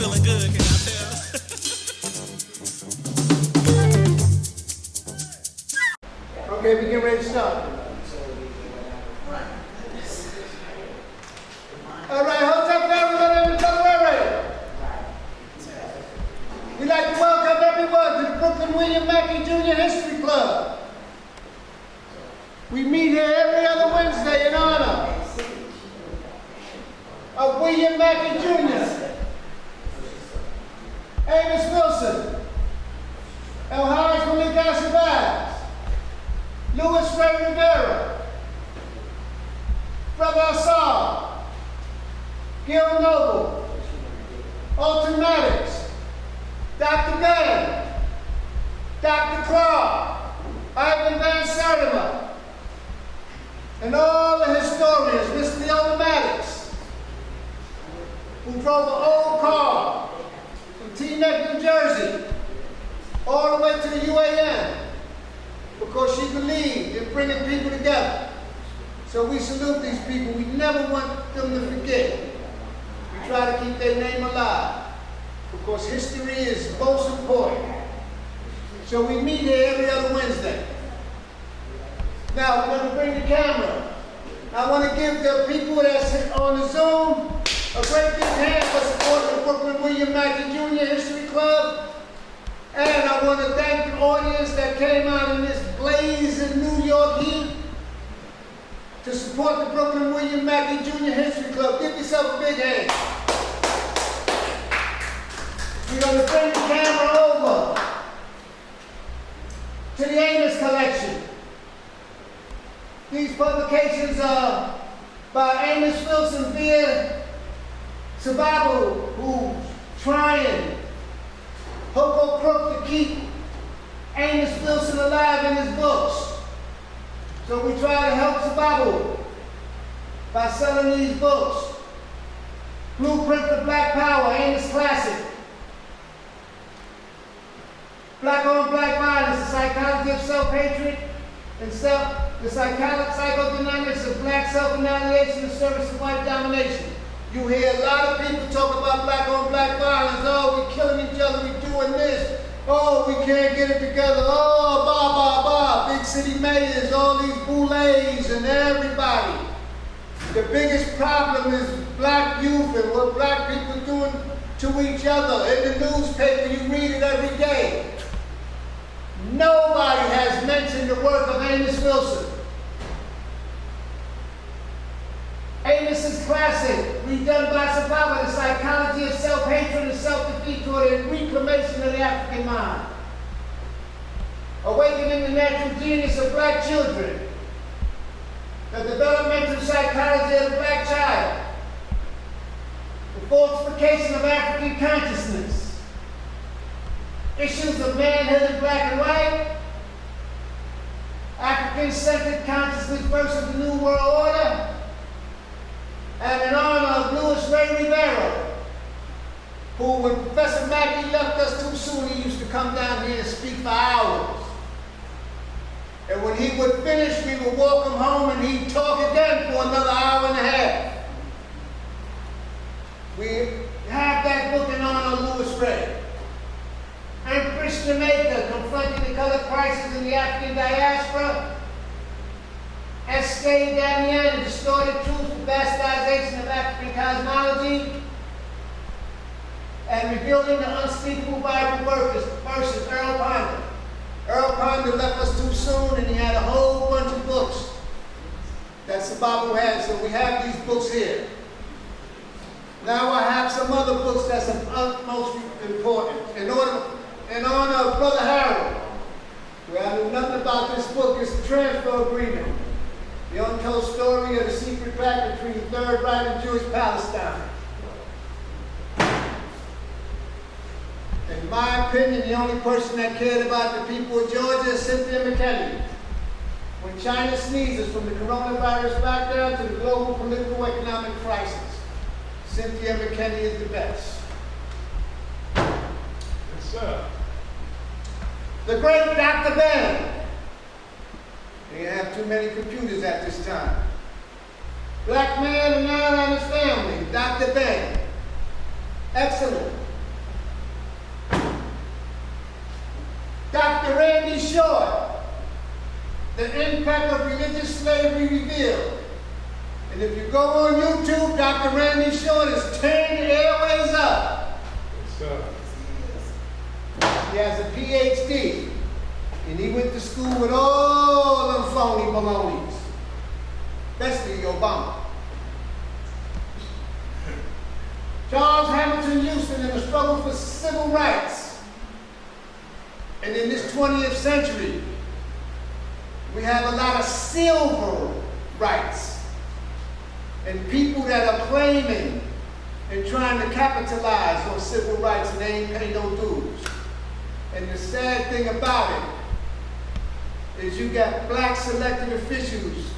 feeling good, can I tell? Okay, we get ready to start. All right, hold up, everyone, we'd like to welcome everyone to the Brooklyn William Mackey Jr. History Club. We meet here every other Wednesday in honor of William Mackey Jr., Amos Wilson, Elhaj Malik Ashabaz, Louis Ray Rivera, Brother Assad, Gil Noble, Alton Maddox, Dr. Ben, Dr. Clark, Ivan Van Sertima, and all the historians, Mr. Leona Maddox, who drove an old car from Teaneck, New Jersey, all the way to the UAN, because she believed in bringing people together. So we salute these people. We never want them to forget. We try to keep their name alive, because history is most important. So we meet here every other Wednesday. Now, we're going to bring the camera. I want to give the people that's on the Zoom a great big hand for supporting the Brooklyn William Mackey Jr. History Club. And I want to thank the audience that came out in this blazing New York heat to support the Brooklyn William Mackey Jr. History Club. Give yourself a big hand. We're going to bring the camera over to the Amos collection. These publications are by Amos Wilson via Sababu, who's trying hook or crook to keep Amos Wilson alive in his books. So we try to help Sababu by selling these books. Blueprint for Black Power, Amos Classic. Black on Black Violence, The Psychology of Self-Hatred and the Psychodynamics of Black Self-Annihilation in Service of White Domination. You hear a lot of people talk about black on black violence. Oh, we're killing each other, we're doing this. Oh, we can't get it together. Oh, blah. Big city mayors, all these boulets and everybody. The biggest problem is black youth and what black people are doing to each other. In the newspaper, you read it every day. Nobody has mentioned the work of Amos Wilson. Amos's classic, redone by Sababu, The Psychology of Self-Hatred and Self-Defeat toward the reclamation of the African mind. Awakening the Natural Genius of Black Children. The Developmental Psychology of the Black Child. The Falsification of African Consciousness. Issues of Manhood in Black and White. African-Centered Consciousness versus the New World Order. And in honor of Louis Ray Rivera, who, when Professor Mackey left us too soon, he used to come down here and speak for hours. And when he would finish, we would walk him home and he'd talk again for another hour and a half. We have that book in honor of Louis Ray. Empress Jamaica, Confronting the Color Crisis in the African Diaspora. S.K. Damian, Distorted Truth, the Bastardization of African Cosmology, and Rebuilding the Unspeakable Bible verses, Earl Ponder. Earl Ponder left us too soon, and he had a whole bunch of books that Sababu had, so we have these books here. Now I have some other books that's of utmost importance. In honor of Brother Harold, where I knew nothing about this book, it's the Transfer Agreement. The untold story of the secret pact between the Third Reich and Jewish Palestine. In my opinion, the only person that cared about the people of Georgia is Cynthia McKinney. When China sneezes, from the coronavirus lockdown to the global political economic crisis, Cynthia McKinney is the best. Yes, sir. The great Dr. Ben. They have too many computers at this time. Black man and man and his family, Dr. Ben. Excellent. Dr. Randy Short, The Impact of Religious Slavery Revealed. And if you go on YouTube, Dr. Randy Short is turning the airways up. Yes, sir. He has a PhD, and he went to school with all them phony balonies, especially Obama. Charles Hamilton Houston in the struggle for civil rights. And in this 20th century, we have a lot of civil rights and people that are claiming and trying to capitalize on civil rights and they ain't pay no dues. And the sad thing about it is you got black elected officials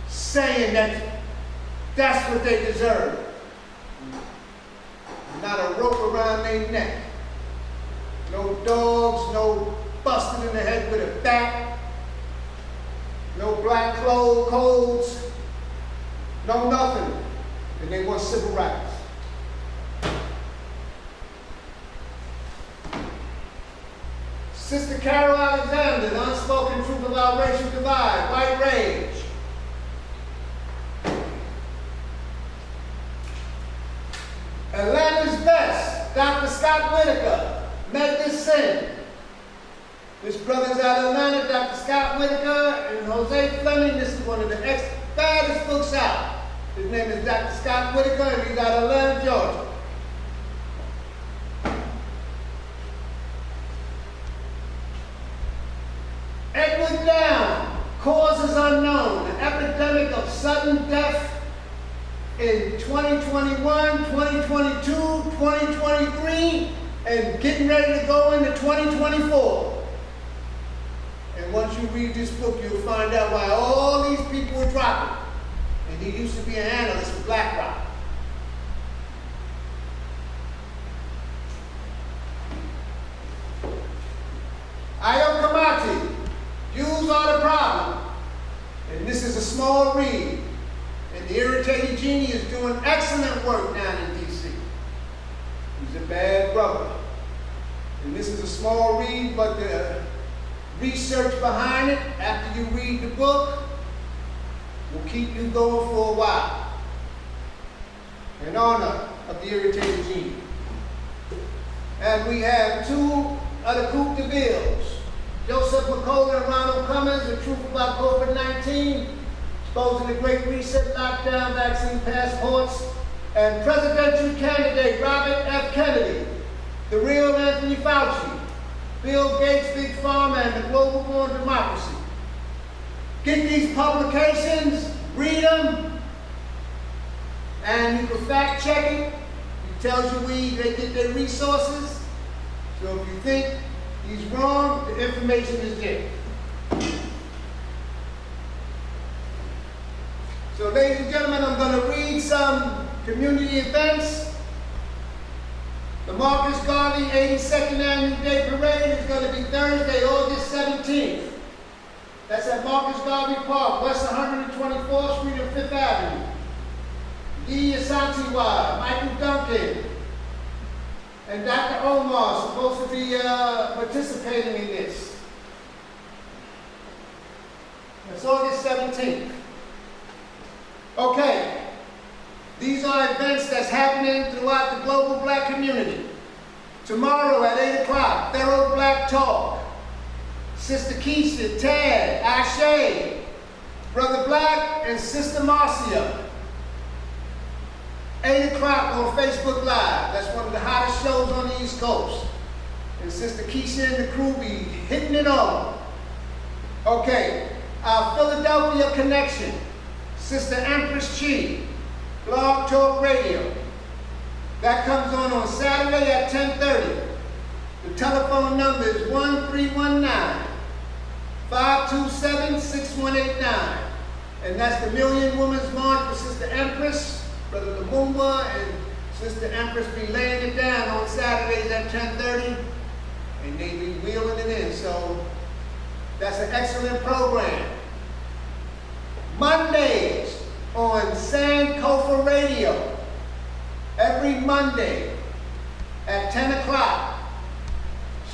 saying that that's what they deserve. Not a rope around their neck. No dogs, no busting in the head with a bat, no black codes, no nothing. And they want civil rights. Sister Carol Alexander, The Unspoken Truth About Racial Divide, White Rage. Atlanta's Best, Dr. Scott Whitaker, Make This Sin. This brother's out of Atlanta, Dr. Scott Whitaker and Jose Fleming. This is one of the baddest books out. His name is Dr. Scott Whitaker and he's out of Atlanta, Georgia. Edward Down, Cause is Unknown, an epidemic of sudden death in 2021, 2022, 2023, and getting ready to go into 2024. And once you read this book, you'll find out why all these people were dropping. And he used to be an analyst for BlackRock. Ayo Kamati, Views Are the Problem. And this is a small read. And the Irritated Genie is doing excellent work down in D.C. He's a bad brother. And this is a small read, but the research behind it, after you read the book, will keep you going for a while. In honor of the Irritated Genie. And we have two other Coupe de Villes. Joseph McCullough and Ronald Cummings, The Truth About COVID-19, exposing the Great Reset, lockdown, vaccine passports, and presidential candidate Robert F. Kennedy, The Real Anthony Fauci, Bill Gates, Big Pharma, and the Global Born Democracy. Get these publications, read them, and you can fact check it. It tells you where they get their resources. So if you think he's wrong, the information is there. So ladies and gentlemen, I'm going to read some community events. The Marcus Garvey 82nd Annual Day Parade is going to be Thursday, August 17th. That's at Marcus Garvey Park, West 124th Street and 5th Avenue. Dee Asantiwa, Michael Duncan, and Dr. Omar are supposed to be participating in this. That's August 17th. Okay, these are events that's happening throughout the global black community. Tomorrow at 8 o'clock, Thorough Black Talk. Sister Keisha, Tad, Ashe, Brother Black, and Sister Marcia. 8 o'clock on Facebook Live. That's one of the hottest shows on the East Coast. And Sister Keisha and the crew be hitting it on. Okay, our Philadelphia connection. Sister Empress Chi, Blog Talk Radio. That comes on Saturday at 10:30. The telephone number is 1319-527-6189. And that's the Million Women's March for Sister Empress, Brother Lumumba, and Sister Empress be laying it down on Saturdays at 10:30. And they be wheeling it in. So that's an excellent program. Mondays on Sankofa Radio. Every Monday at 10 o'clock.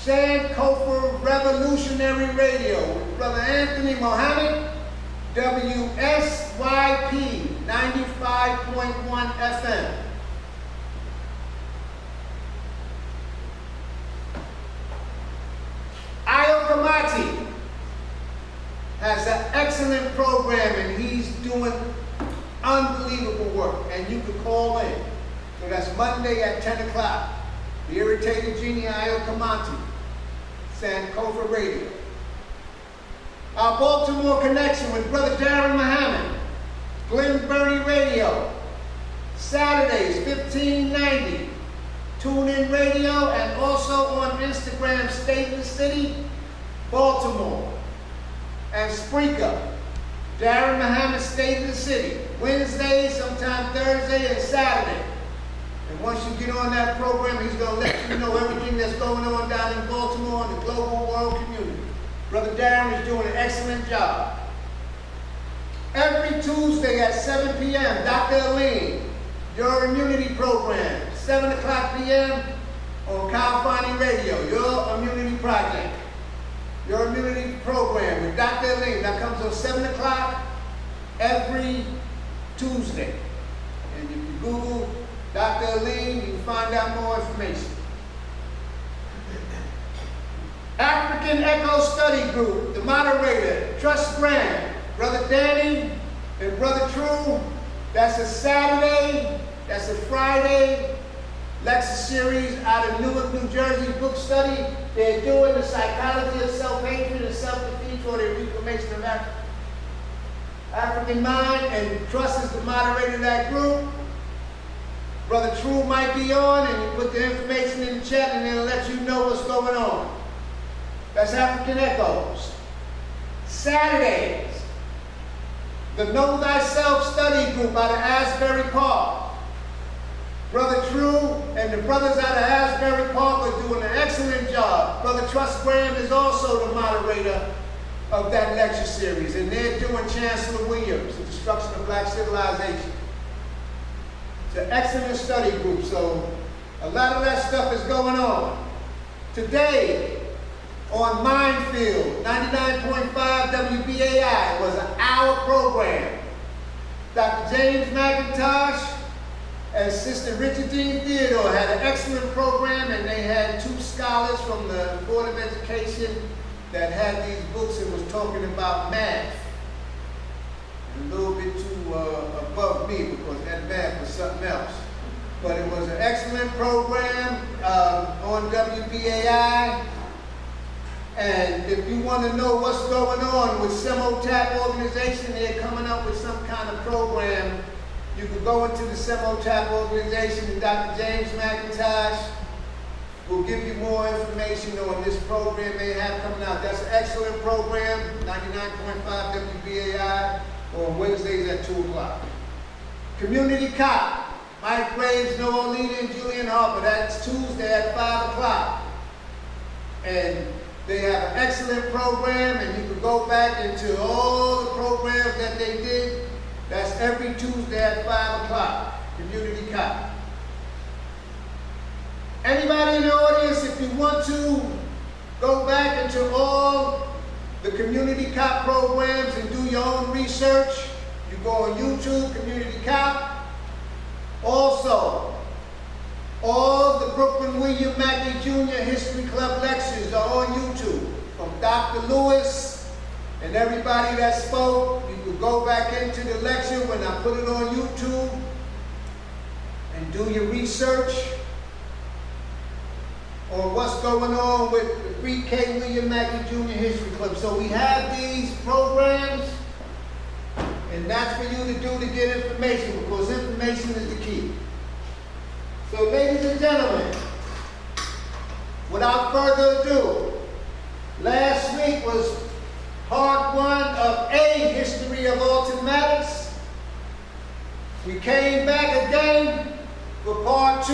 Sankofa Revolutionary Radio with Brother Anthony Mohammed, WSYP 95.1 FM. Kamati has an excellent program and he's doing unbelievable work, and you can call in. So that's Monday at 10 o'clock. The Irritated Genie Kamati, Sankofa Radio. Our Baltimore connection with Brother Darren Muhammad, Glenbury Radio, Saturdays 1590. TuneIn Radio, and also on Instagram, State and City, Baltimore, and Spreaker, Darren Muhammad, State and the City, Wednesday, sometime Thursday, and Saturday. And once you get on that program, he's going to let you know everything that's going on down in Baltimore and the global world community. Brother Darren is doing an excellent job. Every Tuesday at 7 p.m., Dr. Aline, your immunity program, 7 o'clock p.m. on Califani Radio, your immunity project. Your immunity program with Dr. Aline. That comes on 7 o'clock every Tuesday. And if you Google Dr. Aline, you can find out more information. African Echo Study Group, the moderator, Trust Graham, Brother Danny, and Brother True. That's a Saturday, that's a Friday lecture series out of Newark, New Jersey, book study. They're doing the psychology of self-hatred and self-defeat for the reclamation of African mind, and Trust is the moderator of that group. Brother True might be on, and you put the information in the chat and they'll let you know what's going on. That's African Echoes. Saturdays, the Know Thyself Study Group out of Asbury Park. Brother True and the brothers out of Asbury Park are doing an excellent job. Brother Trust Graham is also the moderator of that lecture series, and they're doing Chancellor Williams, The Destruction of Black Civilization. It's an excellent study group, so a lot of that stuff is going on. Today, on Minefield, 99.5 WBAI was an hour program. Dr. James McIntosh and Sister Richard Dean Theodore had an excellent program, and they had two scholars from the Board of Education that had these books and was talking about math. A little bit too above me because that math was something else. But it was an excellent program on WBAI. And if you want to know what's going on with SEMOTAP organization, they're coming up with some kind of program. You can go into the SEMOTAP organization, and Dr. James McIntosh will give you more information on this program they have coming out. That's an excellent program, 99.5 WBAI, on Wednesdays at 2 o'clock. Community Cop, Mike Graves, Noah Lita, and Julian Harper. That's Tuesday at 5 o'clock. And they have an excellent program, and you can go back into all the programs that they did. That's every Tuesday at 5 o'clock, Community Cop. Anybody in the audience, if you want to go back into all the Community Cop programs and do your own research, you go on YouTube, Community Cop. Also, all the Brooklyn William Mackey Jr. History Club lectures are on YouTube, from Dr. Lewis and everybody that spoke. You can go back into the lecture when I put it on YouTube and do your research on what's going on with the 3K William Mackey Jr. History Club. So we have these programs, and that's for you to do to get information, because information is the key. So ladies and gentlemen, without further ado, last week was part 1 of A History of Alton, Maddox. We came back again for part 2,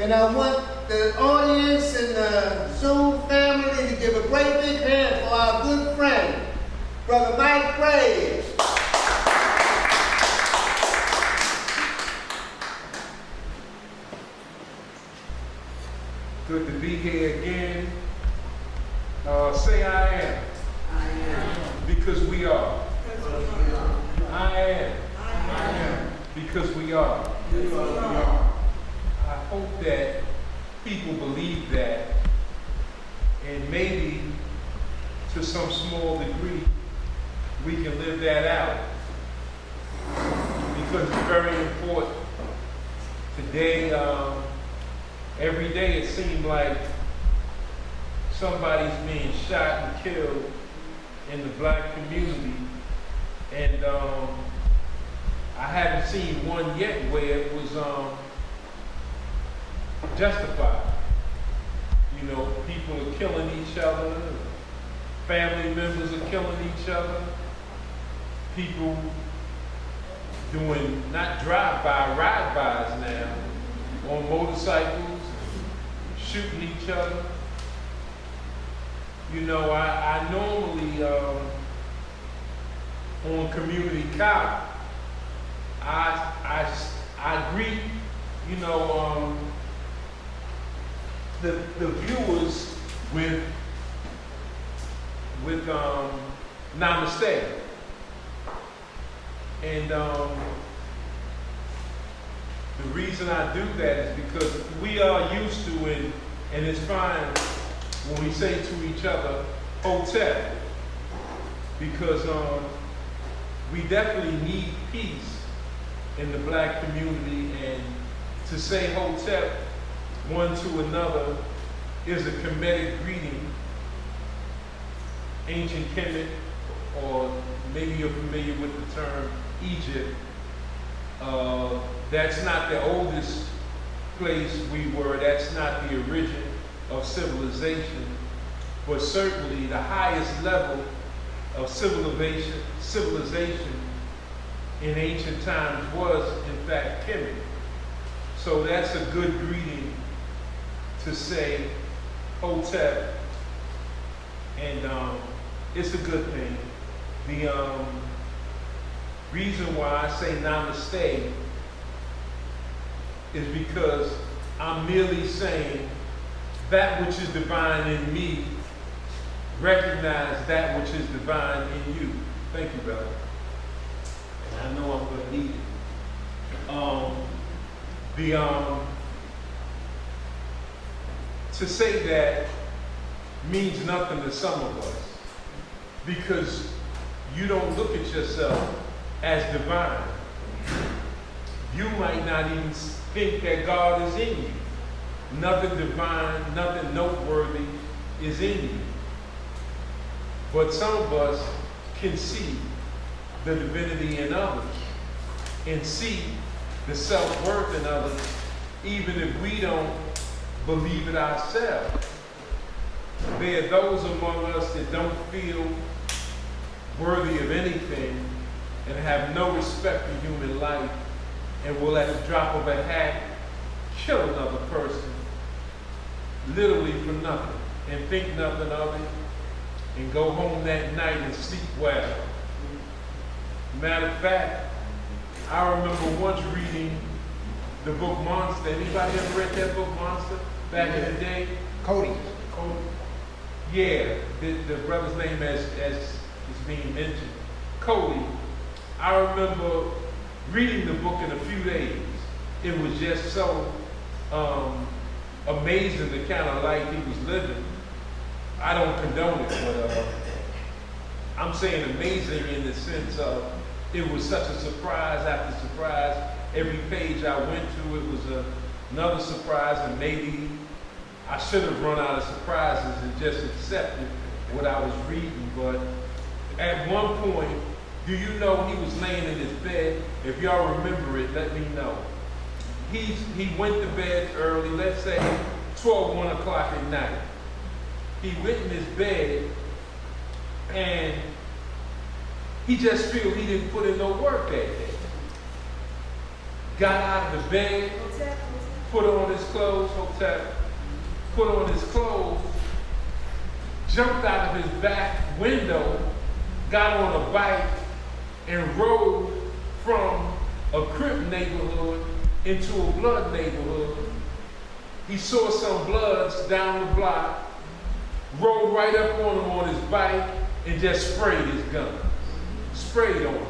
and I want the audience and the Zoom family to give a great big hand for our good friend, Brother Mike Graves. Good to be here again. Because we are. Yes, we are. I hope that people believe that, and maybe to some small degree we can live that out, because it's very important. Today, every day it seems like somebody's being shot and killed in the black community, and I haven't seen one yet where it was justified. You know, people are killing each other, family members are killing each other, people doing not drive-by, ride-bys now, on motorcycles, shooting each other. You know, I normally, on Community Cop, I greet, you know, the viewers with namaste. And the reason I do that is because we are used to it, and it's fine when we say to each other, Hotep, because we definitely need peace in the black community, and to say Hotep one to another is a Kemetic greeting, ancient Kemet, or maybe you're familiar with the term Egypt. That's not the oldest place we were, that's not the origin of civilization, but certainly the highest level of civilization in ancient times was, in fact, Kemet. So that's a good greeting to say Hotep, and it's a good thing. The reason why I say namaste is because I'm merely saying that which is divine in me, recognize that which is divine in you. Thank you, brother. And I know I'm going to need it. To say that means nothing to some of us, because you don't look at yourself as divine. You might not even think that God is in you. Nothing divine, nothing noteworthy is in you. But some of us can see the divinity in others and see the self-worth in others, even if we don't believe it ourselves. There are those among us that don't feel worthy of anything and have no respect for human life, and will, at the drop of a hat, kill another person, literally for nothing, and think nothing of it, and go home that night and sleep well. Matter of fact, I remember once reading the book Monster. Anybody ever read that book, Monster, back in the day? Cody. Yeah, the brother's name as is being mentioned, Cody. I remember reading the book in a few days. It was just so amazing the kind of life he was living. I don't condone it, but I'm saying amazing in the sense of it was such a surprise after surprise. Every page I went to, it was another surprise, and maybe I should have run out of surprises and just accepted what I was reading. But at one point, do you know he was laying in his bed? If y'all remember it, let me know. He went to bed early, let's say 1 o'clock at night. He went in his bed and he just feel he didn't put in no work that day. Got out of the bed, put on his clothes, put on his clothes, jumped out of his back window, got on a bike, and rode from a Crip neighborhood into a Blood neighborhood. He saw some Bloods down the block, rode right up on him on his bike, and just sprayed his gun. Sprayed on him.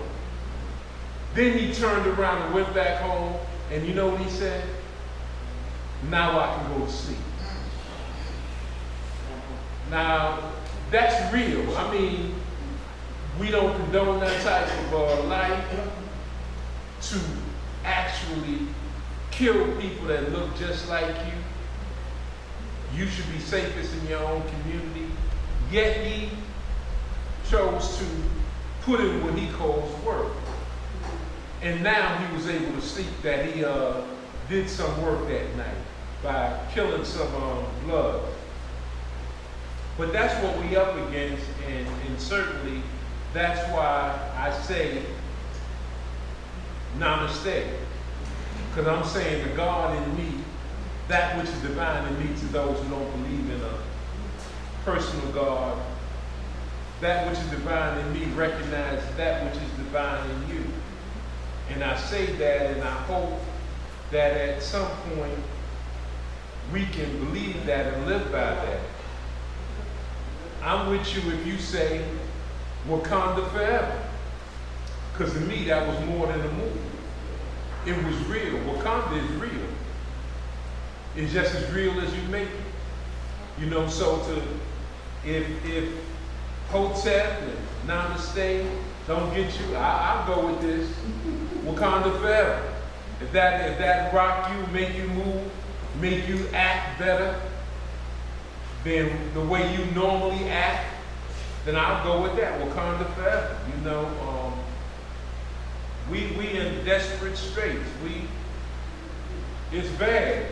Then he turned around and went back home, and you know what he said? Now I can go to sleep. Now, that's real. I mean, we don't condone that type of life to actually kill people that look just like you. You should be safest in your own community. Yet he chose to put in what he calls work. And now he was able to sleep that he did some work that night by killing some blood. But that's what we up against, and certainly that's why I say namaste. Because I'm saying the God in me, that which is divine in me to those who don't believe in a personal God, that which is divine in me recognize that which is divine in you. And I say that, and I hope that at some point we can believe that and live by that. I'm with you if you say Wakanda forever. Because to me that was more than a movie. It was real. Wakanda is real. It's just as real as you make it. You know, so if Hotep and Namaste don't get you, I'll go with this. Wakanda forever. If that rock you, make you move, make you act better than the way you normally act, then I'll go with that. Wakanda forever. You know, we in desperate straits. It's bad.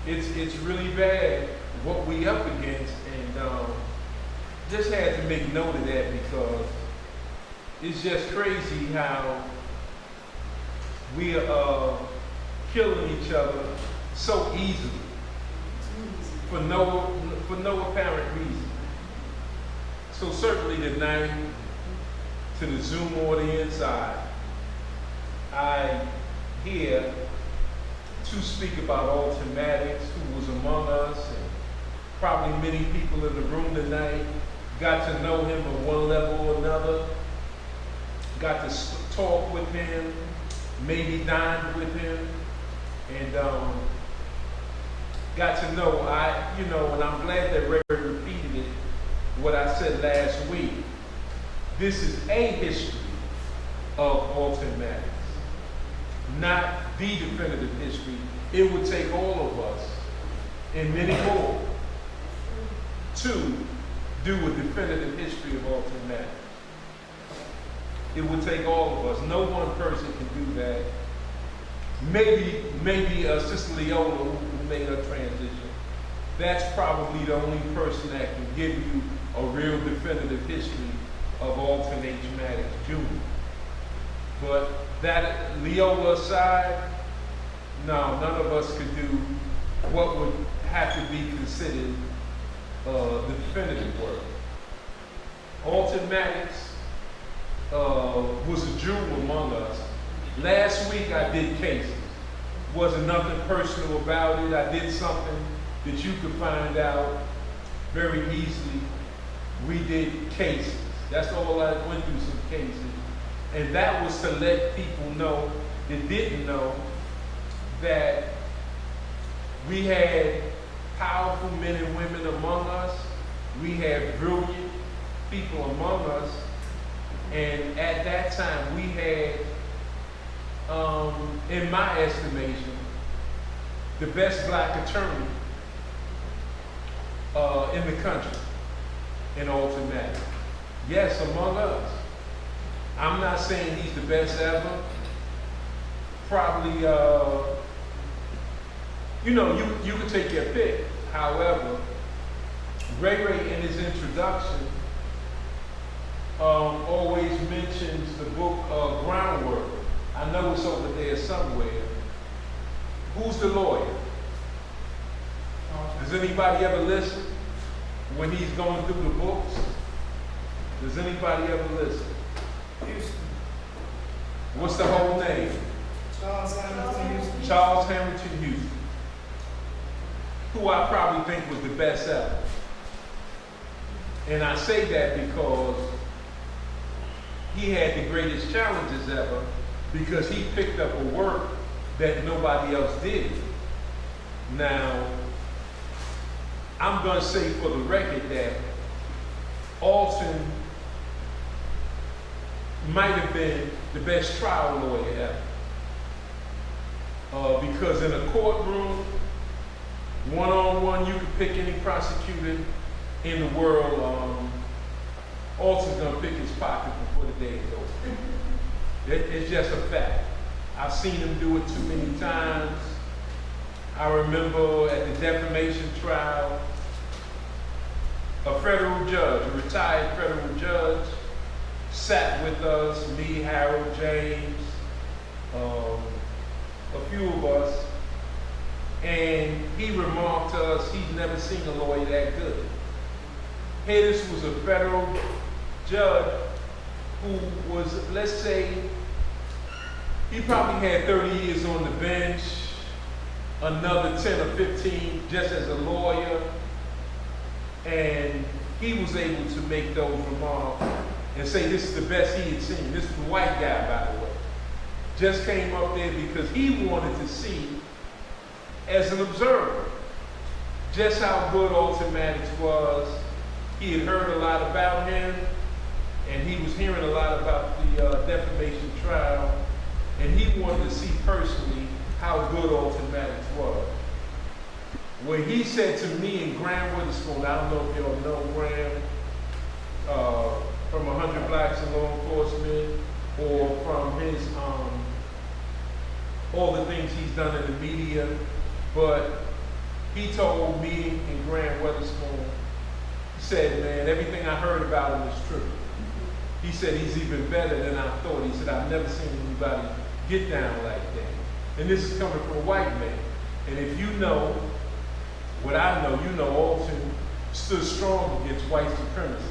It's really bad what we up against, and just had to make note of that because it's just crazy how we are killing each other so easily for no apparent reason. So certainly tonight, to the Zoom audience, I here to speak about Alton Maddox, who was among us, and probably many people in the room tonight got to know him on one level or another, got to talk with him, maybe dined with him, and got to know, and I'm glad that Ray repeated it, what I said last week. This is a history of Alton Maddox, not the definitive history. It would take all of us, and many more, to do a definitive history of Alton Maddox. It would take all of us. No one person can do that. Maybe Sister Leola, who made her transition. That's probably the only person that can give you a real definitive history of Alton H. Maddox Jr. But that Leola aside, no, none of us could do what would have to be considered the definitive work. Alton Maddox was a Jew among us. Last week I did cases. Wasn't nothing personal about it. I did something that you could find out very easily. We did cases. That's all I went through, some cases. And that was to let people know that didn't know that we had powerful men and women among us. We had brilliant people among us. And at that time, we had, in my estimation, the best black attorney in the country, in Alton Maddox. Yes, among us. I'm not saying he's the best ever. Probably, you can take your pick. However, Ray in his introduction always mentions the book Groundwork. I know it's over there somewhere. Who's the lawyer? Does anybody ever listen when he's going through the books? Does anybody ever listen? Houston. What's the whole name? Charles Hamilton Houston. Charles Hamilton Houston. Who I probably think was the best ever. And I say that because he had the greatest challenges ever because he picked up a work that nobody else did. Now, I'm going to say for the record that Alton might have been the best trial lawyer ever. Because in a courtroom, one-on-one, you can pick any prosecutor in the world. Alton's going to pick his pocket before the day is over. It's just a fact. I've seen him do it too many times. I remember at the defamation trial, a federal judge, a retired federal judge, sat with us, me, Harold, James, a few of us, and he remarked to us he's never seen a lawyer that good. Here, this was a federal judge who was, let's say, he probably had 30 years on the bench, another 10 or 15 just as a lawyer, and he was able to make those remarks and say this is the best he had seen. This was a white guy, by the way. Just came up there because he wanted to see, as an observer, just how good Alton Maddox was. He had heard a lot about him, and he was hearing a lot about the defamation trial, and he wanted to see personally how good Alton Maddox was. When he said to me and Graham Witherspoon, I don't know if y'all know Graham, from 100 Blacks in Law Enforcement, or from his, all the things he's done in the media, but he told me and Graham Witherspoon, he said, man, everything I heard about him is true. He said he's even better than I thought. He said, I've never seen anybody get down like that. And this is coming from a white man. And if you know what I know, you know Alton stood strong against white supremacy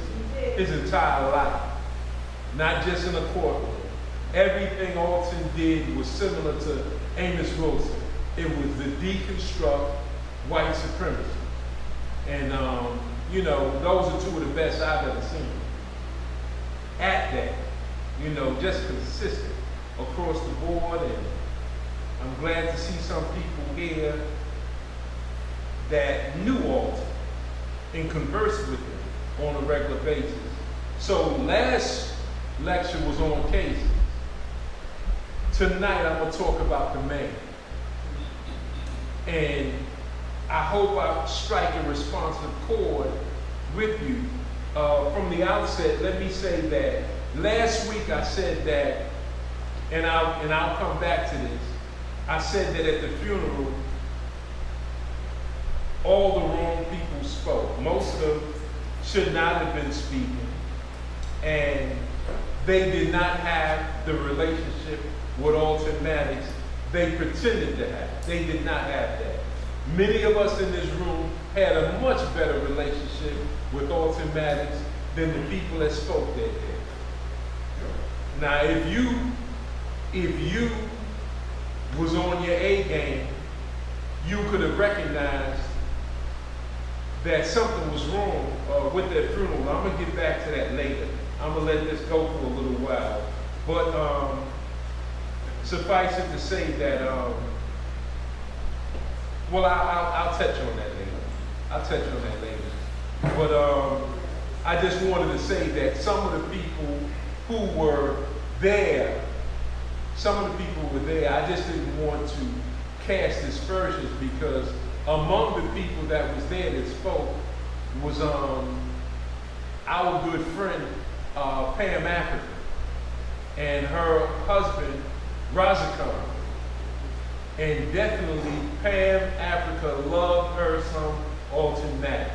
his entire life. Not just in a courtroom. Everything Alton did was similar to Amos Wilson. It was to deconstruct white supremacy. And, you know, those are two of the best I've ever seen. At that, you know, just consistent across the board. And I'm glad to see some people here that knew Alton and conversed with him on a regular basis. So last lecture was on cases. Tonight I'm going to talk about the man. And I hope I strike a responsive chord with you. From the outset, let me say that last week I said that, and I'll come back to this, I said that at the funeral, all the wrong people spoke. Most of them should not have been speaking, and they did not have the relationship with Alton Maddox they pretended to have. They did not have that. Many of us in this room had a much better relationship with Alton Maddox than the people that spoke that day. Now, if you was on your A game, you could have recognized that something was wrong with that funeral. I'm gonna get back to that later. I'm gonna let this go for a little while. But suffice it to say that, well, I'll touch on that later. I'll touch on that later. But I just wanted to say that some of the people who were there, I just didn't want to cast aspersions because among the people that was there that spoke was our good friend, Pam Africa, and her husband, Razakar. And definitely Pam Africa loved her some Alton Maddox.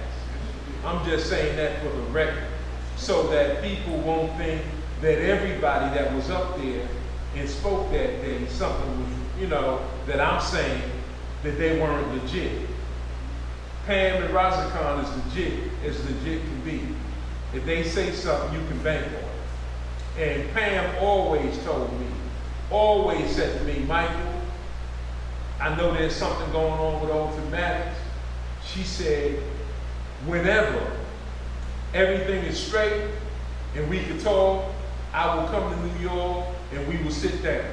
I'm just saying that for the record, so that people won't think that everybody that was up there and spoke that day, something was, you know, that I'm saying that they weren't legit. Pam and Razakar is legit as legit can be. If they say something, you can bank on it. And Pam always told me, always said to me, Michael, I know there's something going on with Alton Maddox. She said, whenever everything is straight and we can talk, I will come to New York and we will sit down.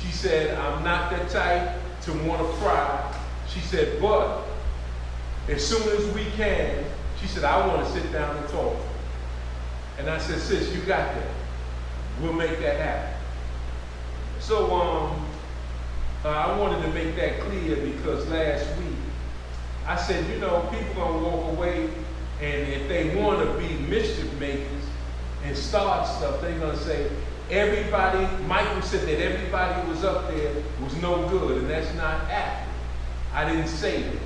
She said, I'm not that type to want to cry. She said, but as soon as we can, she said, I want to sit down and talk. And I said, sis, you got that. We'll make that happen. So I wanted to make that clear because last week I said, you know, people gonna walk away, and if they want to be mischief makers and start stuff, they're gonna say everybody. Michael said that everybody was up there was no good, and that's not accurate. I didn't say that.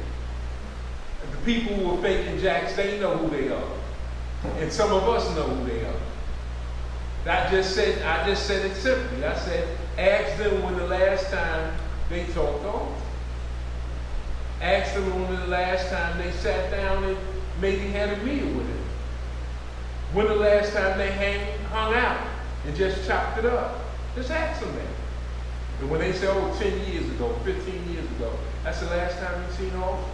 The people who are faking jacks, they know who they are, and some of us know who they are. I just said it simply. I said, ask them when the last time they talked on. Ask them when the last time they sat down and maybe had a meal with him. When the last time they hung out and just chopped it up. Just ask them that. And when they say, oh, 10 years ago, 15 years ago, that's the last time you seen Alton.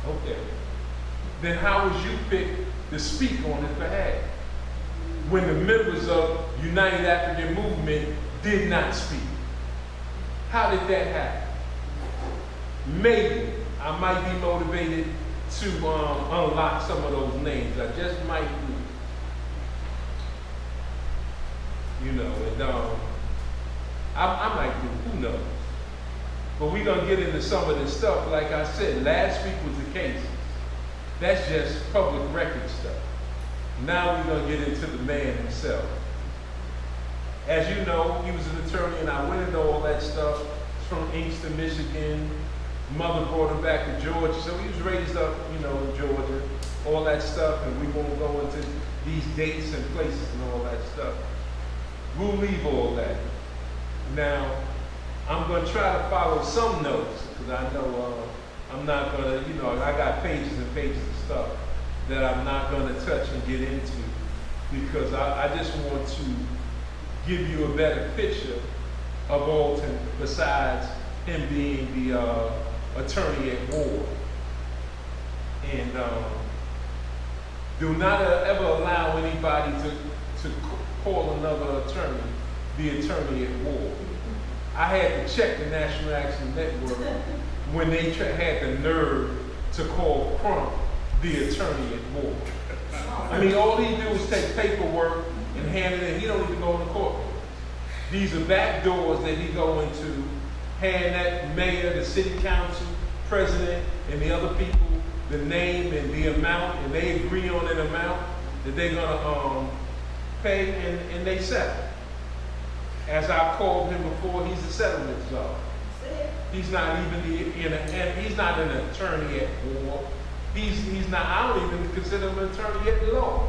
Okay. Then how was you picked to speak on his behalf? When the members of United African Movement did not speak. How did that happen? Maybe I might be motivated to unlock some of those names. I just might do. You know, and I might do, who knows? But we're going to get into some of this stuff. Like I said, last week was the case. That's just public record stuff. Now we're going to get into the man himself. As you know, he was an attorney, and I went into all that stuff. He's from Inkster, Michigan. Mother brought him back to Georgia. So he was raised up, you know, in Georgia, all that stuff. And we won't go into these dates and places and all that stuff. We'll leave all that. Now, I'm going to try to follow some notes, because I know I'm not going to, you know, I got pages and pages of stuff that I'm not going to touch and get into, because I just want to give you a better picture of Alton besides him being the attorney at war. And do not ever allow anybody to call another attorney the attorney at war. I had to check the National Action Network when they had the nerve to call Crump the attorney at war. I mean, all he do is take paperwork and hand it in. He don't even go in the court. These are back doors that he go into, hand that mayor, the city council, president, and the other people the name and the amount, and they agree on an amount that they're gonna pay, and they settle. As I've called him before, he's a settlement czar. He's not even he's not an attorney at war. He's not. I don't even consider him an attorney at law.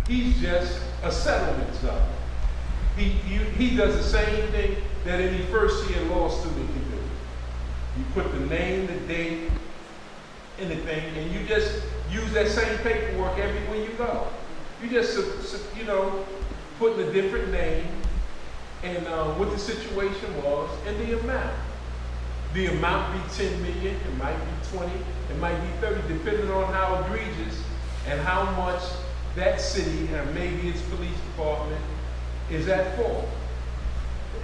He's just a settlement czar. He does the same thing that any first-year law student can do. You put the name, the date, and the thing, and you just use that same paperwork everywhere you go. You just, you know, put a different name and what the situation was and the amount. The amount be 10 million, it might be 20, it might be 30, depending on how egregious and how much that city and maybe its police department is at fault.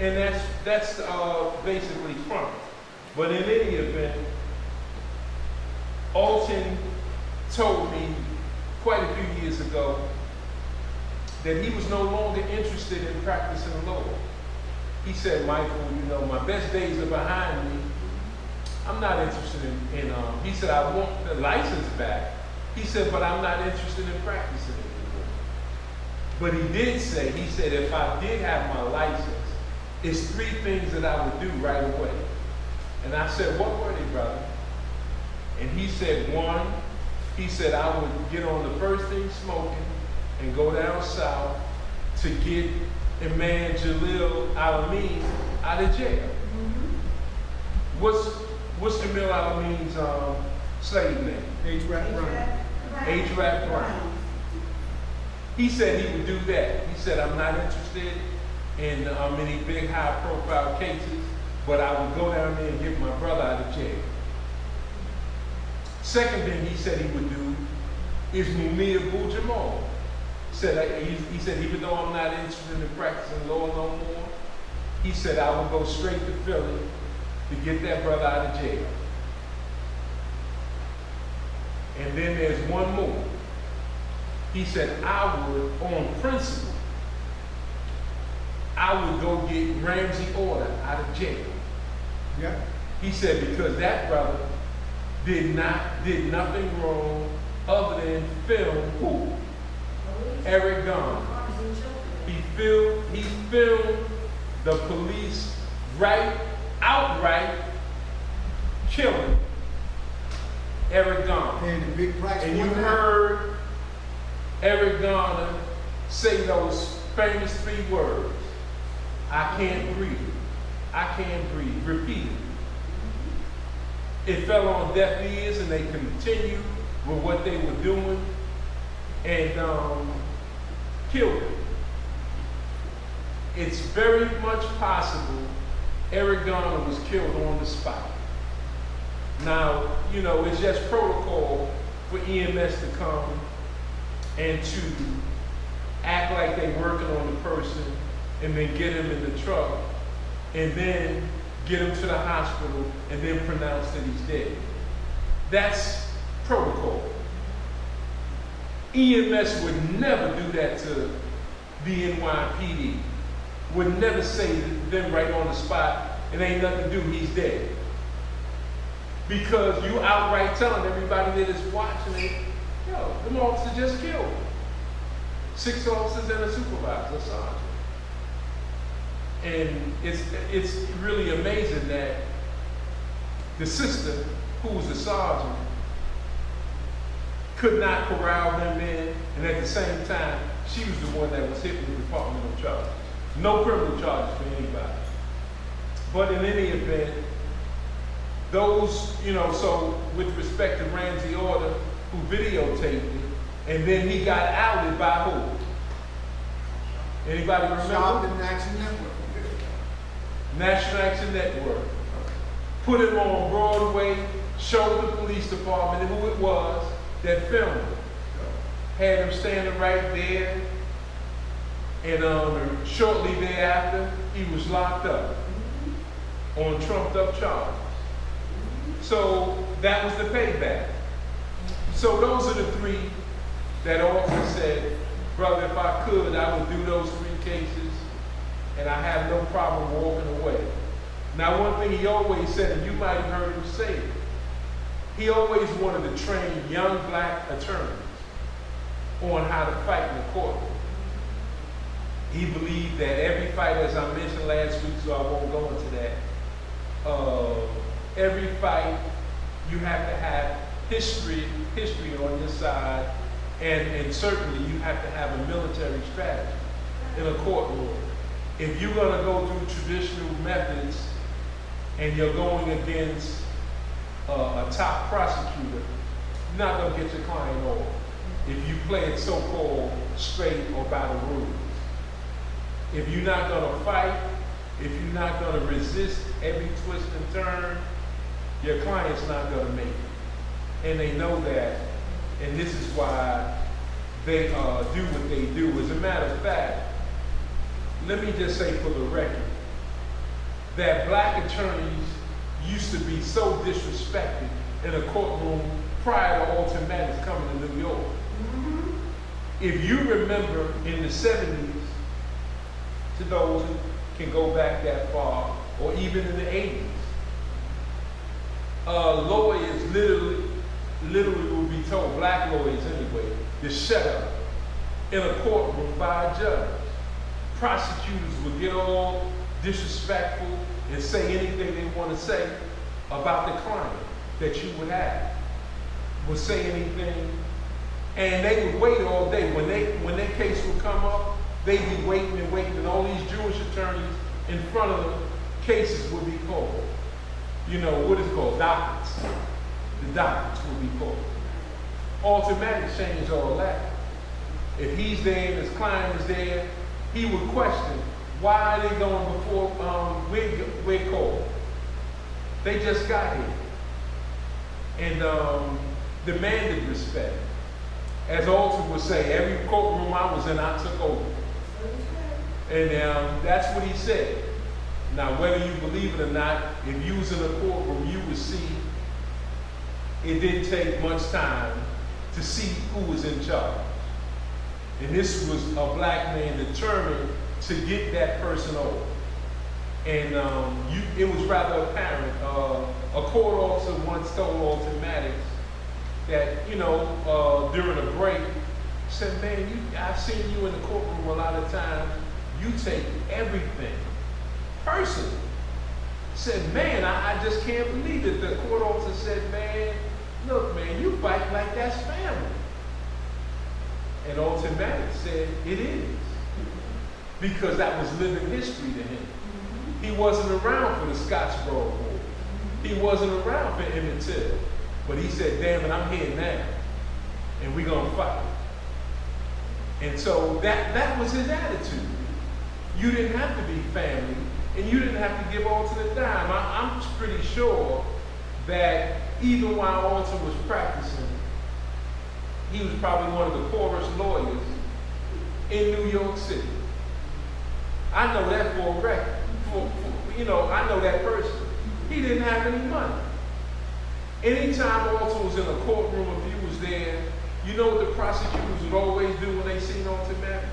And that's basically crime. But in any event, Alton told me quite a few years ago that he was no longer interested in practicing law. He said, Michael, you know, my best days are behind me. I'm not interested in he said, I want the license back. He said, but I'm not interested in practicing anymore. But he did say, he said, if I did have my license, it's 3 things that I would do right away. And I said, what were they, brother? And he said, 1, he said, I would get on the first thing smoking and go down south to get a man, Jalil Alameen, out of jail. Mm-hmm. What's Jamil Alameen's slave name? H-Rap Brown. H-Rap Brown. He said he would do that. He said, I'm not interested in any big high-profile cases, but I would go down there and get my brother out of jail. Second thing he said he would do is Mumia Abu-Jamal. He said, even though I'm not interested in practicing law no more, He said, I will go straight to Philly to get that brother out of jail. And then there's one more. He said, I would, on principle, I would go get Ramsey Order out of jail. Yeah. He said, because that brother did nothing wrong other than film who? Eric Garner. He filmed the police outright killing Eric Garner. Paying the big price. And you heard Eric Garner say those famous 3 words. I can't breathe. I can't breathe. Repeat it. It fell on deaf ears and they continued with what they were doing and killed him. It's very much possible Eric Garner was killed on the spot. Now, you know, it's just protocol for EMS to come and to act like they're working on the person and then get him in the truck and then get him to the hospital and then pronounce that he's dead. That's protocol. EMS would never do that to the NYPD. Would never say to them right on the spot, it ain't nothing to do, he's dead. Because you outright telling everybody that is watching it, yo, them officers just killed him. 6 officers and a supervisor, a sergeant. And it's really amazing that the sister, who was a sergeant, could not corral them in, and at the same time, she was the one that was hit with the departmental charges. No criminal charges for anybody. But in any event, those, you know, so with respect to Ramsey Order, who videotaped it, and then he got outed by who? Anybody remember? National Action Network. National Action Network. Put it on Broadway, showed the police department who it was that filmed it. Had him standing right there, and shortly thereafter, he was locked up on trumped up charges. So that was the payback. So those are the 3 that officer said, brother, if I could, I would do those 3 cases, and I have no problem walking away. Now, one thing he always said, and you might have heard him say it, he always wanted to train young black attorneys on how to fight in the courtroom. He believed that every fight, as I mentioned last week, so I won't go into that, every fight you have to have history on your side, and certainly you have to have a military strategy in a courtroom. If you're going to go through traditional methods and you're going against a top prosecutor, you're not going to get your client off if you play it so-called straight or by the rules. If you're not going to fight, if you're not going to resist every twist and turn, your client's not going to make it. And they know that, and this is why they do what they do. As a matter of fact, let me just say for the record, that black attorneys used to be so disrespected in a courtroom prior to Alton Maddox coming to New York. Mm-hmm. If you remember in the 70s, to those who can go back that far, or even in the 80s, lawyers literally would be told, black lawyers anyway, to shut up in a courtroom by a judge. Prosecutors would get all disrespectful and say anything they want to say about the client that you would have. Would say anything, and they would wait all day. When their case would come up, they'd be waiting and waiting, and all these Jewish attorneys in front of them, cases would be called. You know, what is it called? Dockets. The dockets would be called. Automatic change all that. If he's there and his client is there, he would question, why are they going before we're called? They just got here. And demanded respect. As Alton would say, every courtroom I was in, I took over. And that's what he said. Now, whether you believe it or not, if you was in a courtroom, you would see it didn't take much time to see who was in charge. And this was a black man determined to get that person over. And it was rather apparent. A court officer once told Alton Maddox that, during a break, said, man, I've seen you in the courtroom a lot of times. You take everything personally. Said, man, I just can't believe it. The court officer said, man, look, man, you fight like that's family. And Alton Maddox said, it is. Because that was living history to him. He wasn't around for the Scottsboro War. He wasn't around for Emmett Till. But he said, damn it, I'm here now. And we're going to fight. And so that was his attitude. You didn't have to be family, and you didn't have to give Alton a dime. I'm pretty sure that even while Alton was practicing, he was probably one of the poorest lawyers in New York City. I know that for a record. I know that person. He didn't have any money. Anytime Alton was in a courtroom, if he was there, you know what the prosecutors would always do when they seen Alton Maddox?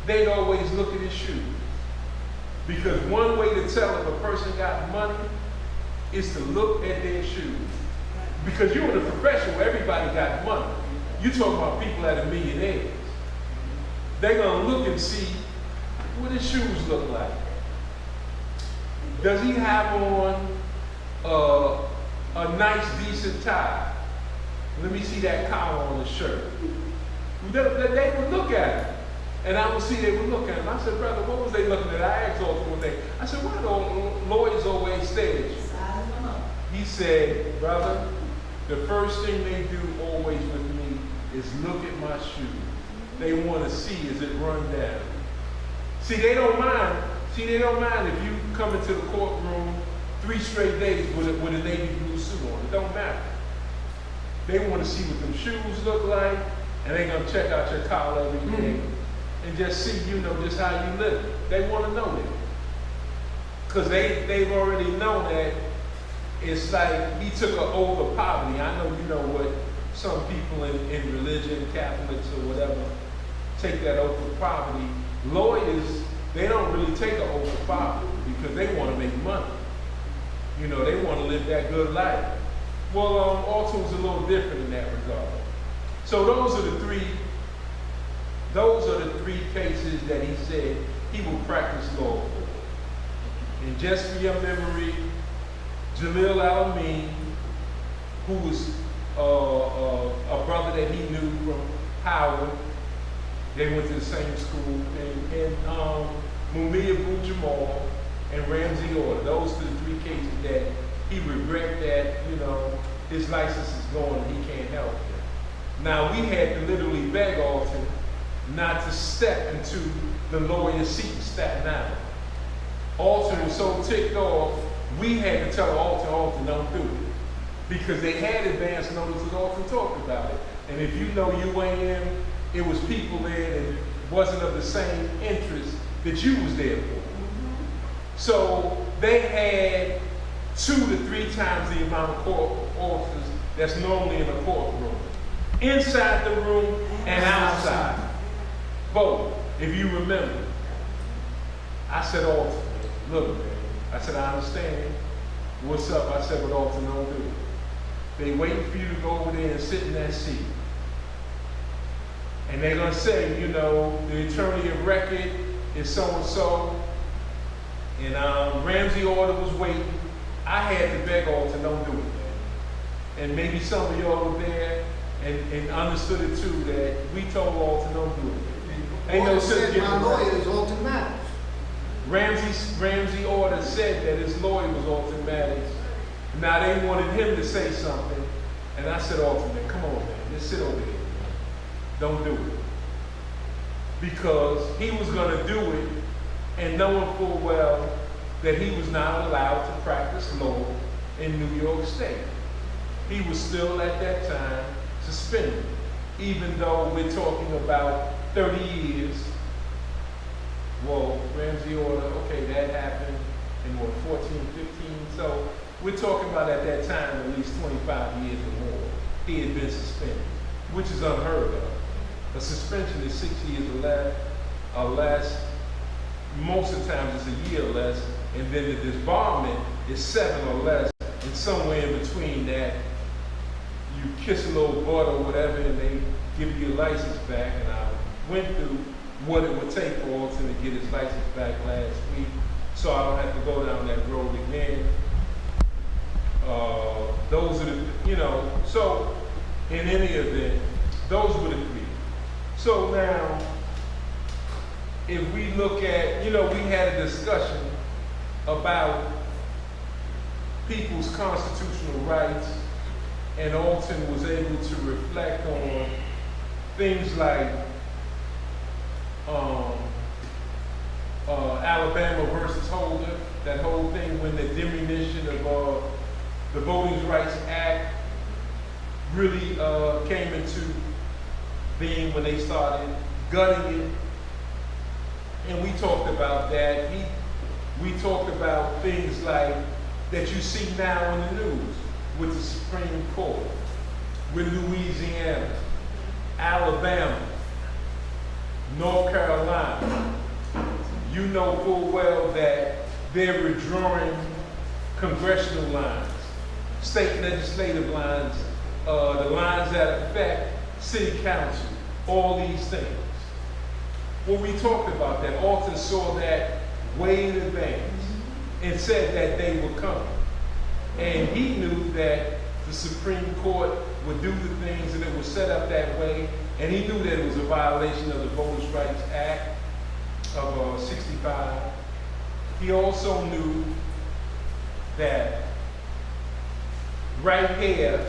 They'd always look at his shoes. Because one way to tell if a person got money is to look at their shoes. Because you're in a profession where everybody got money. You're talking about people that are millionaires. They're going to look and see what his shoes look like. Does he have on a nice, decent tie? Let me see that collar on his shirt. They would look at him. And I would see they would look at him. I said, brother, what was they looking at? I asked Alton one day. I said, why do lawyers always stare at you? He said, brother, the first thing they do always with me is look at my shoes. They want to see, is it run down? See, they don't mind. They don't mind if you come into the courtroom 3 straight days with a navy blue suit on. It don't matter. They want to see what them shoes look like, and they're going to check out your collar every day and just see, just how you live. They want to know that. Because they've already known that it's like he took an oath of poverty. I know you know what some people in religion, Catholics or whatever, take that oath of poverty. Lawyers, they don't really take an oath of poverty because they want to make money. They want to live that good life. Well, Alton's a little different in that regard. So those are the three cases that he said he will practice law for. And just for your memory, Jalil Alameen, who was a brother that he knew from Howard, they went to the same school, and Mumia Abu Jamal and Ramsey Order. Those are the 3 cases that he regret that, his license is gone and he can't help it. Now, we had to literally beg Alton not to step into the lawyer's seat in Staten Island. Alton was so ticked off, we had to tell Alton, don't do it. Because they had advance notice and Alton talked about it. And if you know UAM, it was people there that wasn't of the same interest that you was there for. So they had 2 to 3 times the amount of court officers that's normally in a courtroom. Inside the room and outside. Both, if you remember. I said, Alton, look, man. I said, I understand. What's up? I said, but Alton, don't do it. They waiting for you to go over there and sit in that seat. And they're going to say, the attorney of record is so-and-so. And Ramsey Order was waiting. I had to beg Alton, don't do it, man. And maybe some of y'all were there and understood it too, that we told Alton, don't do it. Ain't no sense getting my lawyer is Alton Maddox. Ramsey Order said that his lawyer was Alton Maddox. Now they wanted him to say something. And I said, Alton, man, come on, man. Just sit over there. Don't do it. Because he was going to do it and knowing full well that he was not allowed to practice law in New York State. He was still at that time suspended, even though we're talking about 30 years Well, Ramsey order, okay, that happened in what, 14, 15? So we're talking about at that time at least 25 years or more. He had been suspended, which is unheard of. A suspension is 6 years or less. Most of the times it's a year or less, and then the disbarment is 7 or less, and somewhere in between that, you kiss a little butt or whatever, and they give you your license back. And I went through what it would take for Alton to get his license back last week, so I don't have to go down that road again. Those are the, so in any event, those were the three. So now, if we look at, we had a discussion about people's constitutional rights, and Alton was able to reflect on things like Alabama versus Holder, that whole thing when the diminution of the Voting Rights Act really came into being when they started gutting it. And we talked about that. We talked about things like that you see now in the news with the Supreme Court, with Louisiana, Alabama, North Carolina. You know full well that they're withdrawing congressional lines, state legislative lines, the lines that affect city council, all these things. When we talked about that, Alton saw that way in advance and said that they were coming. And he knew that the Supreme Court would do the things and it was set up that way. And he knew that it was a violation of the Voters' Rights Act of 65. He also knew that right here,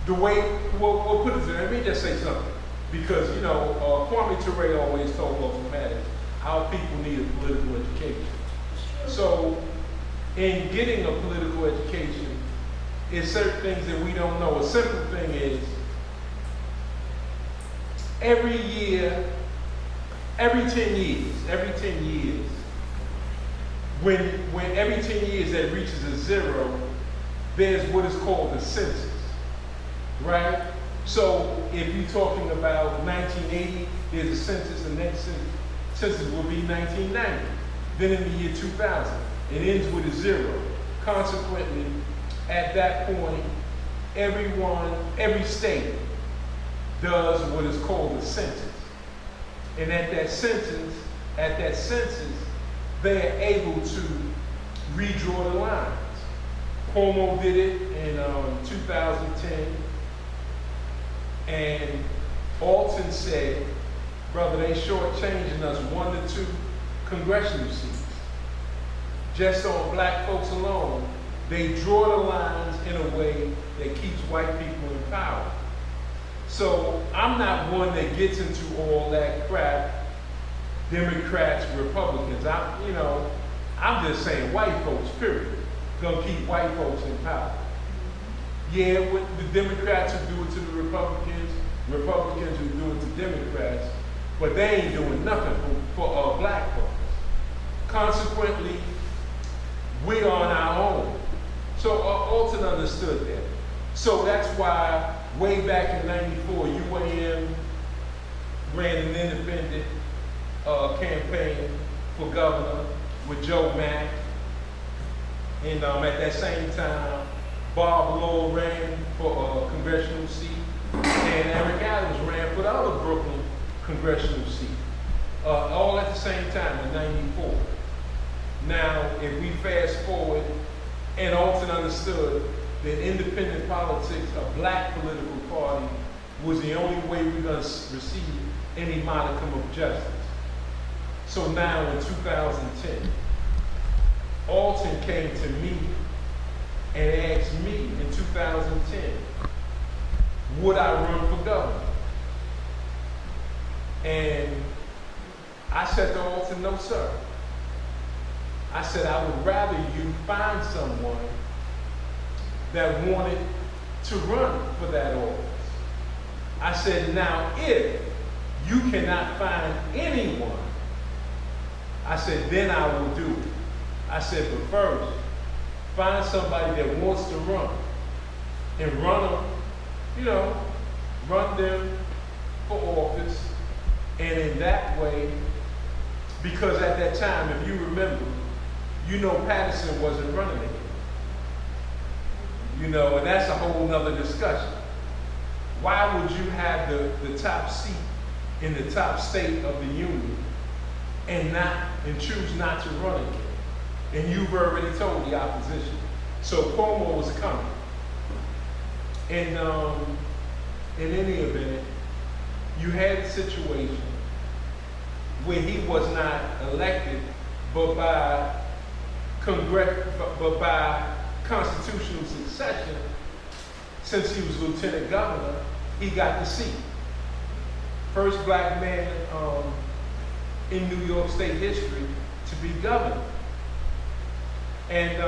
the way, we'll put it there, let me just say something. Because, Kwame Ture always told Alton Maddox, our people need a political education. So, in getting a political education, is certain things that we don't know. A simple thing is, every year, every 10 years, when every 10 years that reaches a zero, there's what is called the census, right? So if you're talking about 1980, there's a census, the next census will be 1990. Then in the year 2000, it ends with a zero. Consequently, at that point, every state does what is called a census. And at that census, they are able to redraw the lines. Cuomo did it in 2010. And Alton said, brother, they shortchanging us 1 to 2 congressional seats. Just on black folks alone, they draw the lines in a way that keeps white people in power. So I'm not one that gets into all that crap, Democrats, Republicans. I'm just saying white folks, period, gonna keep white folks in power. Yeah, the Democrats will do it to the Republicans will do it to Democrats, but they ain't doing nothing for black folks. Consequently, we are on our own. So Alton understood that. So that's why way back in '94, UAM ran an independent campaign for governor with Joe Mack. And at that same time, Bob Lowell ran for a congressional seat, and Eric Adams ran for the other Brooklyn congressional seat, all at the same time in '94. Now, if we fast forward, and Alton understood that independent politics, a black political party, was the only way we're going to receive any modicum of justice. So now in 2010, Alton came to me and asked me in 2010, would I run for governor? And I said to Alton, no, sir. I said, I would rather you find someone that wanted to run for that office. I said, now, if you cannot find anyone I said, then I will do it. I said, but first, find somebody that wants to run and run them, you know, run them for office. And in that way, because at that time, if you remember, you know Patterson wasn't running again. You know, and that's a whole nother discussion. Why would you have the top seat in the top state of the union and choose not to run again? And you've already told the opposition. So Cuomo was coming. And in any event, you had a situation where he was not elected, but by constitutional succession, since he was lieutenant governor, he got the seat. First black man in New York State history to be governor. And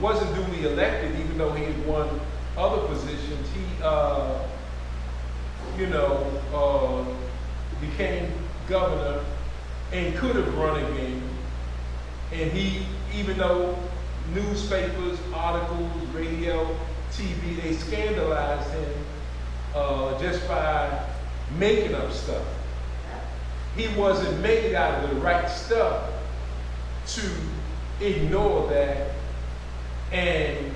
wasn't duly elected, even though he had won other positions. He, became governor and could have run again. And he, even though newspapers, articles, radio, TV, they scandalized him just by making up stuff. He wasn't made out of the right stuff to ignore that and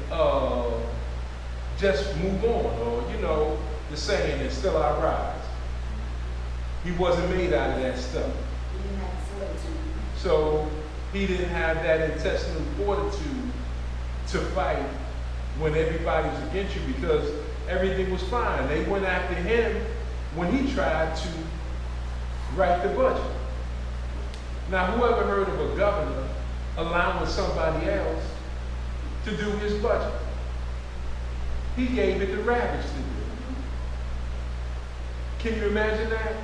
just move on, or, you know, the saying is still I rise. He wasn't made out of that stuff. He didn't have the fortitude. So he didn't have that intestinal fortitude to fight when everybody was against you, because everything was fine. They went after him when he tried to write the budget. Now, whoever heard of a governor allowing somebody else to do his budget? He gave it to Ravage to do. Can you imagine that?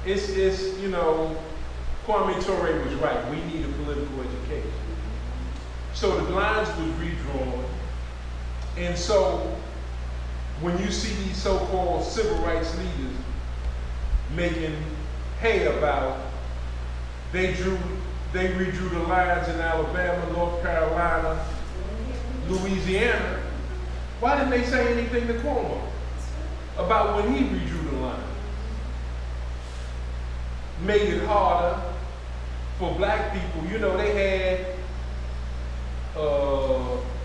It's you know, Kwame Ture was right. We need a political education. So the lines was redrawn. And so when you see these so-called civil rights leaders making hay about, they redrew the lines in Alabama, North Carolina, Louisiana. Why didn't they say anything to Cuomo about when he redrew the line? Made it harder for black people. You know, they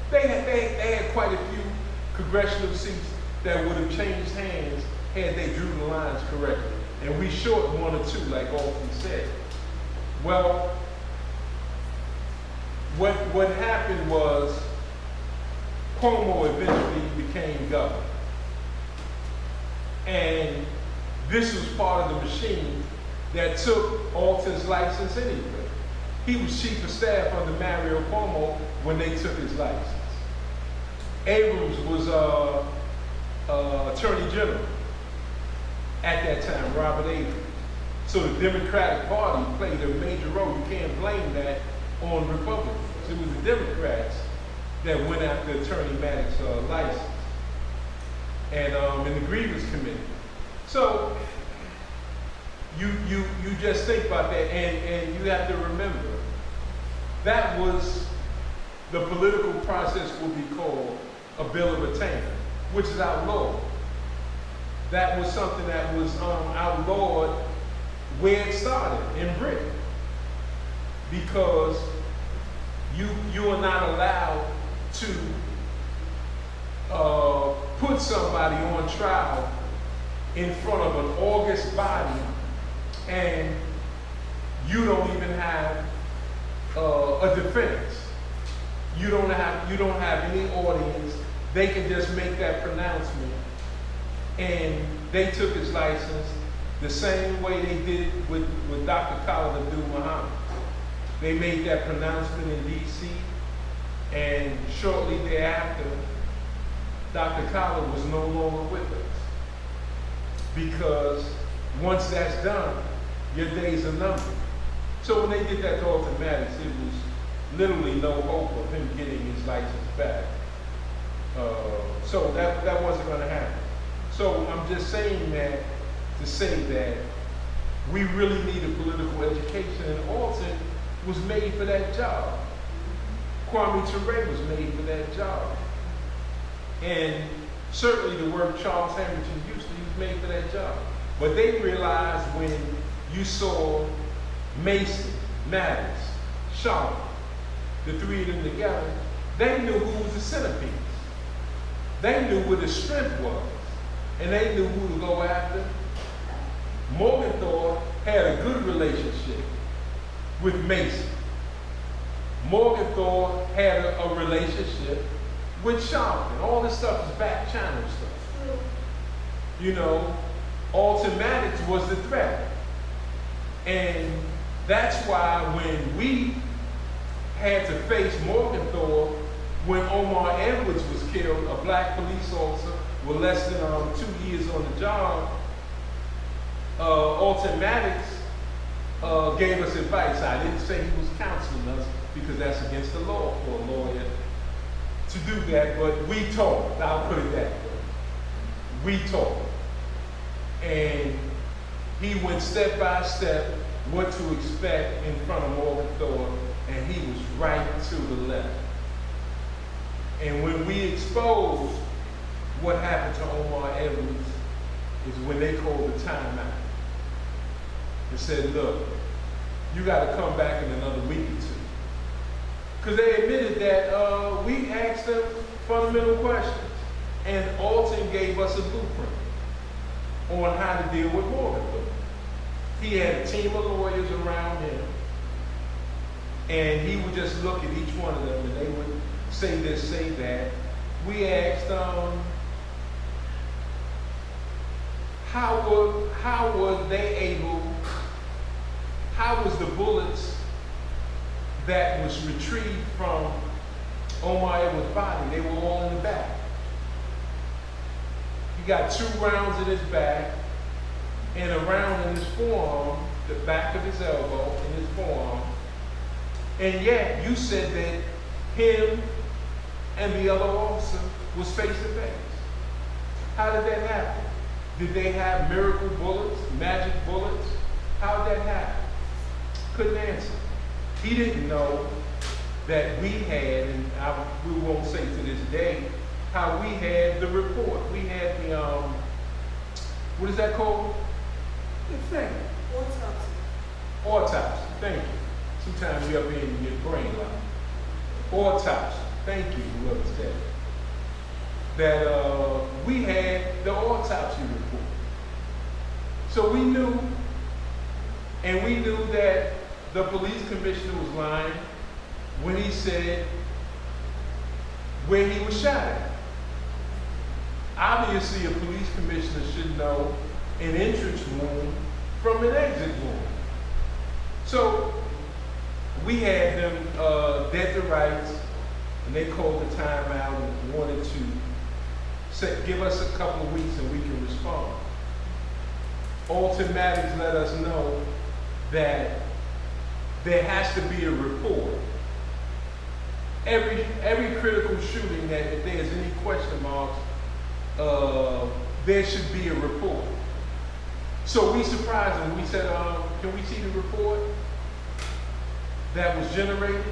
had quite a few congressional seats that would have changed hands had they drew the lines correctly. And we short one or two, like Alton said. Well, what happened was Cuomo eventually became governor. And this was part of the machine that took Alton's license anyway. He was chief of staff under Mario Cuomo when they took his license. Abrams was attorney general at that time, Robert Abrams. So the Democratic Party played a major role. You can't blame that on Republicans. It was the Democrats that went after Attorney Maddox's license and in the grievance committee. So you just think about that, and you have to remember that was the political process would be called a bill of attainder, which is outlawed. That was something that was outlawed where it started, in Britain, because you are not allowed to put somebody on trial in front of an august body, and you don't even have a defense. You don't have any audience. They can just make that pronouncement. And they took his license the same way they did it with Dr. Khalid Abdul Muhammad. They made that pronouncement in D.C., and shortly thereafter, Dr. Khalid was no longer with us. Because once that's done, your days are numbered. So when they did that to Alton Maddox, it was literally no hope of him getting his license back. So that wasn't going to happen. So I'm just saying that to say that we really need a political education, and Alton was made for that job. Kwame Ture was made for that job. And certainly the work Charles Hamilton Houston, he was made for that job. But they realized when you saw Mason, Maddox, Charlotte, the three of them together, they knew who was the centerpiece. They knew where the strength was. And they knew who to go after. Morgenthau had a good relationship with Mason. Morgenthau had a relationship with Charlotte. And all this stuff is back channel stuff. You know, Alton Maddox was the threat. And that's why when we had to face Morgenthau, when Omar Edwards was killed, a black police officer with less than 2 years on the job, Alton Maddox gave us advice. I didn't say he was counseling us because that's against the law for a lawyer to do that, but we talked. I'll put it that way. We talked. And he went step by step what to expect in front of Morgenthau, and he was right to the left. And when we exposed what happened to Omar Edwards is when they called the timeout and said, look, you got to come back in another week or two. Because they admitted that we asked them fundamental questions. And Alton gave us a blueprint on how to deal with Morgenthau. He had a team of lawyers around him. And he would just look at each one of them and they would say this, say that. We asked how were they able, how was the bullets that was retrieved from Omar Edwards' body, they were all in the back. He got 2 rounds in his back and a round in his forearm, the back of his elbow in his forearm. And yet you said that him and the other officer was face to face. How did that happen? Did they have miracle bullets, magic bullets? How did that happen? Couldn't answer. He didn't know that we had, and we won't say to this day, how we had the report. We had the, what is that called? The thing. Autopsy. Autopsy, thank you. Sometimes we up here and get brain locked. Autopsy, thank you, whoever said it. That we had the autopsy report. So we knew, and we knew that the police commissioner was lying when he said where he was shot at. Obviously, a police commissioner should know an entrance wound from an exit wound. So we had them dead to rights, and they called the timeout and wanted to give us a couple of weeks and we can respond. Alton Maddox let us know that there has to be a report. Every critical shooting, that if there's any question marks, there should be a report. So we surprised them. We said, can we see the report that was generated?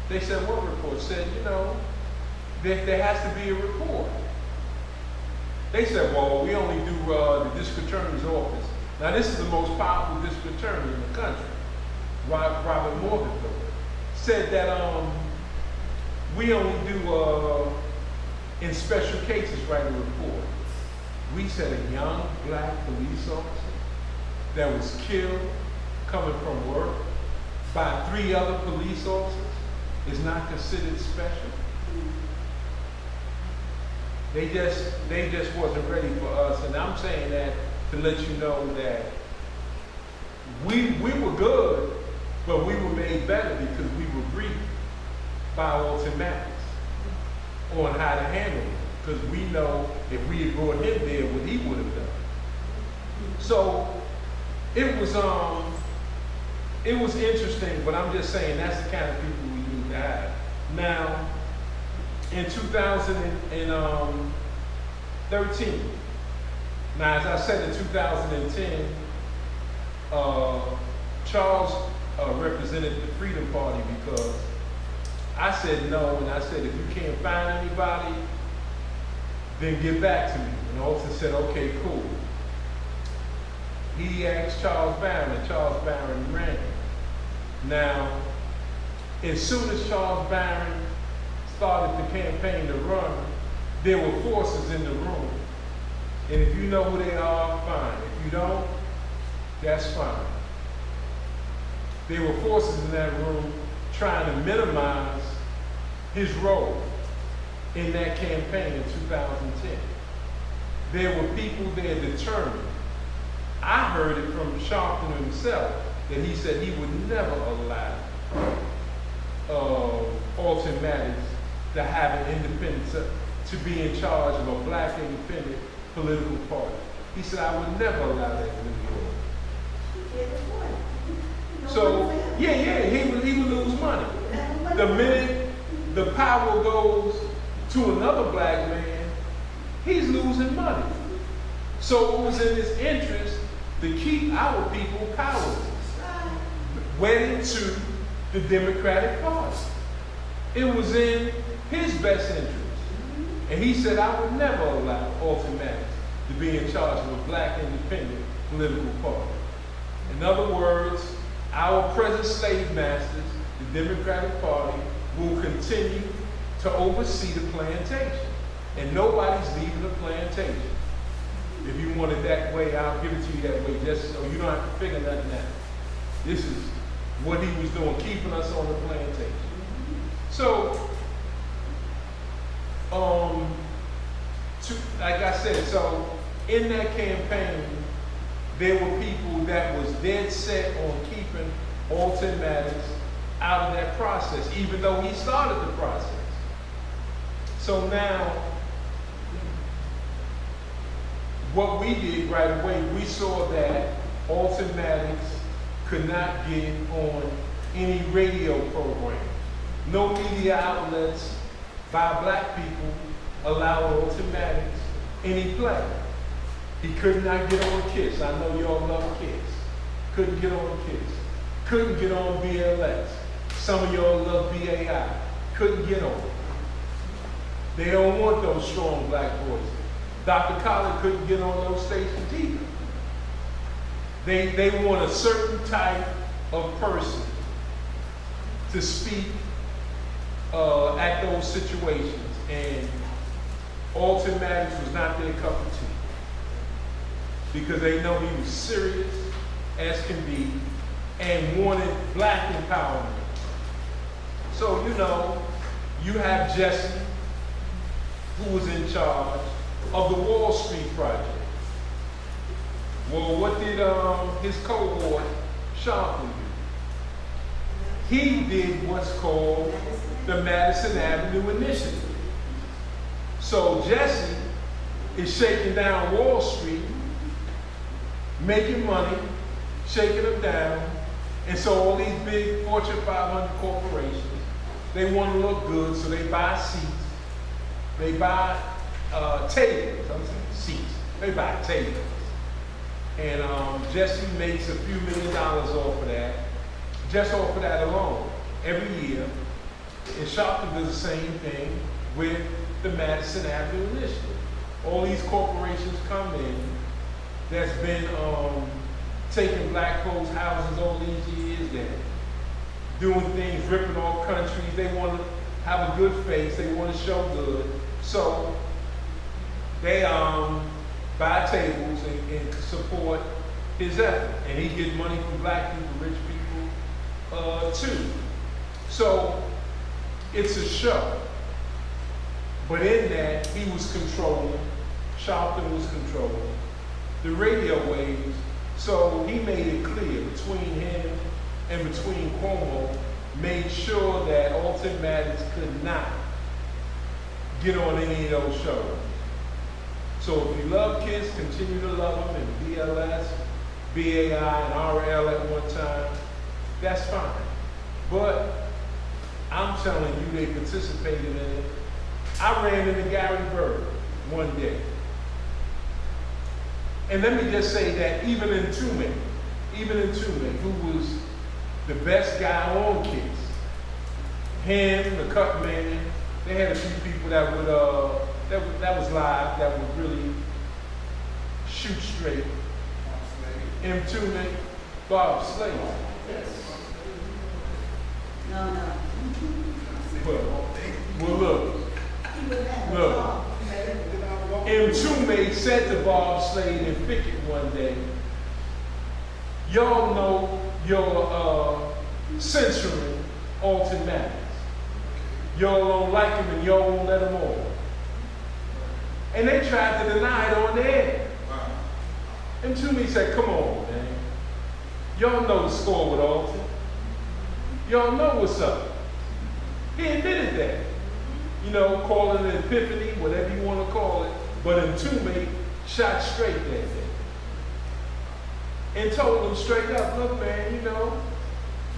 They said, what report? Said, there has to be a report. They said, well, we only do the district attorney's office. Now, this is the most powerful district attorney in the country, Robert Morgenthau, said that we only do, in special cases, write a report. We said a young black police officer that was killed coming from work by 3 other police officers is not considered special. They just wasn't ready for us, and I'm saying that to let you know that we were good, but we were made better because we were briefed by Alton Maddox on how to handle it, because we know if we had brought him there, what he would have done. So it was interesting, but I'm just saying that's the kind of people we need to have. Now, in 2013, Now, as I said in 2010, Charles represented the Freedom Party because I said no, and I said if you can't find anybody, then get back to me. And Alton said, okay, cool. He asked Charles Barron, and Charles Barron ran. Now, as soon as Charles Barron started the campaign to run, there were forces in the room. And if you know who they are, fine. If you don't, that's fine. There were forces in that room trying to minimize his role in that campaign in 2010. There were people there determined. I heard it from Sharpton himself that he said he would never allow Alton Maddox to have an independent, to be in charge of a black independent political party. He said, I would never allow that in New York. So, he would lose money. The minute the power goes to another black man, he's losing money. So it was in his interest to keep our people powerless, wedded to the Democratic Party. It was in his best interest. And he said, I would never allow Alton Maddox to be in charge of a black independent political party. In other words, our present slave masters, the Democratic Party, will continue to oversee the plantation. And nobody's leaving the plantation. If you want it that way, I'll give it to you that way, just so you don't have to figure nothing out. This is what he was doing, keeping us on the plantation. So, like I said, so in that campaign, there were people that was dead set on keeping Alton Maddox out of that process, even though he started the process. So now, what we did right away, we saw that Alton Maddox could not get on any radio program. No media outlets by black people allowed Alton Maddox any play. He could not get on KISS. I know y'all love KISS. Couldn't get on KISS. Couldn't get on BLS. Some of y'all love BAI. Couldn't get on. They don't want those strong black voices. Dr. Collins couldn't get on those stations either. They want a certain type of person to speak at those situations, and Alton Maddox was not their cup of tea because they know he was serious as can be and wanted black empowerment. So, you have Jesse, who was in charge of the Wall Street Project. Well, what did his cohort Sharpton do? He did what's called the Madison Avenue Initiative. So Jesse is shaking down Wall Street, making money, shaking them down, and so all these big Fortune 500 corporations, they want to look good, so they buy seats, they buy tables, I'm saying seats, they buy tables. And Jesse makes a few $1 million off of that, just off of that alone, every year. And Sharpton does the same thing with the Madison Avenue Initiative. All these corporations come in that's been taking black folks' houses all these years, they're doing things, ripping off countries. They want to have a good face, they want to show good. So they buy tables and support his effort. And he gets money from black people, rich people, too. So it's a show. But in that, he was controlling, Sharpton was controlling the radio waves. So he made it clear between him and between Cuomo, made sure that Alton Maddox could not get on any of those shows. So if you love KISS, continue to love them, and BLS, BAI, and RL at one time, that's fine. But I'm telling you, they participated in it. I ran into Gary Bird one day. And let me just say that even in Tume, who was the best guy on Kiss, him, the cut man, they had a few people that would that was live, that would really shoot straight. M2, Bob Slade. No. Well, look. M2 said to Bob Slade and Pickett one day, y'all know you're censoring Alton Maddox. Y'all don't like him and y'all won't let him on. And they tried to deny it on the air. And Toomey said, come on, man. Y'all know the score with Alton. Y'all know what's up. He admitted that. You know, calling it an epiphany, whatever you want to call it. But Toomey shot straight that day. And told them straight up, look, man, you know,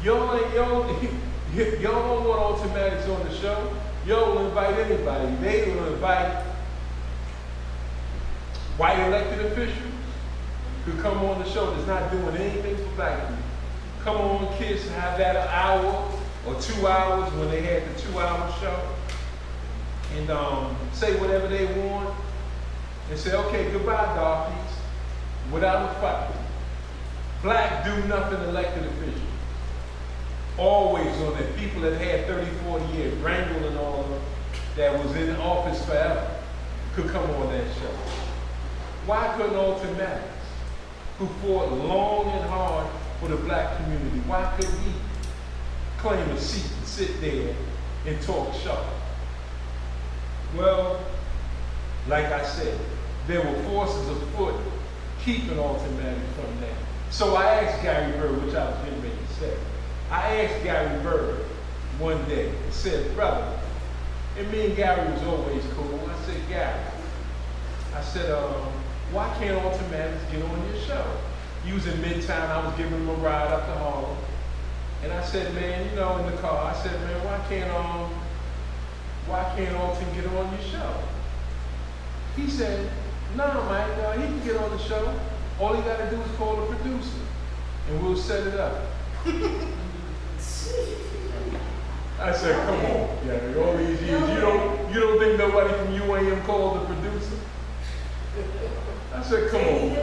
y'all don't want Alton Maddox on the show. Y'all will invite anybody. They will invite white elected officials who come on the show that's not doing anything for black people. Come on, Kiss, and have that an hour or 2 hours when they had the 2-hour show. And say whatever they want. And say, okay, goodbye, darkies. Without a fight. Black do nothing elected officials. Always on that. People that had 30, 40 years, Rangel and all of them, that was in office forever, could come on that show. Why couldn't Alton Maddox, who fought long and hard for the black community, why couldn't he claim a seat and sit there and talk shop? Well, like I said, there were forces afoot keeping Alton Maddox from that. So I asked Gary Bird, which I was getting ready to say. I asked Gary Bird one day and said, brother, and me and Gary was always cool. I said, Gary, I said, why can't Alton Maddox get on your show? You was in Midtown, I was giving him a ride up to Harlem. And I said, man, you know, in the car, I said, man, why can't Alton get on your show? He said, no, Mike, he can get on the show. All he got to do is call the producer, and we'll set it up. I said, come on, Gary, all these years, you don't think nobody from UAM called the producer? I said, come on.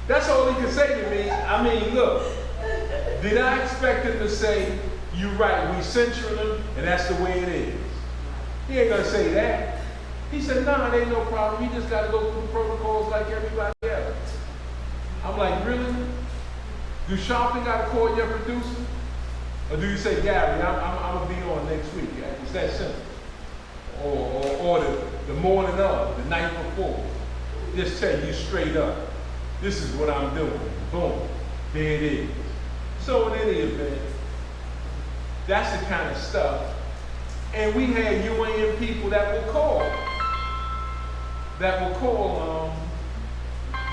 That's all he could say to me. I mean, look, did I expect him to say, you right, we censoring him, and that's the way it is? He ain't gonna say that. He said, nah, it ain't no problem. You just gotta go through the protocols like everybody else. I'm like, really? Do Sharpton gotta call your producer? Or do you say, Gary, I'm gonna be on next week? It's that simple. Or the morning of, the night before. Just tell you straight up, this is what I'm doing. Boom. There it is. So in any event, that's the kind of stuff. And we had UAM people that will call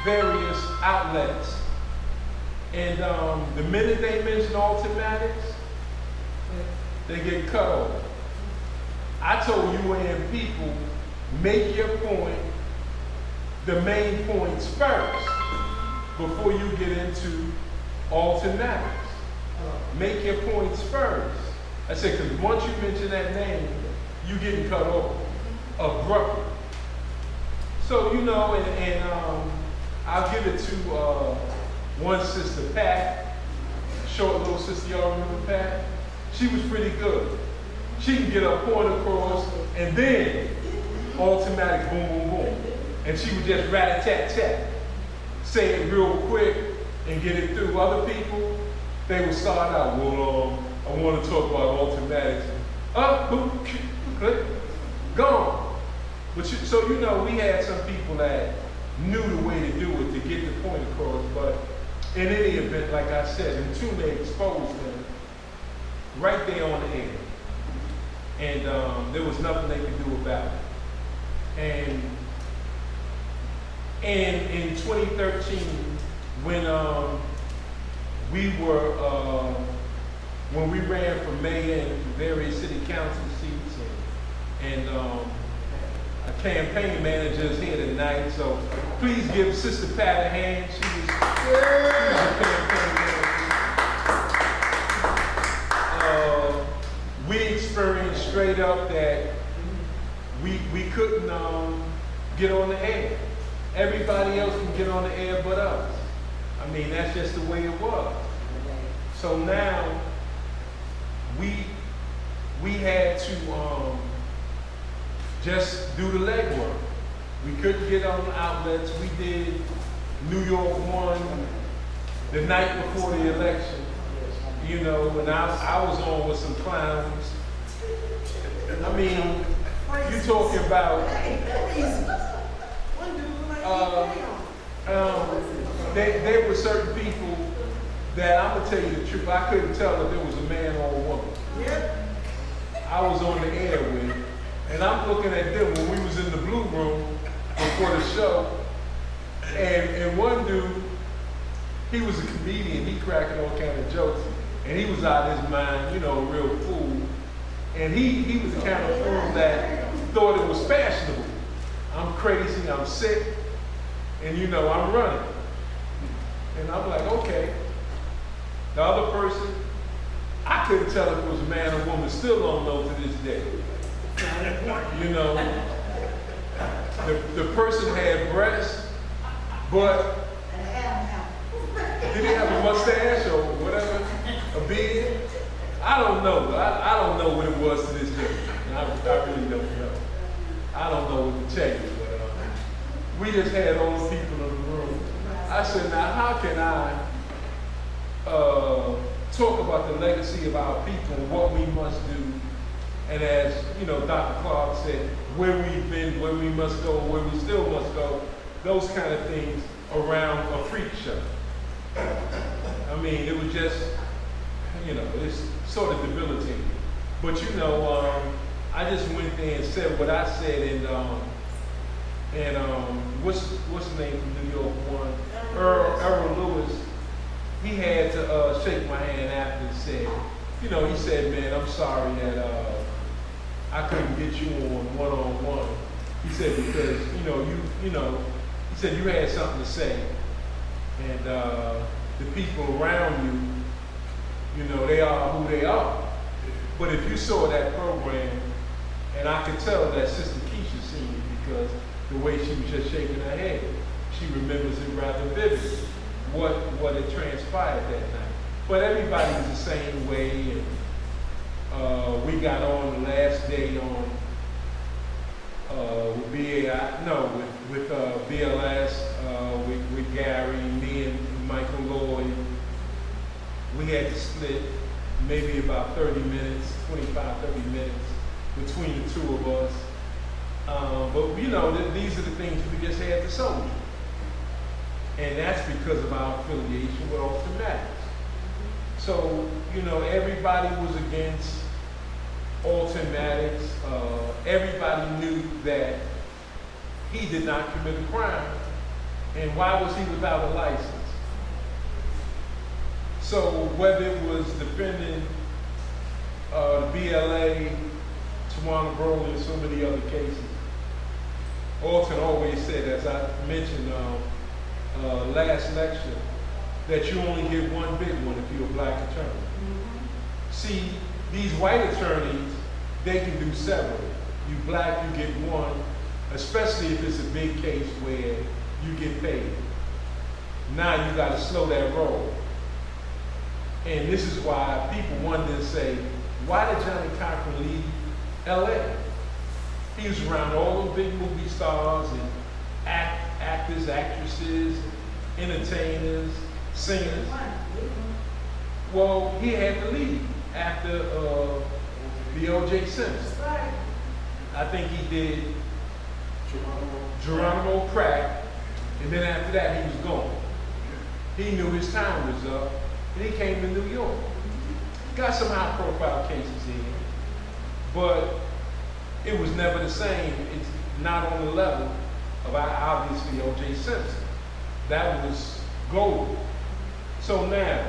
various outlets. And the minute they mention Alton Maddox, they get cut off. I told UAM people, make your point, the main points first, before you get into Alton Maddox. Make your points first. I said, because once you mention that name, you getting cut off abruptly. So, you know, and I'll give it to one sister, Pat, short little sister, y'all remember Pat? She was pretty good. She can get her point across, and then automatic boom, boom, boom. And she would just rat-a-tat-tat, say it real quick and get it through. Other people, they would start out, well, I want to talk about Alton Maddox. Boom, click, gone. But so you know, we had some people that knew the way to do it to get the point across. But in any event, like I said, until they exposed them right there on the air, and there was nothing they could do about it. And in 2013, when we ran for mayor and various city council seats, and Our campaign manager is here tonight, so please give Sister Pat a hand. She was a campaign manager. We experienced straight up that we couldn't get on the air. Everybody else can get on the air but us. I mean, that's just the way it was. So now we had to just do the legwork. We couldn't get on the outlets. We did New York 1 the night before the election, you know, and I was on with some clowns. I mean, you talking about there were certain people that I'm gonna tell you the truth. I couldn't tell if it was a man or a woman. I was on the air with, and I'm looking at them when we was in the blue room before the show, and one dude, he was a comedian. He cracking all kind of jokes, and he was out of his mind, you know, a real fool. And he was the kind of fool that thought it was fashionable. I'm crazy, I'm sick, and you know, I'm running. And I'm like, okay. The other person, I couldn't tell if it was a man or woman, still don't know to this day. You know, the person had breasts, but did he have a mustache or whatever, a beard? I don't know. I don't know what it was to this day. I really don't know. I don't know what to tell you, but we just had all the people in the room. I said, now how can I talk about the legacy of our people and what we must do? And as you know, Dr. Clark said, where we've been, where we must go, where we still must go, those kind of things around a freak show. I mean, it was just, you know, it's sort of debilitating. But you know, I just went there and said what I said, and what's the name from New York 1? Earl Lewis. He had to shake my hand after and said, you know, he said, man, I'm sorry that I couldn't get you on one-on-one. He said, because, you know, he said you had something to say. And the people around you, you know, they are who they are. But if you saw that program, and I could tell that Sister Keisha seen it because the way she was just shaking her head, she remembers it rather vividly, what had transpired that night. But everybody was the same way, and we got on the last day on with BLS, with Gary, me and Michael Lloyd. We had to split maybe about 30 minutes, 25, 30 minutes between the two of us. But you know, these are the things we just had to soldier. And that's because of our affiliation with Alton Maddox. So, you know, everybody was against Alton Maddox. Everybody knew that he did not commit a crime. And why was he without a license? So whether it was defending the BLA, Tawana Brolin, and so many other cases, Alton always said, as I mentioned last lecture, that you only get one big one if you're a black attorney. Mm-hmm. See, these white attorneys, they can do several. You black, you get one, especially if it's a big case where you get paid. Now you got to slow that roll. And this is why people wonder and say, why did Johnny Cochran leave LA? He was around all those big movie stars and actors, actresses, entertainers, singers. Well, he had to leave after the O.J. Simpson. I think he did Geronimo Crack, and then after that he was gone. He knew his time was up, and he came to New York. Got some high-profile cases in, but it was never the same. It's not on the level of obviously O.J. Simpson. That was gold. So now,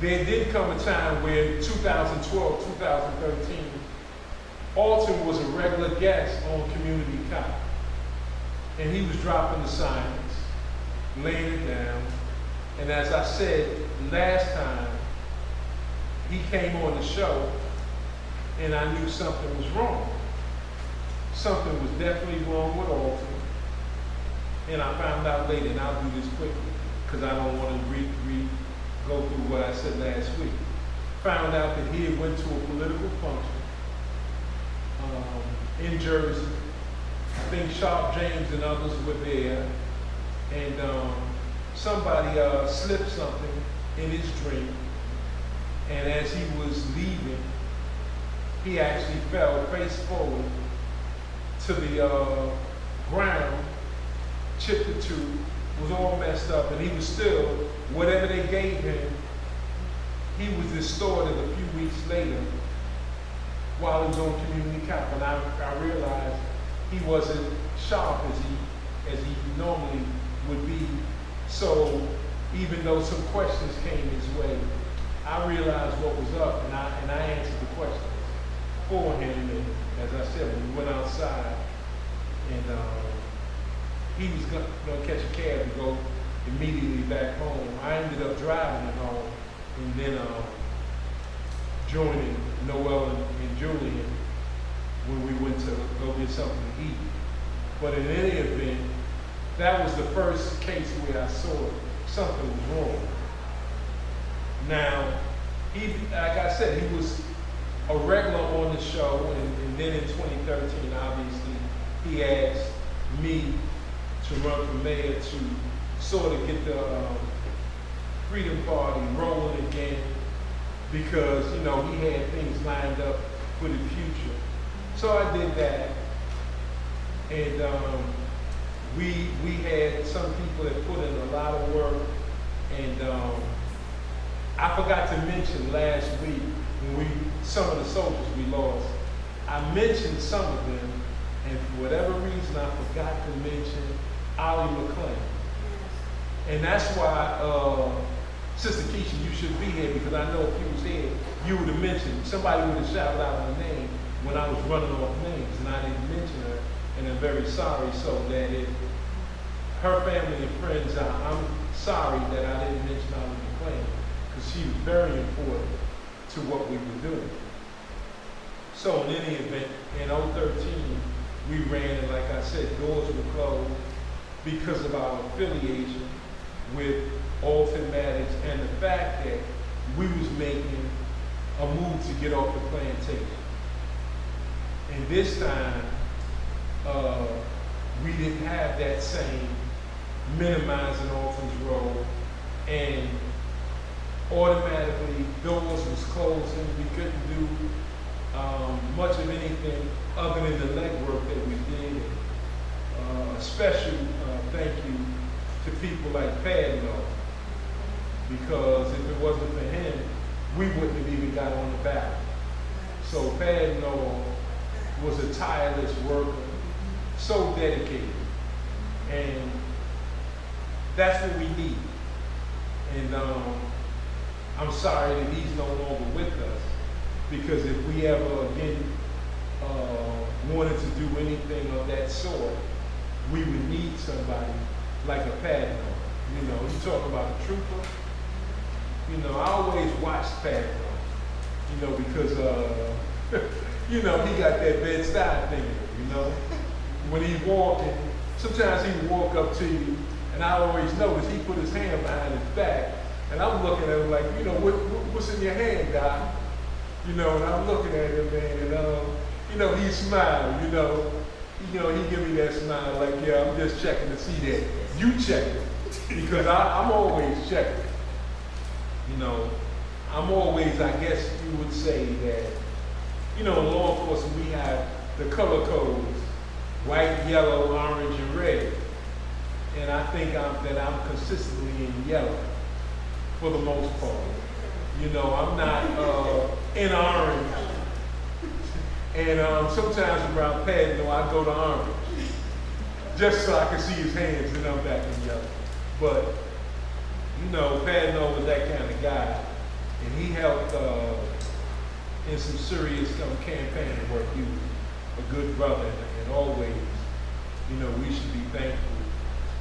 there did come a time where 2012, 2013, Alton was a regular guest on Community Cop. And he was dropping the signs, laying it down. And as I said last time, he came on the show and I knew something was wrong. Something was definitely wrong with Alton. And I found out later, and I'll do this quickly, because I don't want to go through what I said last week. Found out that he had went to a political function in Jersey. I think Sharp James and others were there, and somebody slipped something in his drink, and as he was leaving, he actually fell face forward to the ground, chipped a tooth, was all messed up, and he was still, whatever they gave him, he was distorted a few weeks later while he was on Community Cop, and I realized he wasn't sharp as he normally would be. So even though some questions came his way, I realized what was up, and I answered the questions for him. And as I said, we went outside, and he was gonna catch a cab to go immediately back home. I ended up driving him home, and then joining Noel and Julian when we went to go get something to eat. But in any event, that was the first case where I saw something was wrong. Now, like I said, he was a regular on the show, and then in 2013, obviously, he asked me to run for mayor to sort of get the Freedom Party rolling again, because, you know, he had things lined up for the future. So I did that, and we had some people that put in a lot of work, and I forgot to mention last week when some of the soldiers we lost, I mentioned some of them, and for whatever reason I forgot to mention Ollie McClain. And that's why, Sister Keisha, you should be here, because I know if you was here, you would have mentioned, somebody would have shouted out her name when I was running off names, and I didn't mention her, and I'm very sorry. So that her family and friends, I'm sorry that I didn't mention Ollie McClain, because she was very important to what we were doing. So in any event, in 2013, we ran, and like I said, doors were closed because of our affiliation with Alton, Maddox, and the fact that we was making a move to get off the plantation. And this time, we didn't have that same minimizing Alton's role, and automatically doors was closing. We couldn't do much of anything other than the legwork that we did. A special thank you to people like Padlo, because if it wasn't for him, we wouldn't have even got on the ballot. So Padlo was a tireless worker, so dedicated, and that's what we need. And I'm sorry that he's no longer with us, because if we ever again wanted to do anything of that sort, we would need somebody like a Padlo. You know, you talk about a trooper. You know, I always watched Padlo, you know, because you know, he got that Bed-Stuy thing, you know. When he's walking, sometimes he would walk up to you, and I always notice he put his hand behind his back, and I'm looking at him like, you know, what's in your hand, Doc? You know, and I'm looking at him, man, and you know, he smiled, you know, he give me that smile like, yeah, I'm just checking to see that you check it, because I'm always checking. You know, I'm always, I guess you would say that, you know, in law enforcement we have the color codes, white, yellow, orange, and red. And I think that I'm consistently in yellow for the most part. You know, I'm not in orange. And sometimes around Padlo, I go to orange, just so I can see his hands, and I'm back in yellow. But, you know, Padlo was that kind of guy. And he helped in some serious campaign work. He was a good brother, and always, we should be thankful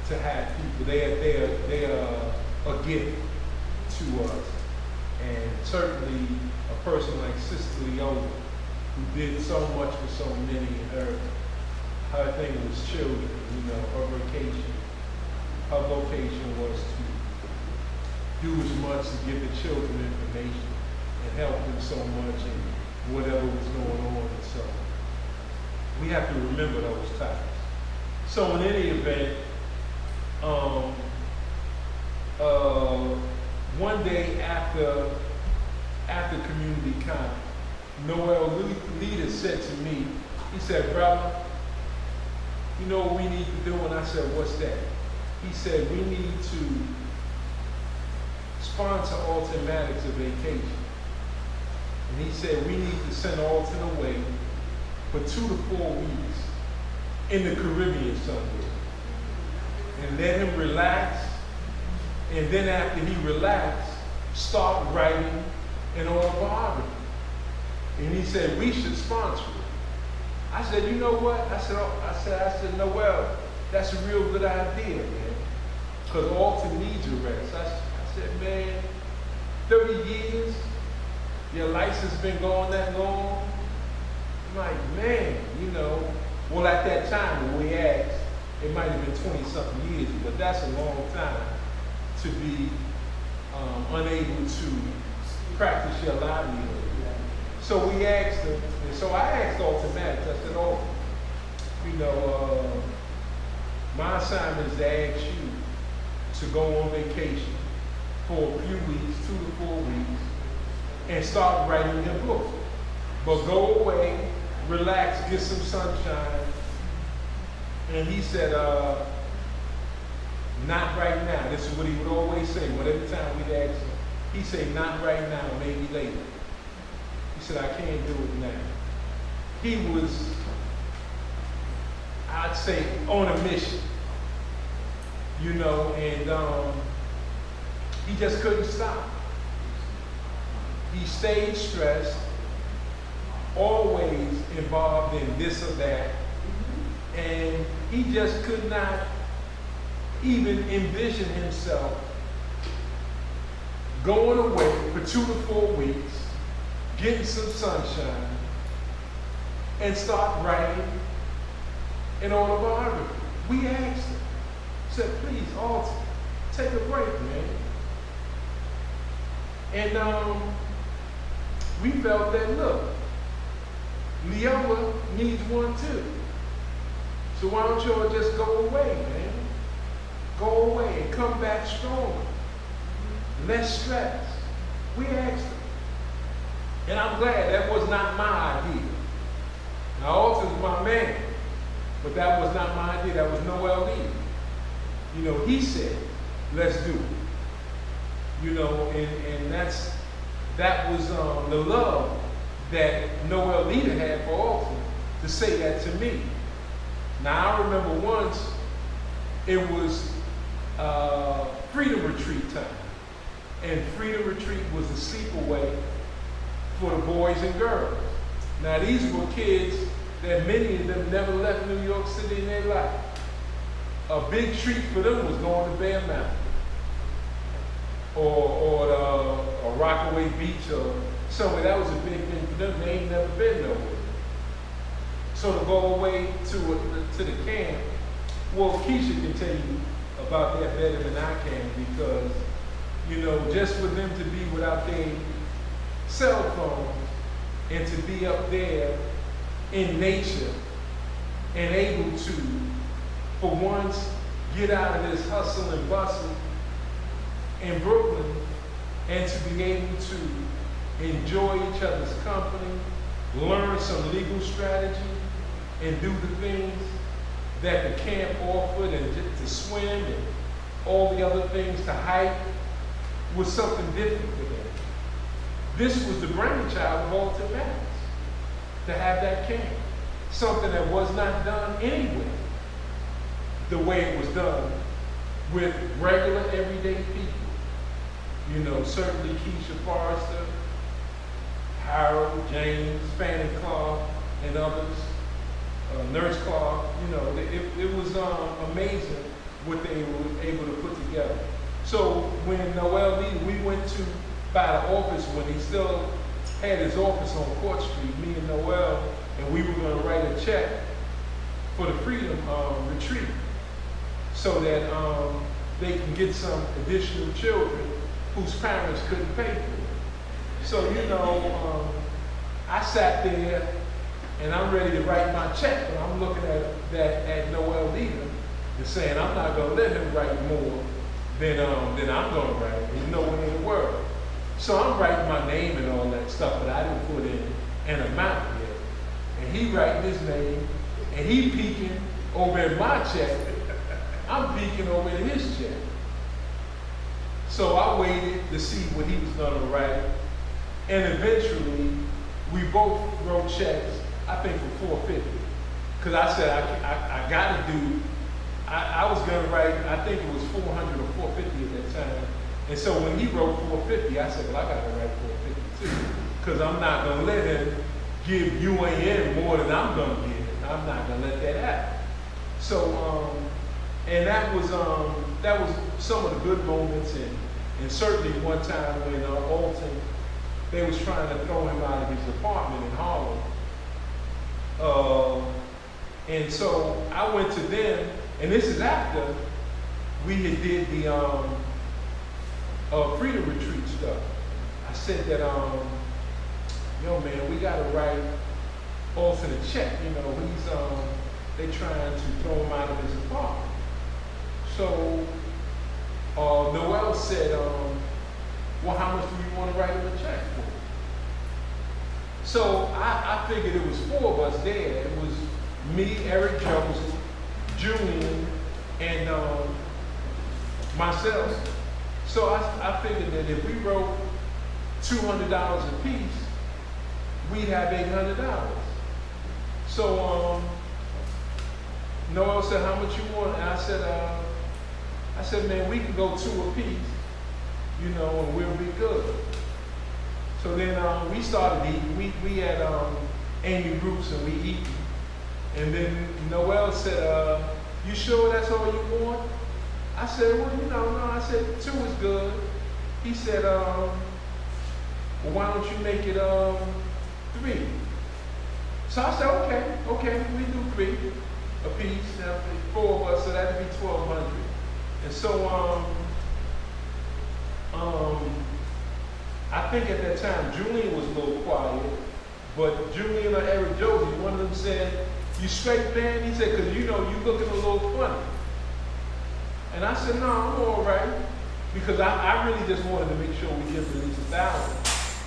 to have people. They are a gift to us, and certainly a person like Sister Leola, who did so much for so many. Her thing was children. Her vocation was to do as much to give the children information and help them so much in whatever was going on. And so we have to remember those times. So in any event, one day after community camp, Noel leader said to me, he said, "Brother, you know what we need to do?" And I said, "What's that?" He said, "We need to sponsor Alton Maddox a vacation." And he said, "We need to send Alton away for 2 to 4 weeks in the Caribbean somewhere. And let him relax. And then after he relaxed, start writing an autobiography." And he said, "We should sponsor it." I said, "You know what?" I said, "Noel, that's a real good idea, man. Because Alton needs a rest." I said, "Man, 30 years, your license been going that long?" I'm like, man, well, at that time when we asked, it might have been 20-something years, but that's a long time to be unable to practice your livelihood. So we asked him, and so I asked Alton Maddox, I said, "Oh, my assignment is to ask you to go on vacation for a few weeks, 2 to 4 weeks, and start writing your book. But go away, relax, get some sunshine." And he said, "Not right now." This is what he would always say. Whatever time we'd ask him, he'd say, "Not right now, maybe later." He said, "I can't do it now." He was, I'd say, on a mission, and he just couldn't stop. He stayed stressed, always involved in this or that, and he just could not even envision himself going away for 2 to 4 weeks, getting some sunshine, and start writing an autobiography. We asked him, said, "Please, Alton, take a break, man." And we felt that, look, Leola needs one too. So why don't y'all just go away, man? Go away and come back stronger. Less stress. We asked him. And I'm glad that was not my idea. Now, Alton's my man, but that was not my idea. That was Noel either. He said, "Let's do it." And that was the love that Noel Leader had for Alton to say that to me. Now, I remember once it was Freedom Retreat time. And Freedom Retreat was the sleepaway for the boys and girls. Now, these were kids that many of them never left New York City in their life. A big treat for them was going to Bear Mountain or Rockaway Beach or somewhere. That was a big thing for them. They ain't never been nowhere. So to go away to the camp, well, Keisha can tell you about that better than I can because, just for them to be without their cell phones and to be up there in nature and able to, for once, get out of this hustle and bustle in Brooklyn and to be able to enjoy each other's company, learn some legal strategy, and do the things that the camp offered, and to swim and all the other things, to hike, was something different for them. This was the brainchild of Alton Maddox, to have that camp. Something that was not done anywhere the way it was done with regular, everyday people. Certainly Keisha Forrester, Harold, James, Fanny Clark, and others, Nurse Clark. You know, it was amazing what they were able to put together. So when Noel Lee, we went to by the office when he still had his office on Court Street, me and Noel, and we were going to write a check for the Freedom Retreat so that they can get some additional children whose parents couldn't pay for it. So, you know, I sat there and I'm ready to write my check, but I'm looking at Noel Leader and saying I'm not going to let him write more than I'm going to write. There's no way in the world. So I'm writing my name and all that stuff, but I didn't put in an amount yet. And he writing his name, and he peeking over at my check. I'm peeking over at his check. So I waited to see what he was going to write. And eventually, we both wrote checks, I think for $450. Because I said, I got to do, I was going to write, I think it was $400 or $450 at that time. And so when he wrote $450, I said, well, I got to write $450 too. Because I'm not going to let him give UAN more than I'm going to give. I'm not going to let that happen. So, and that was some of the good moments. And certainly one time when Alton, they was trying to throw him out of his apartment in Harlem. And so I went to them, and this is after we had did the Freedom Retreat stuff. I said that, yo man, we gotta write Alton a check. You know, they trying to throw him out of his apartment. So Noel said, well, how much do you want to write him a check for? So I figured it was 4 of us there. It was me, Eric Joseph, Julian, and myself. So I figured that if we wrote $200 a piece, we'd have $800. So Noel said, how much you want? And I said, man, we can go 2 a piece, you know, and we'll be good. So then we started eating. We had Amy Roots and we eating. And then Noel said, you sure that's all you want? I said, well, you know, no. I said, 2 is good. He said, well, why don't you make it 3? So I said, okay, we do 3 a piece. Now, 4 of us, so that'd be 1,200. And so, I think at that time, Julian was a little quiet, but Julian or Eric Josie, one of them said, you straight, man? He said, because you know, you looking a little funny. And I said, no, I'm all right. Because I really just wanted to make sure we give at least 1,000.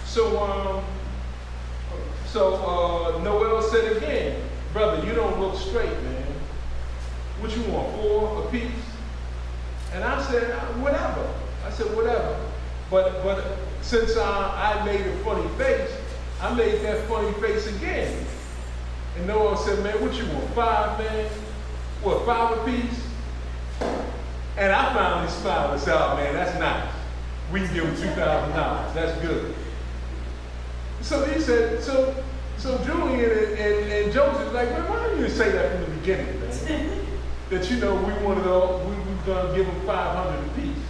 So Noel said again, brother, you don't look straight, man. What you want, 4 a piece? And I said, whatever. I said, whatever. But since I made a funny face, I made that funny face again. And Noel said, man, what you want, 5, man? What, 5 a piece? And I finally smiled and said, oh, man, that's nice. We can give him $2,000. That's good. So he said, so Julian and Joseph like, man, why didn't you say that from the beginning, man? That, you know, we were going to give them 500 a piece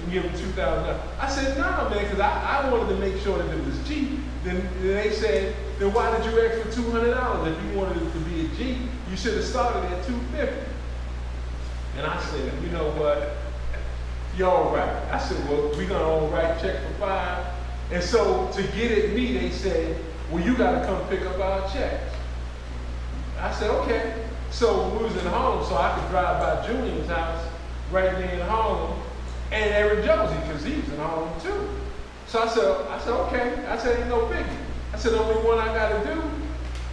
and give them $2,000. I said, no, man, because I wanted to make sure that it was cheap. Then they said, then why did you ask for $200? If you wanted it to be a Jeep, you should have started at $250. And I said, you know what? You're all right. I said, well, we're going to all write a check for 5. And so to get at me, they said, well, you got to come pick up our checks. I said, okay. So we was in Harlem, so I could drive by Julian's house right there in Harlem, and Eric Josie, because he was in Harlem too. So I said, okay. I said, ain't no biggie. I said, the only one I got to do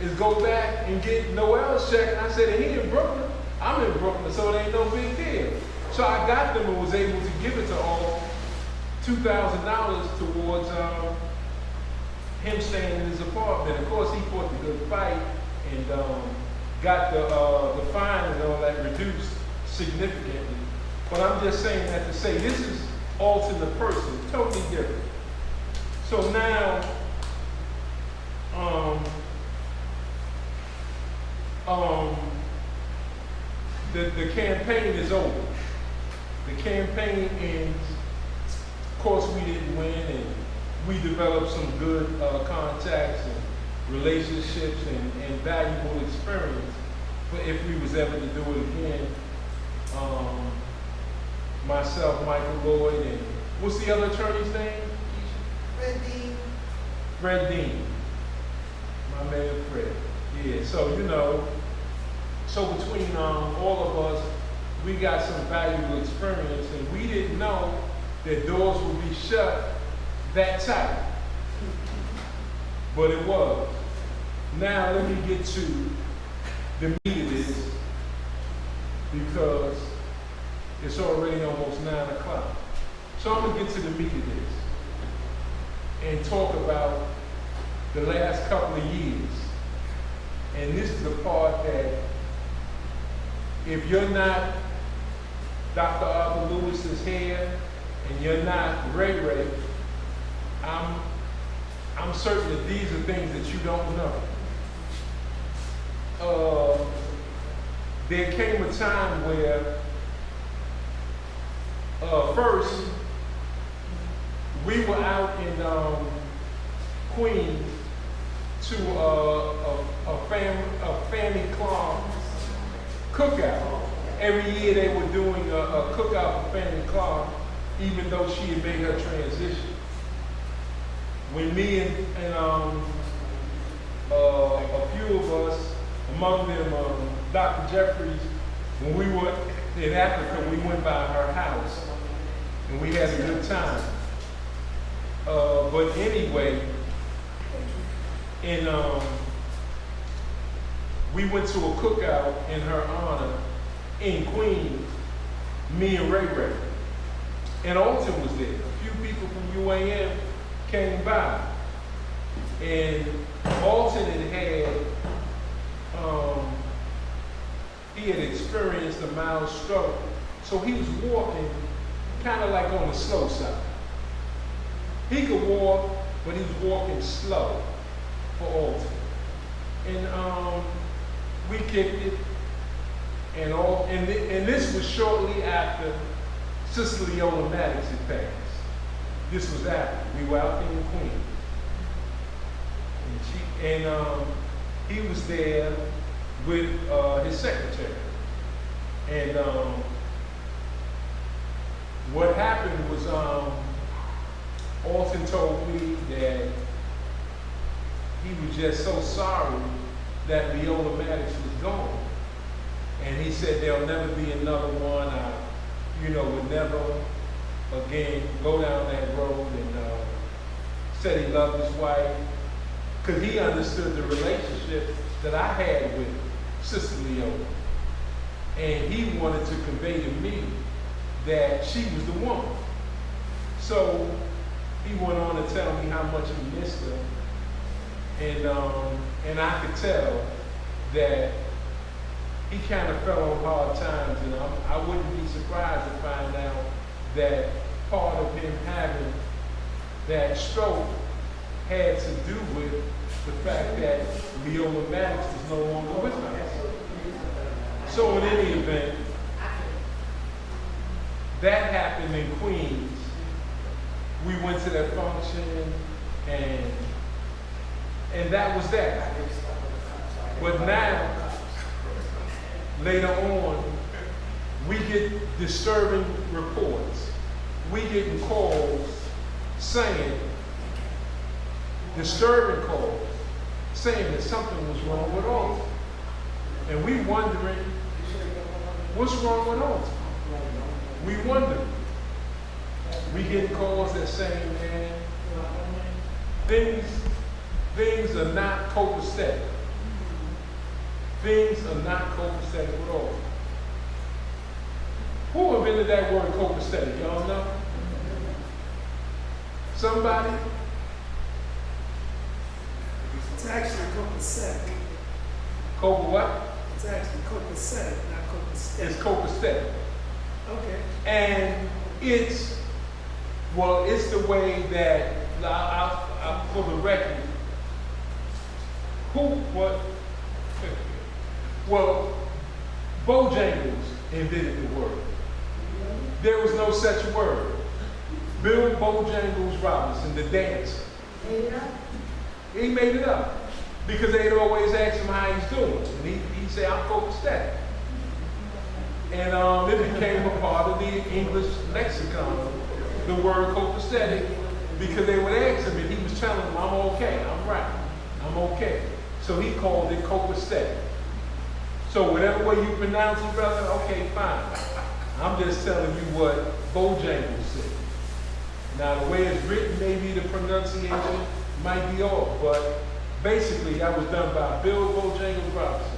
is go back and get Noel's check. And I said, and he in Brooklyn. I'm in Brooklyn, so it ain't no big deal. So I got them and was able to give it to all $2,000 towards him staying in his apartment. Of course, he fought the good fight and got the fine and all that reduced significantly. But I'm just saying that to say this is Alton the person, totally different. So now the campaign is over. The campaign ends. Of course, we didn't win, and we developed some good contacts and relationships and valuable experience. But if we was ever to do it again, myself, Michael Lloyd, and what's the other attorney's name? Fred Dean. My man Fred. Yeah, so so between all of us, we got some valuable experience, and we didn't know that doors would be shut that tight. But it was. Now let me get to the meat of this, because it's already almost 9 o'clock. So I'm gonna get to the meat of this and talk about the last couple of years. And this is the part that, if you're not Dr. Arthur Lewis's hair and you're not Ray Ray, I'm certain that these are things that you don't know. There came a time where first we were out in Queens to a family club cookout. Every year they were doing a cookout for Fannie Clark, even though she had made her transition. When me and a few of us, among them Dr. Jeffries, when we were in Africa, we went by her house and we had a good time. But anyway, we went to a cookout in her honor in Queens, me and Ray Ray. And Alton was there. A few people from UAM came by. And Alton he had experienced a mild stroke. So he was walking kind of like on the slow side. He could walk, but he was walking slow for Alton. And we kicked it. And this was shortly after Sister Leola Maddox had passed. This was after. We were out in Queens. And he was there with his secretary. And what happened was Alton told me that he was just so sorry that Leola Maddox was gone. And he said there'll never be another one. I, would never again go down that road. And said he loved his wife, because he understood the relationship that I had with Sister Leola. And he wanted to convey to me that she was the woman. So he went on to tell me how much he missed her. And I could tell that he kind of fell on hard times, and I wouldn't be surprised to find out that part of him having that stroke had to do with the fact that Leola Maddox was no longer with us. So in any event, that happened in Queens. We went to that function, and that was that. But now, later on, we get disturbing reports. We getting calls saying, disturbing calls, saying that something was wrong with Alton. And we wondering, what's wrong with Alton? We wonder. We getting calls that saying, man, things are not copacetic. Things are not copacetic at all. Who invented that word copacetic? Y'all know? Somebody? It's actually copacetic. Copa what? It's actually copacetic, not copacetic. It's copacetic. Okay. And it's the way that, for the record, what? Well, Bojangles invented the word. There was no such word. Bill Bojangles Robinson, the dancer, he made it up because they'd always ask him how he's doing, and he'd say, "I'm copacetic." And it became a part of the English lexicon, the word copacetic, because they would ask him, and he was telling them, "I'm okay, I'm right, I'm okay." So he called it copacetic. So whatever way you pronounce it, brother, okay, fine. I'm just telling you what Bojangles said. Now the way it's written, maybe the pronunciation might be off, but basically that was done by Bill Bojangles Robinson.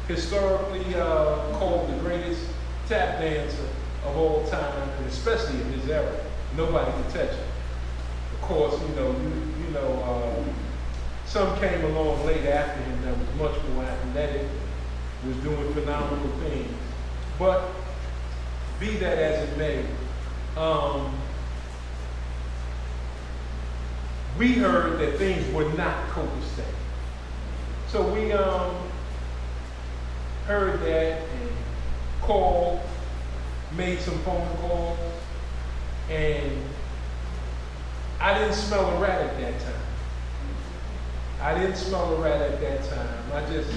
Historically called the greatest tap dancer of all time, and especially in his era. Nobody could touch him. Of course, some came along late after him that was much more athletic, was doing phenomenal things. But be that as it may, we heard that things were not copacetic. So we heard that and called, made some phone calls, and I didn't smell a rat at that time. I just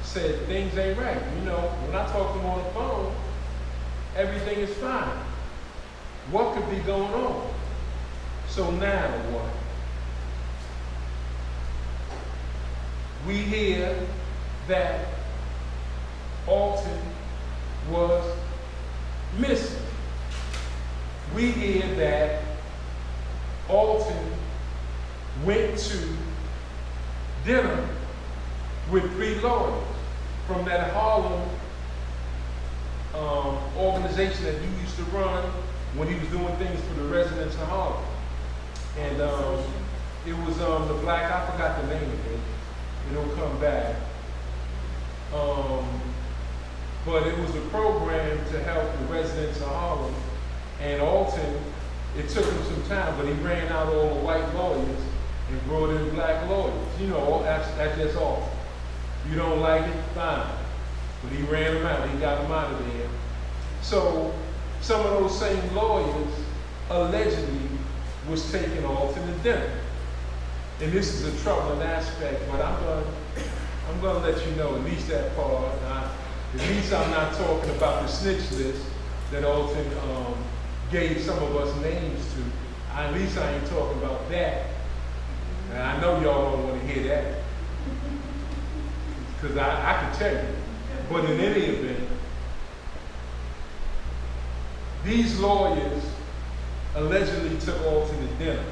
said things ain't right. When I talk to them on the phone, everything is fine. What could be going on? So now what? We hear that Alton was missing. We hear that Alton went to dinner with 3 lawyers from that Harlem organization that he used to run when he was doing things for the residents of Harlem. And it was the black, I forgot the name of it. It'll come back. But it was a program to help the residents of Harlem. And Alton, it took him some time, but he ran out all the white lawyers and brought in black lawyers. That's just all. You don't like it, fine. But he ran them out, he got them out of there. So some of those same lawyers allegedly was taking Alton to dinner. And this is a troubling aspect, but I'm gonna let you know at least that part. At least I'm not talking about the snitch list that Alton gave some of us names to. At least I ain't talking about that. And I know y'all don't want to hear that. Because I can tell you. But in any event, these lawyers allegedly took Alton to dinner.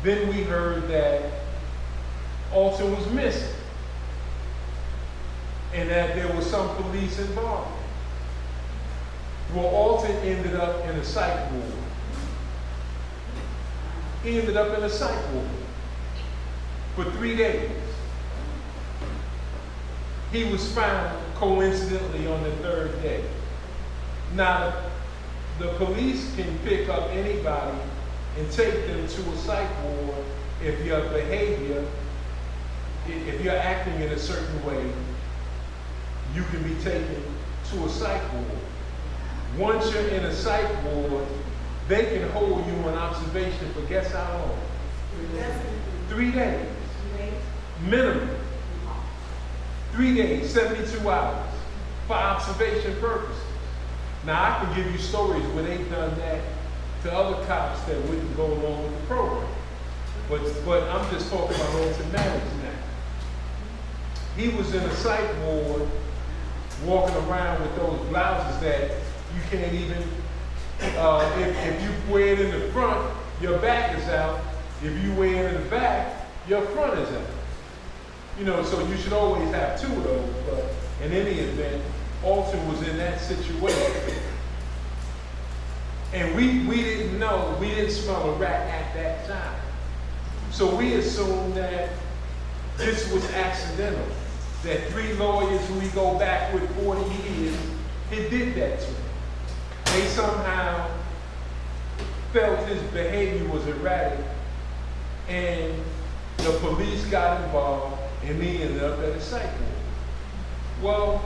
Then we heard that Alton was missing. And that there was some police involved. Well, Alton ended up in a psych ward. He ended up in a psych ward for 3 days. He was found coincidentally on the 3rd day. Now, the police can pick up anybody and take them to a psych ward if your behavior, if you're acting in a certain way, you can be taken to a psych ward. Once you're in a psych ward, they can hold you on observation for guess how long? 3 days. Minimum. 3 days, 72 hours for observation purposes. Now, I can give you stories where they've done that to other cops that wouldn't go along with the program. But I'm just talking about Alton Maddox now. He was in a psych ward walking around with those blouses that you can't even, if you wear it in the front, your back is out. If you wear it in the back, your front is out. So you should always have 2 of those, but in any event, Alton was in that situation. And we didn't know, we didn't smell a rat at that time. So we assumed that this was accidental, that 3 lawyers who we go back with 40 years, he did that to him. They somehow felt his behavior was erratic and the police got involved, and they ended up at a psych ward. Well,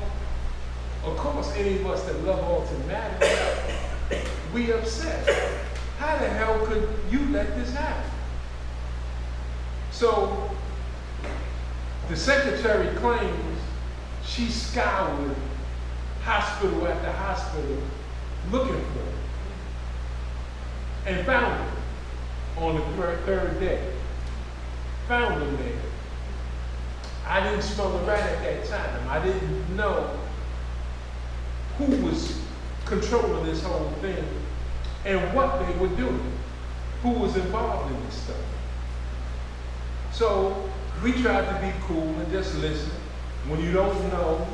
of course, any of us that love Alton Maddox, we upset. How the hell could you let this happen? So, the secretary claims she scoured hospital after hospital looking for him and found him on the third day. Found him there. I didn't smell a rat at that time. I didn't know who was controlling this whole thing and what they were doing, who was involved in this stuff. So we tried to be cool and just listen. When you don't know,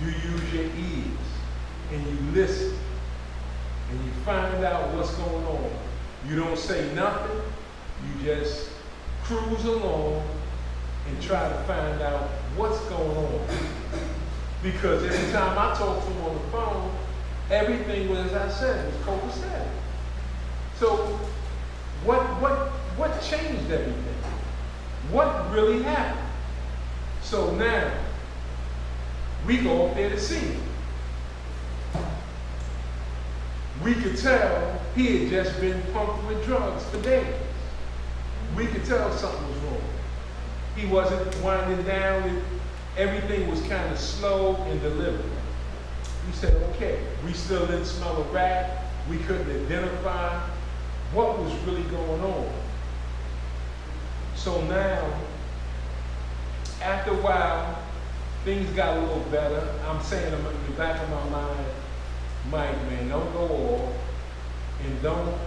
you use your ears and you listen and you find out what's going on. You don't say nothing, you just cruise along and try to find out what's going on. Because every time I talked to him on the phone, everything was, as I said, was copacetic. So what changed everything? What really happened? So now, we go up there to see him. We could tell he had just been pumped with drugs for days. We could tell something was wrong. He wasn't winding down. Everything was kind of slow and deliberate. We said, okay. We still didn't smell a rat. We couldn't identify what was really going on. So now, after a while, things got a little better. I'm saying in the back of my mind, Mike, man, don't go off and don't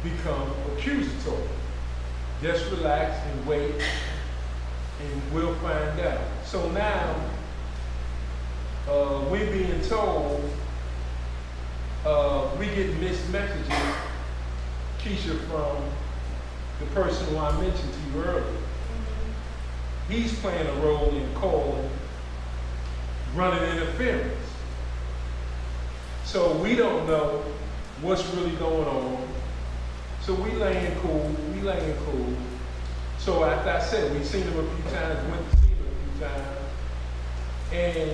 become accusatory. Just relax and wait, and we'll find out. So now, we're being told, we get missed messages, Keisha, from the person who I mentioned to you earlier. He's playing a role in calling, running interference. So we don't know what's really going on. So we laying cool. So after I said, we've seen him a few times, went to see him a few times, and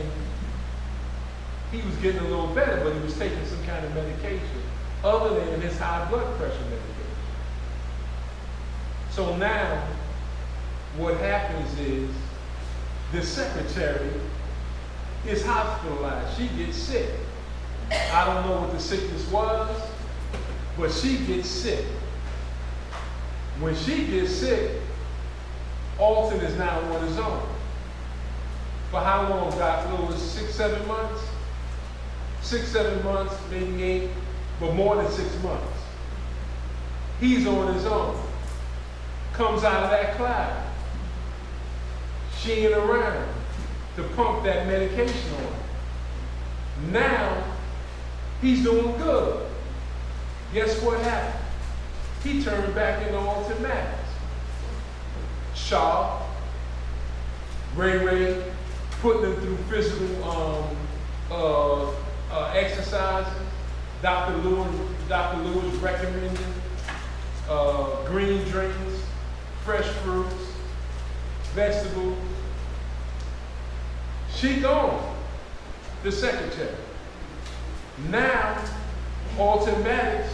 he was getting a little better, but he was taking some kind of medication other than his high blood pressure medication. So now, what happens is the secretary is hospitalized. She gets sick. I don't know what the sickness was, but she gets sick. When she gets sick, Alton is now on his own. For how long, Dr. Lewis? 6, 7 months? 6, 7 months, maybe 8, but more than 6 months. He's on his own. Comes out of that cloud. She ain't around to pump that medication on him. Now, he's doing good. Guess what happened? He turned back into Alton Maddox. Sharp, Ray, putting him through physical exercises. Dr. Lewis recommended green drinks, fresh fruits, vegetables. She gone, the secretary. Now, Alton Maddox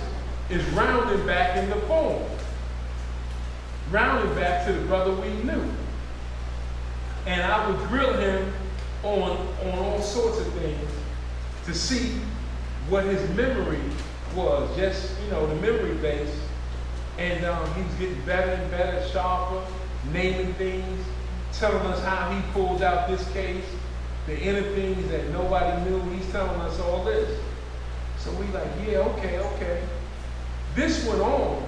is rounding back in the phone. Rounding back to the brother we knew. And I would grill him on all sorts of things to see what his memory was, just, the memory base. And he was getting better and better, sharper, naming things, telling us how he pulled out this case, the inner things that nobody knew. He's telling us all this. So we like, yeah, okay. This went on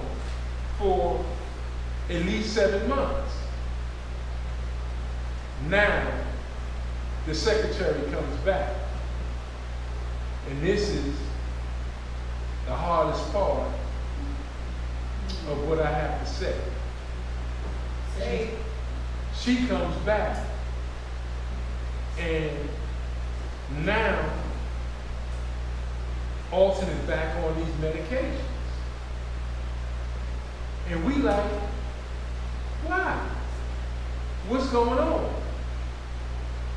for at least 7 months. Now, the secretary comes back. And this is the hardest part of what I have to say. She comes back, and now Alton is back on these medications. And we like, why? what's going on?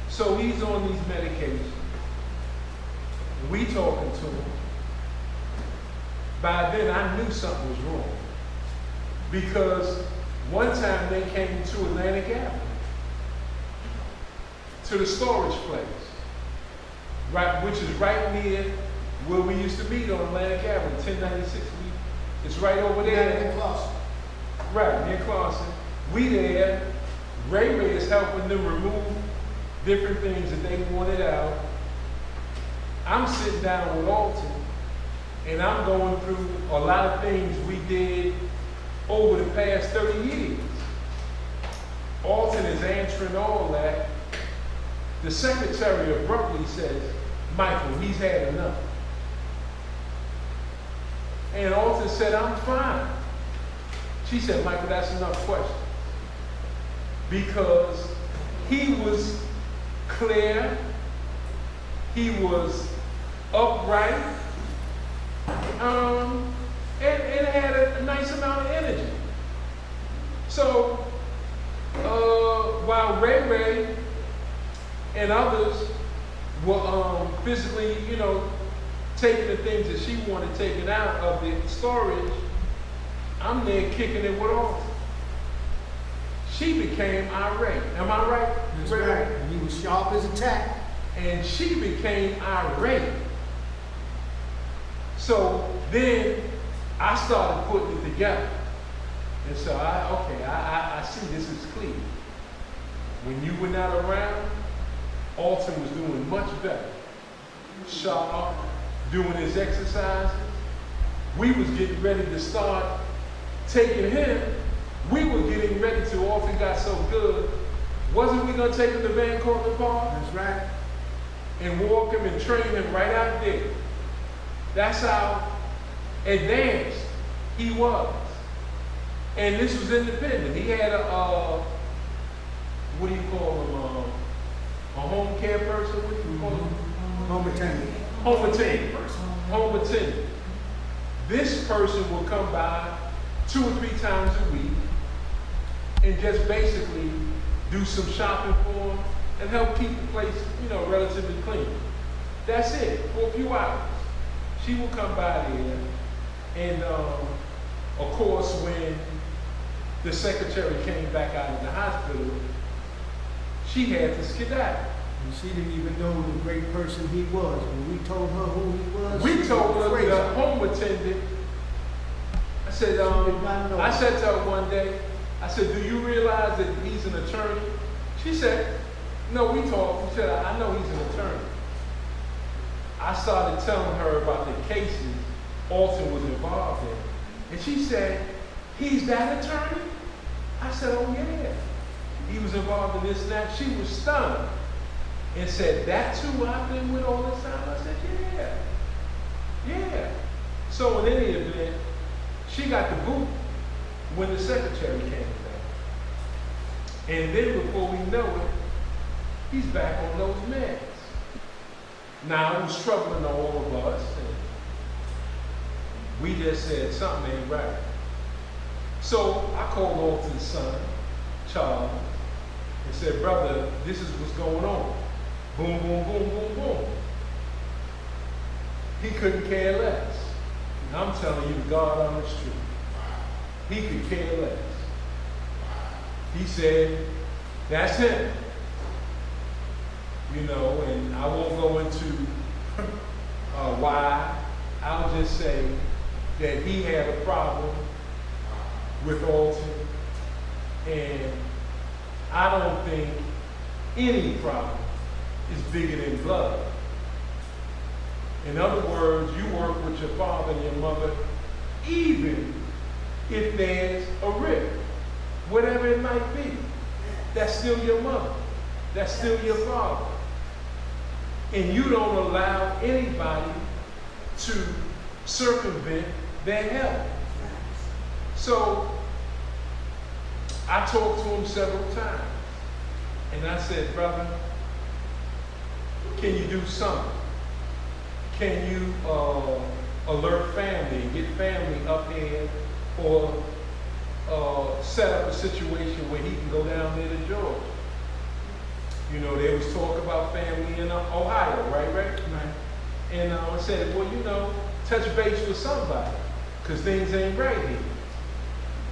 So he's on these medications. We talking to him. By then I knew something was wrong. Because one time they came to Atlantic Avenue, to the storage place, right, which is right near where we used to meet on Atlantic Avenue, 1096. It's right over there. Right, near Clausen. We there. Ray is helping them remove different things that they wanted out. I'm sitting down with Alton, and I'm going through a lot of things we did over the past 30 years. Alton is answering all that. The secretary abruptly says, Michael, he's had enough. And Alton said, I'm fine. She said, Michael, that's enough questions. Because he was clear, he was upright, and had a nice amount of energy. So, while Ray and others were physically, taking the things that she wanted taken out of the storage, I'm there kicking it with Alton. She became irate. Am I right? That's right. And he was sharp as a tack. And she became irate. So then I started putting it together. And so I see this is clear. When you were not around, Alton was doing much better. Sharp, doing his exercises. We was getting ready to start taking him. We were getting ready to, Alton got so good. Wasn't we going to take him to Van Cortlandt Park? That's right. And walk him and train him right out there. That's how advanced he was. And this was independent. He had what do you call him? A home care person? What do you call him? Home attendant. Home attendant. Home attendant. This person will come by 2 or 3 times a week and just basically do some shopping for him and help keep the place, relatively clean. That's it, for a few hours. She will come by there, and of course, when the secretary came back out of the hospital, she had to skedaddle. And she didn't even know the great person he was. When we told her who he was, We told her, the home attendant, I said to her one day, I said, do you realize that he's an attorney? She said, no, we talked. She said, I know he's an attorney. I started telling her about the cases Alton was involved in. And she said, he's that attorney? I said, oh yeah. He was involved in this and that. She was stunned and said, that's who I've been with all this time? I said, yeah. So in any event, she got the boot when the secretary came back. And then before we know it, he's back on those meds. Now, it was troubling all of us. And we just said something ain't right. So I called Alton's son, Charles, and said, brother, this is what's going on. Boom, boom, boom, boom, boom. He couldn't care less. And I'm telling you the God honest truth. He could care less. He said, that's him. And I won't go into why. I'll just say that he had a problem with Alton. And I don't think any problem is bigger than blood. In other words, you work with your father and your mother, even if there's a rift, whatever it might be. That's still your mother. That's still your father. And you don't allow anybody to circumvent their health. So I talked to him several times. And I said, brother, can you do something? Can you alert family and get family up here? Or set up a situation where he can go down there to Georgia. You know, there was talk about family in Ohio, right? Right. And I said, well, you know, touch base with somebody, because things ain't right here.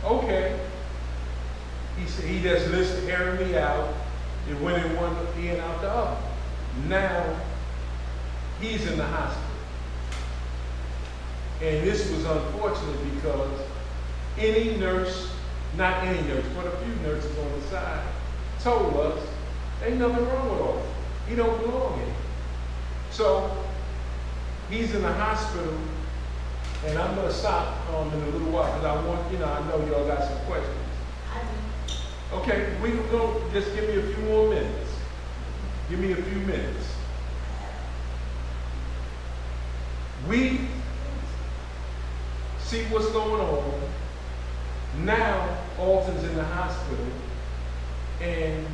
Okay. He said he just listened, hearing me out. It went in one ear and out the other. Now, he's in the hospital. And this was unfortunate because any nurse, not any nurse, but a few nurses on the side, told us, ain't nothing wrong with Alton. He don't belong here. So, he's in the hospital, and I'm going to stop in a little while because I want, you know, I know y'all got some questions. Okay, we can go, just give me a few more minutes. Give me a few minutes. We see what's going on. Now, Alton's in the hospital, and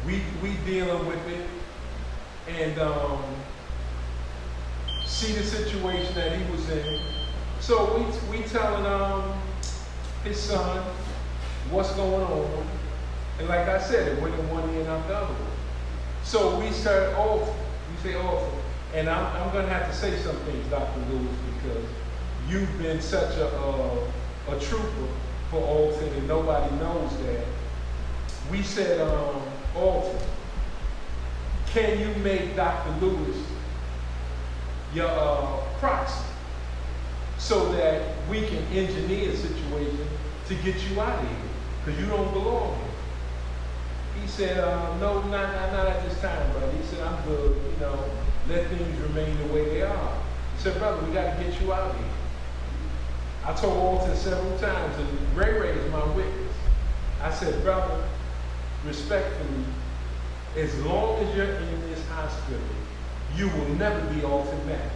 we dealing with it, and see the situation that he was in. So we telling his son what's going on, and like I said, it went in one ear and out the other one. So we start Alton. We say Alton, and I'm going to have to say some things, Dr. Lewis, because you've been such a trooper for Alton, and nobody knows that. We said, Alton, can you make Dr. Lewis your proxy so that we can engineer a situation to get you out of here, because you don't belong here. He said, no, not at this time, brother. He said, I'm good, you know, let things remain the way they are. He said, brother, we got to get you out of here. I told Alton several times, and Ray Ray is my witness. I said, brother, respectfully, as long as you're in this hospital, you will never be Alton Maddox.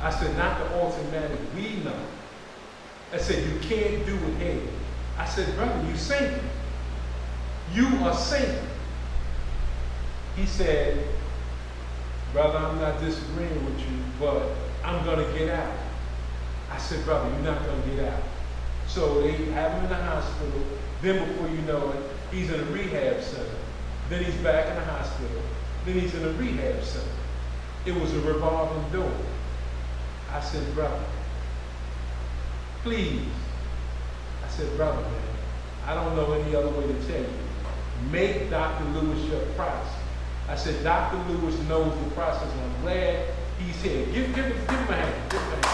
I said, not the Alton Maddox we know. I said, you can't do it here. I said, brother, you sinking. You are sinking. He said, brother, I'm not disagreeing with you, but I'm going to get out. I said, brother, you're not going to get out. So they have him in the hospital. Then before you know it, he's in a rehab center. Then he's back in the hospital. Then he's in a rehab center. It was a revolving door. I said, brother, please. I said, brother, man, I don't know any other way to tell you. Make Dr. Lewis your proxy. I said, Dr. Lewis knows the process, and I'm glad he's here. Give him a hand. Give him a hand.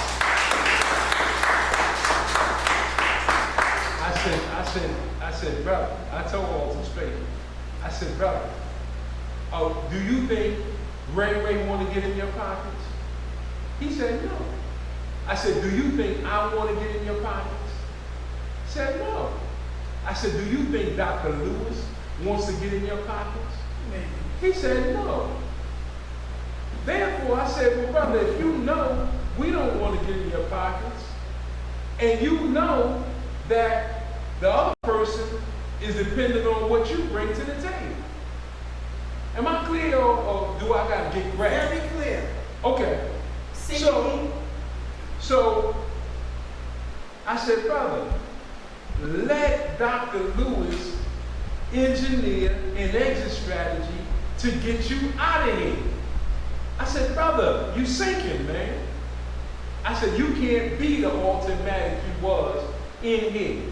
I said, brother, I told Alton straight. I said, brother, do you think Ray want to get in your pockets? He said, no. I said, do you think I want to get in your pockets? He said, no. I said, do you think Dr. Lewis wants to get in your pockets? Maybe. He said, no. Therefore, I said, well, brother, if you know we don't want to get in your pockets, and you know that the other person is dependent on what you bring to the table. Am I clear, or do I got to get grabbed? Very clear. Okay. So I said, brother, let Dr. Lewis engineer an exit strategy to get you out of here. I said, brother, you sinking, man. I said, you can't be the Alton Maddox you was in here.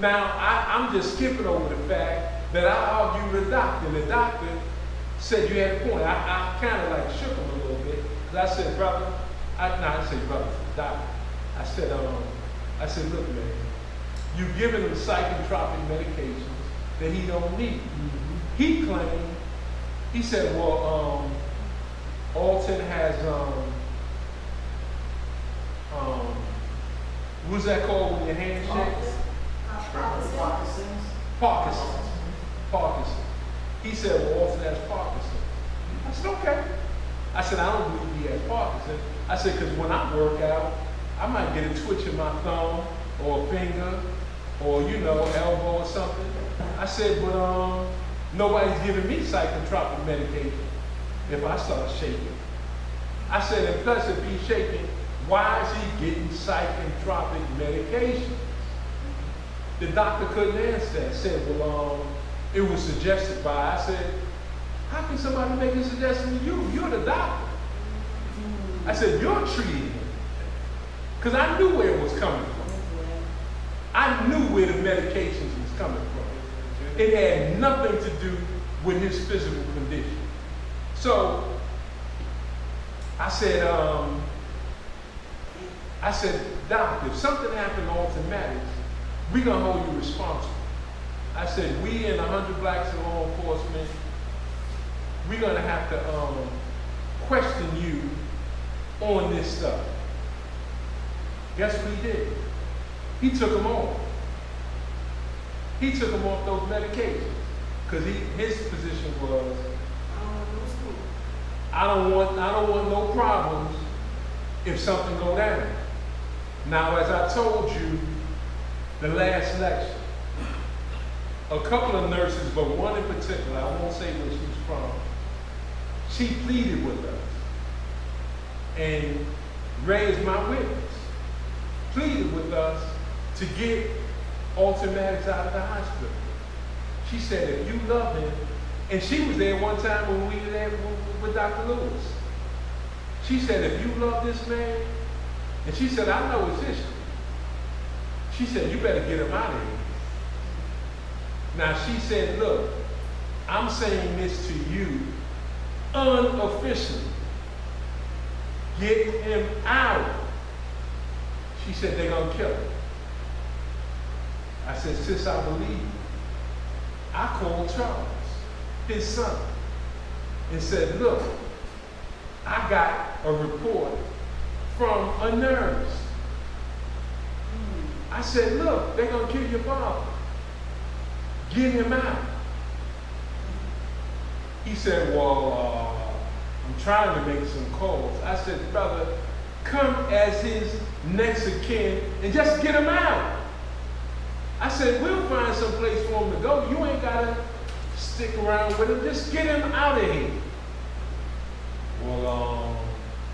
Now, I'm just skipping over the fact that I argued with the doctor, and the doctor said you had a point. I kind of like shook him a little bit, because I said, brother, I said, brother, doctor. I said, look, man, you giving him psychotropic medications that he don't need. Mm-hmm. He claimed, he said, well, Alton has, what's that called when your hand shakes? Parkinson's. He said, well, Alton has Parkinson's. I said, okay. I said, I don't believe he has Parkinson's. I said, because when I work out, I might get a twitch in my thumb or a finger or, you know, elbow or something. I said, but nobody's giving me psychotropic medication if I start shaking. I said, and plus if he's shaking, why is he getting psychotropic medication? The doctor couldn't answer that. Said, well, it was suggested by. I said, how can somebody make a suggestion to you? You're the doctor. I said, you're treating him. Because I knew where it was coming from. I knew where the medications was coming from. It had nothing to do with his physical condition. So I said, Doc, if something happened to Alton Maddox, we're going to hold you responsible. I said, we and 100 blacks in law enforcement, we're going to have to question you on this stuff. Guess what he did? He took them off. He took them off those medications. Because his position was, I don't want no problems if something go down. Now, as I told you the last lecture, a couple of nurses, but one in particular, I won't say where she's from, she pleaded with us and raised my witness, pleaded with us to get Alton Maddox out of the hospital. She said, if you love him, and she was there one time when we were there with Dr. Lewis. She said, if you love this man, and she said, I know his history. She said, you better get him out of here. Now she said, look, I'm saying this to you unofficially. Get him out. She said, they're going to kill him. I said, sis, I believe you. I called Charles, his son, and said, look, I got a report from a nurse. I said, look, they're going to kill your father. Get him out. He said, well, I'm trying to make some calls. I said, brother, come as his next of kin and just get him out. I said, we'll find some place for him to go. You ain't got to stick around with him. Just get him out of here. Well,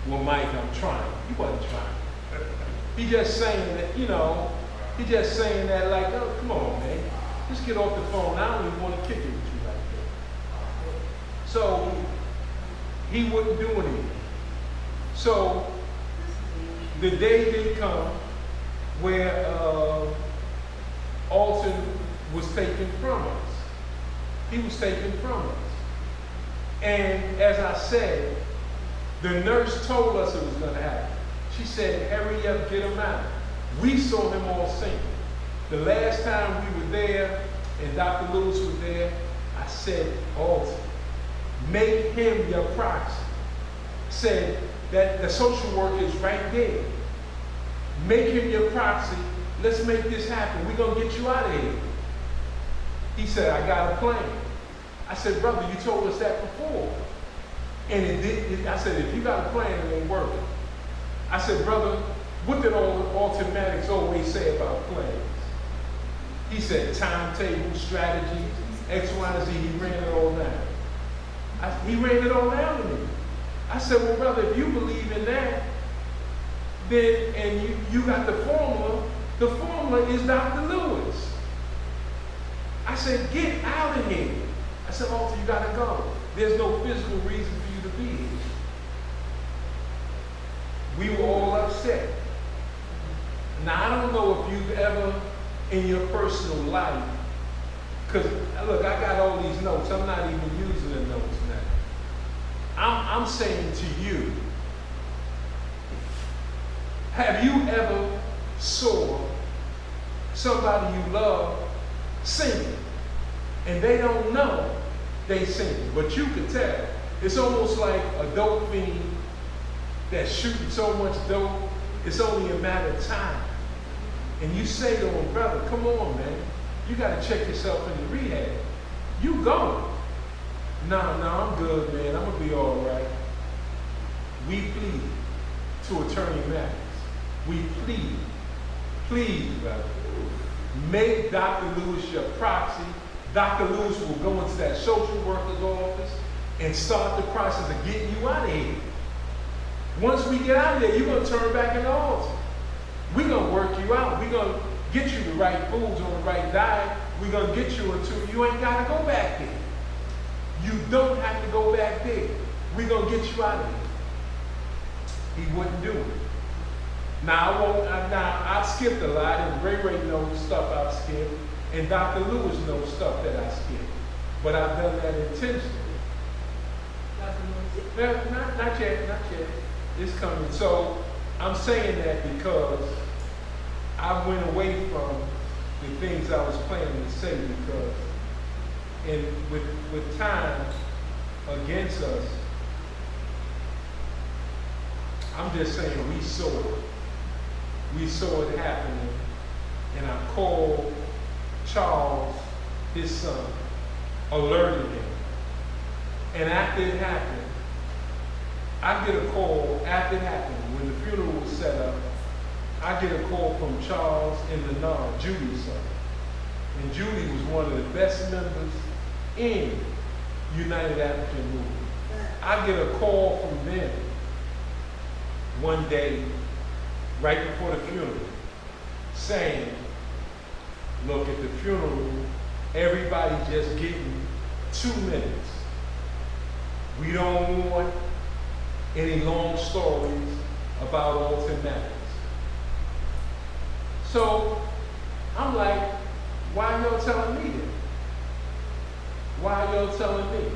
Mike, I'm trying. He wasn't trying. He just saying that, he just saying that like, oh, come on, man. Just get off the phone. I don't even want to kick it with you like that. So he wouldn't do anything. So the day did come where Alton was taken from us. He was taken from us. And as I said, the nurse told us it was going to happen. She said, hurry up, get him out. We saw him all sinking. The last time we were there, and Dr. Lewis was there, I said, Alton, make him your proxy. Said that the social worker is right there. Make him your proxy. Let's make this happen. We're going to get you out of here. He said, I got a plan. I said, brother, you told us that before. And I said, if you got a plan, it ain't working. I said, brother, what did Alton Maddox always say about plans? He said, timetable, strategy, X, Y, and Z. He ran it all down. He ran it all down to me. I said, well, brother, if you believe in that, then, and you got the formula is Dr. Lewis. I said, get out of here. I said, Alton, you got to go. There's no physical reason for you to be here. We were all upset. Now, I don't know if you've ever, in your personal life, because, look, I got all these notes. I'm not even using the notes now. I'm saying to you, have you ever saw somebody you love singing, and they don't know they singing, but you can tell? It's almost like a dope fiend that's shooting so much dope, it's only a matter of time. And you say to him, brother, come on, man. You got to check yourself into rehab. You going. No, I'm good, man. I'm going to be all right. We plead to Attorney Maddox. We plead, brother. Make Dr. Lewis your proxy. Dr. Lewis will go into that social worker's office and start the process of getting you out of here. Once we get out of there, you're going to turn back into Alton. We're going to work you out. get you the right foods on the right diet. We're going to get you until you ain't got to go back there. You don't have to go back there. We're going to get you out of there. He wouldn't do it. Now, I've skipped a lot, and Ray knows stuff I've skipped, and Dr. Lewis knows stuff that I skipped. But I've done that intentionally. Not yet. It's coming. So I'm saying that because I went away from the things I was planning to say, because with time against us, I'm just saying we saw it. We saw it happening, and I called Charles, his son, alerted him. And after it happened, I get a call after it happened, when the funeral was set up, I get a call from Charles and Lenard, Julie's son. And Julie was one of the best members in United African Movement. I get a call from them one day, right before the funeral, saying, look, at the funeral, everybody just getting 2 minutes. We don't want any long stories about Alton Maddox. So I'm like, why y'all telling me that? Why y'all telling me?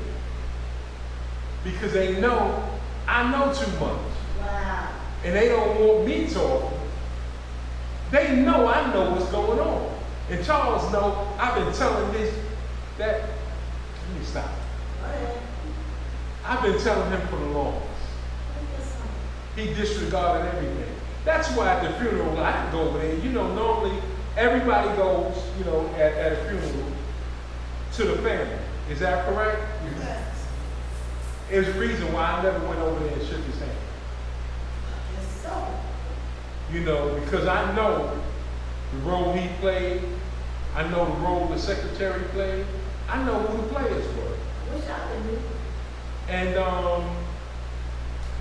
Because they know I know too much. Wow. And they don't want me talking. They know I know what's going on. And Charles know I've been telling this, that, let me stop. Go ahead. I've been telling him for the longest. He disregarded everything. That's why at the funeral, I can go over there. You know, normally everybody goes, you know, at a funeral to the family. Is that correct? Yes. There's a reason why I never went over there and shook his hand. Yes, so. You know, because I know the role he played. I know the role the secretary played. I know who the players were. Wish I could do. And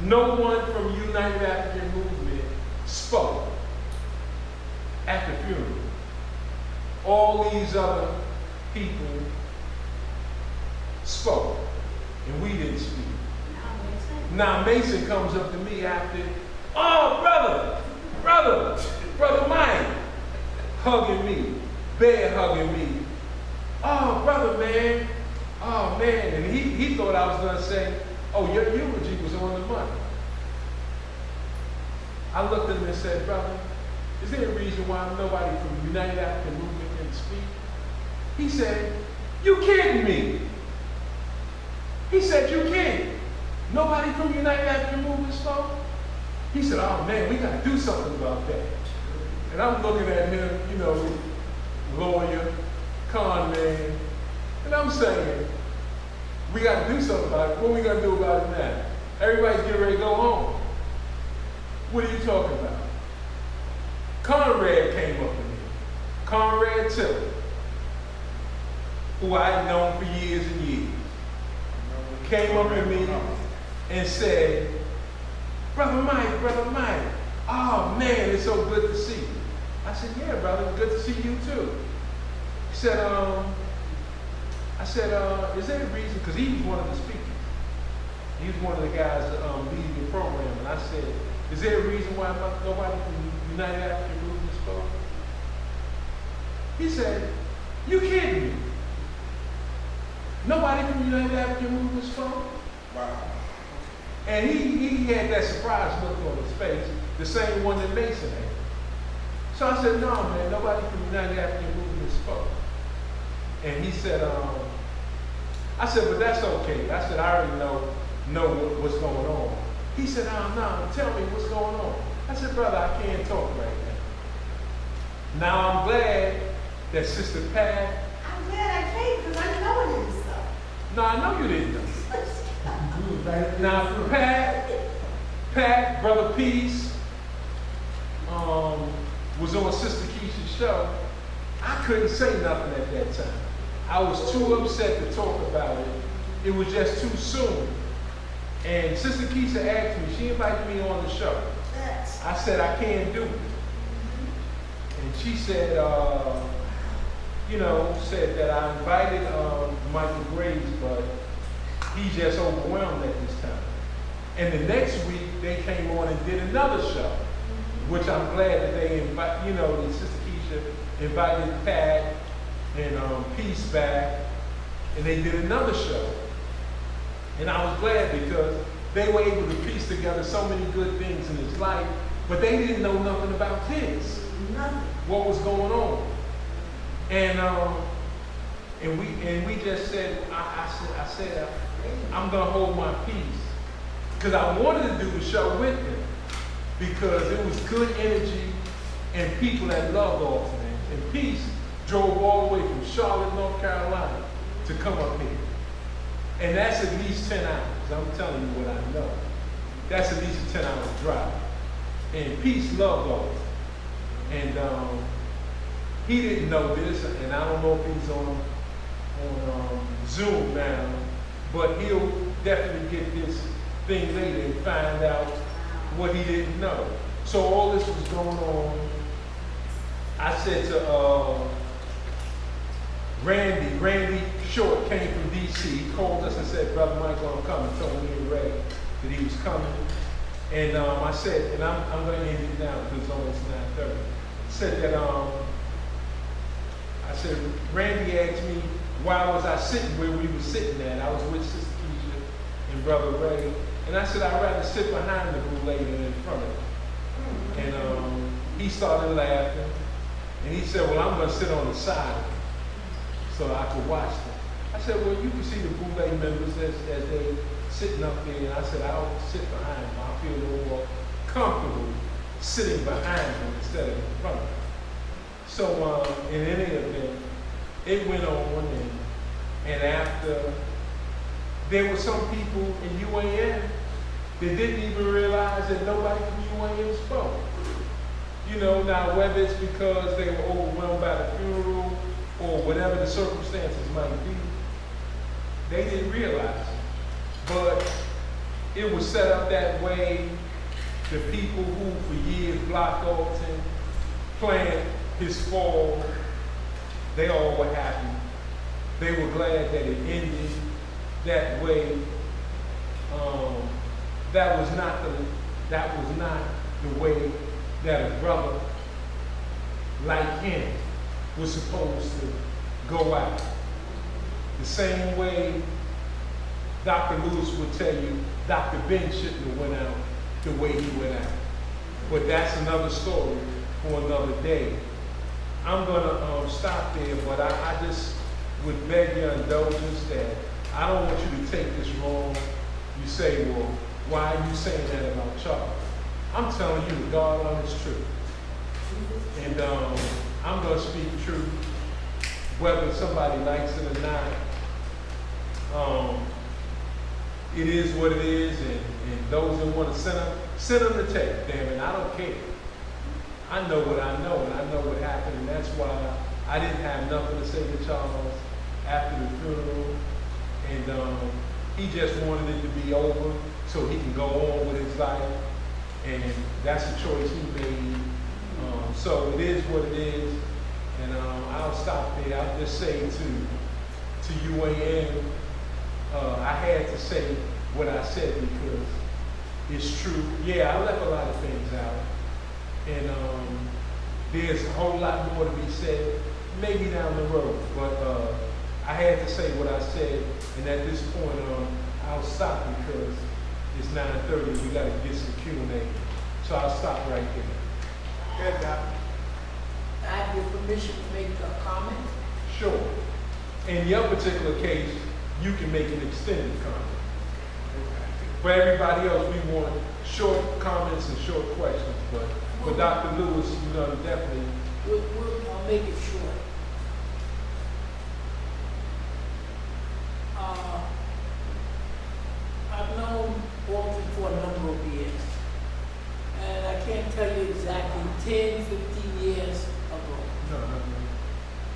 no one from United African Movement spoke at the funeral. All these other people spoke, and we didn't speak. Now Mason comes up to me after, oh, brother Mike, hugging me, bear hugging me. Oh, brother, man. Oh, man. And he thought I was going to say, oh, your eulogy was on the money. I looked at him and said, brother, is there a reason why nobody from United African Movement can speak? He said, you kidding me? He said, you kidding? Nobody from United African Movement spoke? He said, oh, man, we got to do something about that. And I'm looking at him, you know, lawyer, con man, and I'm saying, we got to do something about it. What are we going to do about it now? Everybody's getting ready to go home. What are you talking about? Conrad came up to me. Conrad Tiller, who I had known for years and years, came up to me and said, Brother Mike, oh man, it's so good to see you. I said, yeah, brother, it's good to see you too. He said, is there a reason? Because he was one of the speakers. He was one of the guys leading the program. And I said, is there a reason why nobody from United African Movement spoke? He said, you kidding me? Nobody from United African Movement spoke? Wow. And he had that surprised look on his face, the same one that Mason had. So I said, no, man, nobody from United African Movement spoke. And he said, I said, but that's okay. I said, I already know what's going on. He said, no, tell me what's going on. I said, brother, I can't talk right now. Now I'm glad that Sister Pat. I'm glad I came because I didn't know any of this stuff. No, I know you didn't know. Now Pat, Brother Peace, was on Sister Keisha's show. I couldn't say nothing at that time. I was too upset to talk about it. It was just too soon. And Sister Keisha asked me, she invited me on the show. I said, I can't do it. And she said, said that I invited Michael Graves, but he's just overwhelmed at this time. And the next week, they came on and did another show, which I'm glad that they invite, the Sister Keisha invited Pat and Peace back, and they did another show. And I was glad because they were able to piece together so many good things in his life, but they didn't know nothing about this, Nothing. what was going on. And we just said, I said, I'm gonna hold my peace. Because I wanted to do the show with them because it was good energy and people that loved Alton. And Peace drove all the way from Charlotte, North Carolina to come up here. And that's at least 10 hours. I'm telling you what I know. That's at least a 10-hour drive. And Peace loved Alton. And he didn't know this, and I don't know if he's on Zoom now, but he'll definitely get this thing later and find out what he didn't know. So all this was going on. I said to Randy Short came from DC. He called us and said, Brother Michael, I'm coming. Told me and Ray that he was coming. And I said, and I'm going to end it now because it's almost 9:30. Said that I said, Randy asked me why was I sitting where we were sitting at. I was with Sister Keisha and Brother Ray. And I said, I'd rather sit behind the boule than in front of him. And he started laughing. And he said, well, I'm going to sit on the side so I could watch them. I said, well, you can see the boule members as they sitting up there. And I said, I'll sit behind them. I feel a little more comfortable sitting behind them instead of in front of them. So in any event, it went on. And after, there were some people in UAN that didn't even realize that nobody from UAN spoke. Now whether it's because they were overwhelmed by the funeral or whatever the circumstances might be, they didn't realize it. But it was set up that way. The people who for years blocked Alton, planned his fall, they all were happy. They were glad that it ended that way. That was not the way that a brother like him was supposed to go out. The same way Dr. Lewis would tell you Dr. Ben shouldn't have went out the way he went out. But that's another story for another day. I'm gonna stop there, but I just would beg your indulgence that I don't want you to take this wrong. You say, well, why are you saying that about Charles? I'm telling you the God honest truth. And I'm going to speak truth, whether somebody likes it or not. It is what it is, and those that want to send them the tape, damn it, I don't care. I know what I know, and I know what happened, and that's why I didn't have nothing to say to Charles after the funeral. And he just wanted it to be over so he can go on with his life. And that's a choice he made. So it is what it is. And I'll stop there. I'll just say to UAN, I had to say what I said because it's true. Yeah, I left a lot of things out. And there's a whole lot more to be said, maybe down the road. But I had to say what I said. And at this point, I'll stop because it's 9:30. We got to get some Q&A. So I'll stop right there. Good, Doc. I have your permission to make a comment? Sure. In your particular case, you can make an extended comment. For everybody else, we want short comments and short questions. But for Dr. Lewis, definitely. I'll make it short. I've known Alton for a number of years. And I can't tell you exactly 10, 15 years ago. No.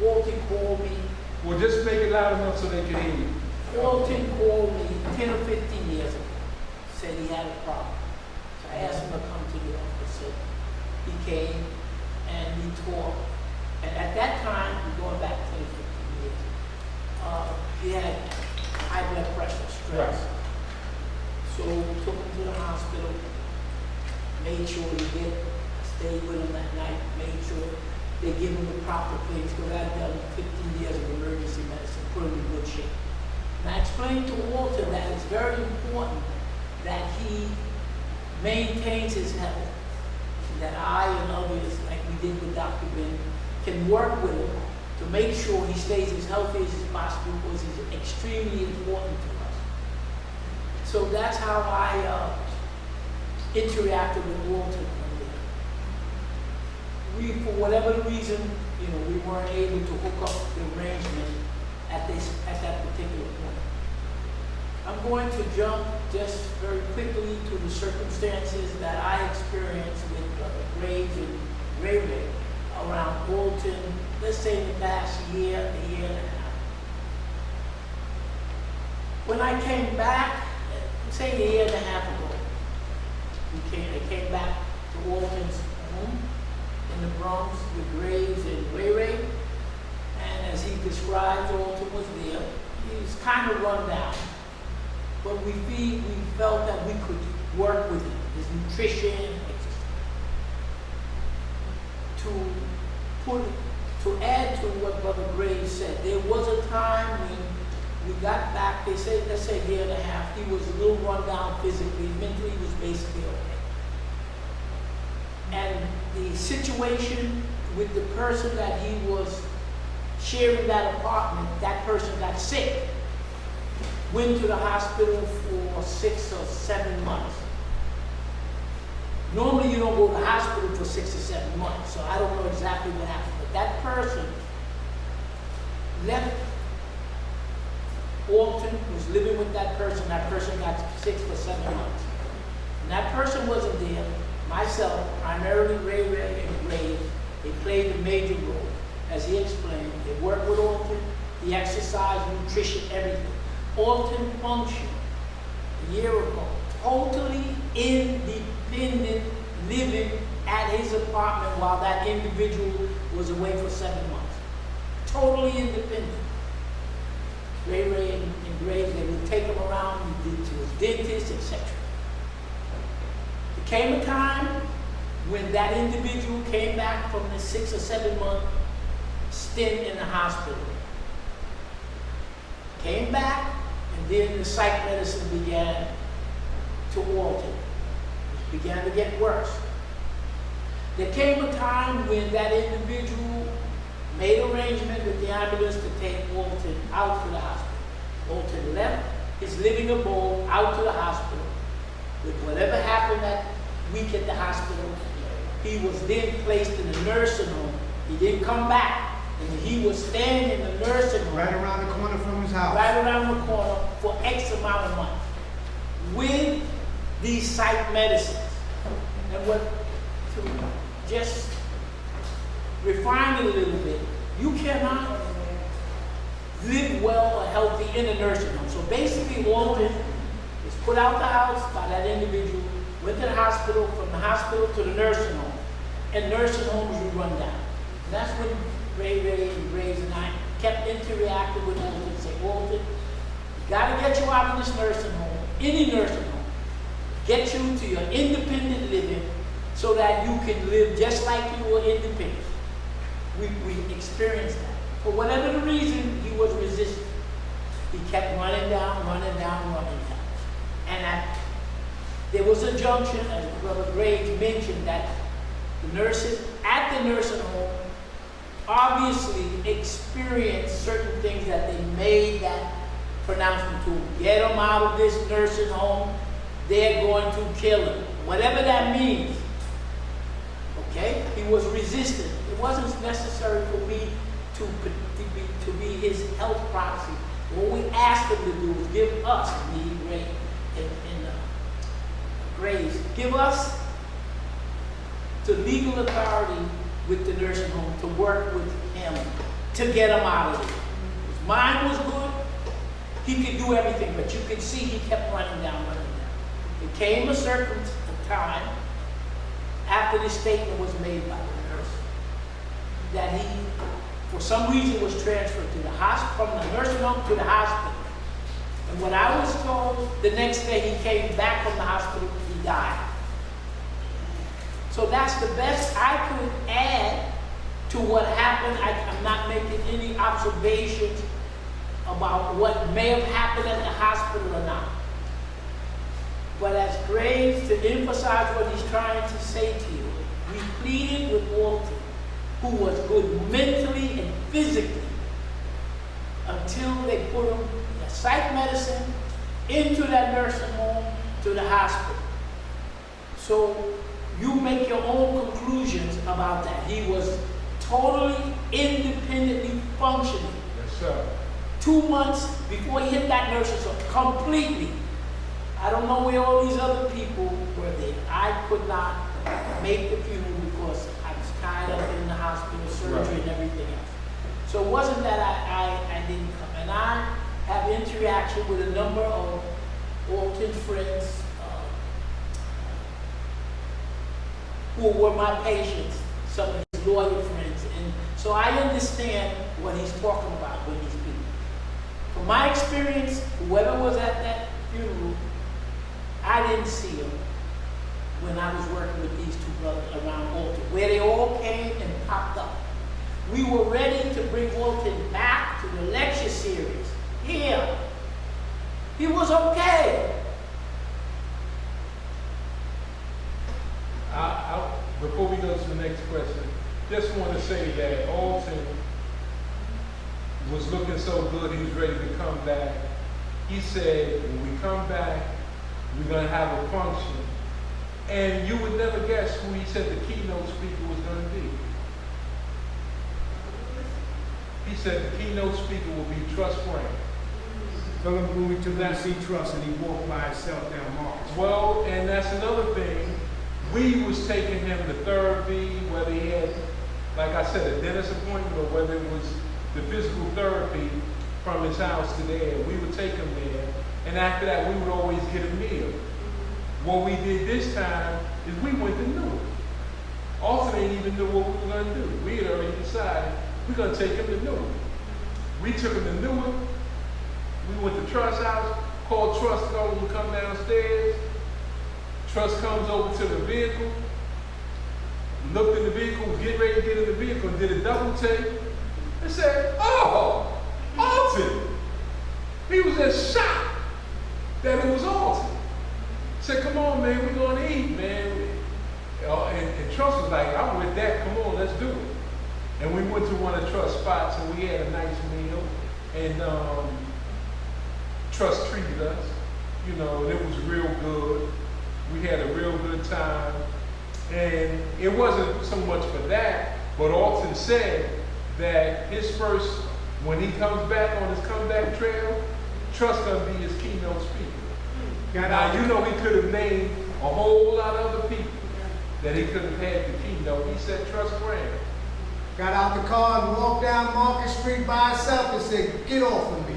Alton called me. Well, just make it loud enough so they can hear you. Alton called me 10 or 15 years ago. Said he had a problem. So I asked him to come to the office. So he came and we talked. made sure he did, stayed with him that night, made sure they give him the proper things, because I've done 15 years of emergency medicine, put him in good shape. And I explained to Walter that it's very important that he maintains his health, and that I and others, like we did with Dr. Ben, can work with him to make sure he stays as healthy as possible, because he's extremely important to us. So that's how I interacted with Walter. We, for whatever the reason, we weren't able to hook up the arrangement at that particular point. I'm going to jump just very quickly to the circumstances that I experienced with Graves and Ray Ray around Alton, let's say in the past year, a year and a half. When I came back, say a year and a half ago, I came back to Alton's home in the Bronx with Graves and Ray Ray, and as he described, Alton was there. He was kind of run down, but we felt that we could work with him, his nutrition, to add to what Brother Graves said. There was a time when we got back, let's say a year and a half, he was a little run down physically, mentally he was basically okay. And the situation with the person that he was sharing that apartment, that person got sick, went to the hospital for 6 or 7 months. Normally you don't go to the hospital for 6 or 7 months, so I don't know exactly what happened. But that person left Alton, was living with that person got sick for 7 months. And that person wasn't there. Myself, primarily Ray Ray and Graves, they played a major role. As he explained, they worked with Alton, the exercise, nutrition, everything. Alton functioned a year ago, totally independent living at his apartment while that individual was away for 7 months. Totally independent. Ray Ray and Graves, they would take him around to his dentist, etc. There came a time when that individual came back from the 6 or 7 month stint in the hospital. Came back, and then the psych medicine began to alter. It began to get worse. There came a time when that individual made arrangement with the ambulance to take Alton out to the hospital. Alton left his living abode out to the hospital. With whatever happened that week at the hospital, he was then placed in the nursing home. He didn't come back. And he was staying in the nursing home. Right around the corner from his house. Right around the corner for X amount of months. With these psych medicines. And what, to just refine it a little bit, you cannot live well or healthy in a nursing home. So basically, Alton is put out the house by that individual, went to the hospital, from the hospital to the nursing home. And nursing homes would run down. And that's when Ray Ray and Graves and I kept interacting with Alton and say, Alton, you gotta get you out of this nursing home, any nursing home, get you to your independent living so that you can live just like you were independent. We experienced that. For whatever the reason, he was resistant. He kept running down. And there was a junction, as Brother Graves mentioned, that the nurses at the nursing home obviously experienced certain things that they made that pronouncement to him. Get him out of this nursing home, they're going to kill him. Whatever that means. Okay? He was resistant. It wasn't necessary for me to be his health proxy. What we asked him to do was give us, me, Ray, and Graves, give us the legal authority with the nursing home to work with him to get him out of it. His mind was good. He could do everything, but you could see he kept running down. It came a certain time after this statement was made by the nurse that he, for some reason, was transferred to the hospital, from the nursing home to the hospital. And when I was told the next day he came back from the hospital, he died. So that's the best I could add to what happened. I'm not making any observations about what may have happened at the hospital or not. But as Graves, to emphasize what he's trying to say to you, we pleaded with Alton, who was good mentally and physically, until they put him in psych medicine, into that nursing home, to the hospital. So you make your own conclusions about that. He was totally independently functioning. Yes, sir. 2 months before he hit that nursing home, completely. I don't know where all these other people were there. I could not make the funeral because I was tied up in the hospital, surgery, and everything else. So it wasn't that I didn't come. And I have interaction with a number of Alton friends who were my patients, some of his lawyer friends. And so I understand what he's talking about when he's speaking. From my experience, whoever was at that funeral, I didn't see him when I was working with these two brothers around Alton, where they all came and popped up. We were ready to bring Alton back to the lecture series. Here, he was okay. Before we go to the next question, just want to say that Alton was looking so good, he was ready to come back. He said, when we come back, we're going to have a function. And you would never guess who he said the keynote speaker was going to be. He said the keynote speaker will be Trust Frank. Tell him when we took him to see Trust and he walked by himself down Marcus. Well, and that's another thing. We was taking him to therapy, whether he had, like I said, a dentist appointment or whether it was the physical therapy from his house to there. We would take him there. And after that, we would always get a meal. What we did this time is we went to Newark. Alton didn't even know what we were going to do. We had already decided we're going to take him to Newark. We took him to Newark. We went to Trust's house, called Trust to go and come downstairs. Trust comes over to the vehicle, looked in the vehicle, was getting ready to get in the vehicle, and did a double take, and said, "Oh, Alton." He was just shocked that it was Alton. Said, "Come on, man, we're going to eat, man." And Trust was like, "I'm with that. Come on, let's do it." And we went to one of Trust's spots, and we had a nice meal. And Trust treated us, and it was real good. We had a real good time. And it wasn't so much for that, but Alton said that when he comes back on his comeback trail, Trust gonna be his keynote speaker. Now, he could have named a whole lot of other people that he could have had the keynote. He said, Trust Graham. Got out the car and walked down Market Street by himself and said, "Get off of me."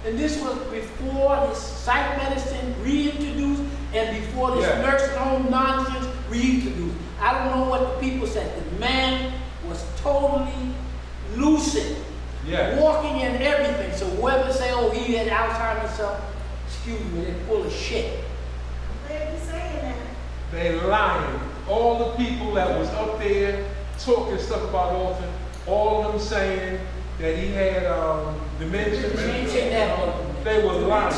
And this was before this psych medicine reintroduced and before this Yeah. nursing home nonsense reintroduced. I don't know what the people said. The man was totally lucid, Yeah. walking and everything. So whoever say, "Oh, he had Alzheimer's," himself, excuse me, they're full of shit. I'm glad you're saying that. They lying. All the people that was up there talking stuff about Alton, all of them saying that he had dementia. Changing that. They were lying.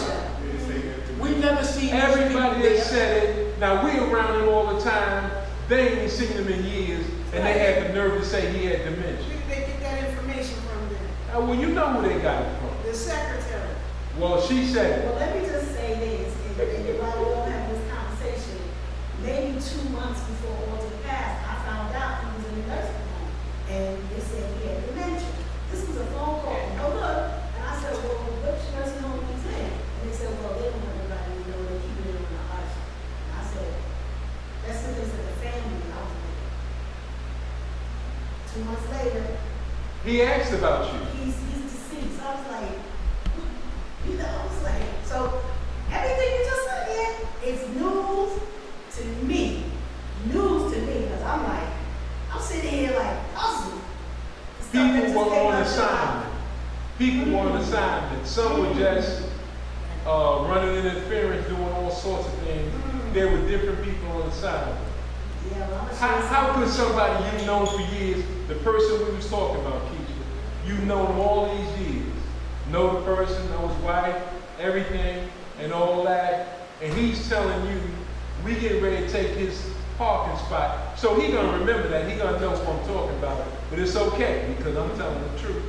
We never seen these Everybody people that said it. Now we around him all the time. They ain't seen him in years, and they had the nerve to say he had dementia. Where did they get that information from then? Well, you know who they got it from. The secretary. Well, she said it. Well, let me just say this, and while we're all having this conversation, maybe 2 months before Alton passed, I found out he was in the nursing home, and they said he had dementia. This was a phone call, no look, and I said, "Well, which nursing home he's in?" And they said, "Well, they don't want everybody to know, they keep it in the hush." And I said, "That's the things that the family." And I was like, 2 months later, He asked about you. he's deceased. I was like, so everything you just said here is news to me. News to me, because I'm like, I'm sitting here like puzzled. The stuff that People just were came on out your assignment. mouth. People were on assignment. Some were just running interference, doing all sorts of things. There were different people on assignment. Yeah, well, I'm how could somebody you've known for years, the person we was talking about, Keisha, you've known him all these years, know the person, know his wife, everything, and all that, and he's telling you, we getting ready to take his parking spot. So he gonna remember that, he gonna know what I'm talking about, but it's okay, because I'm telling the truth.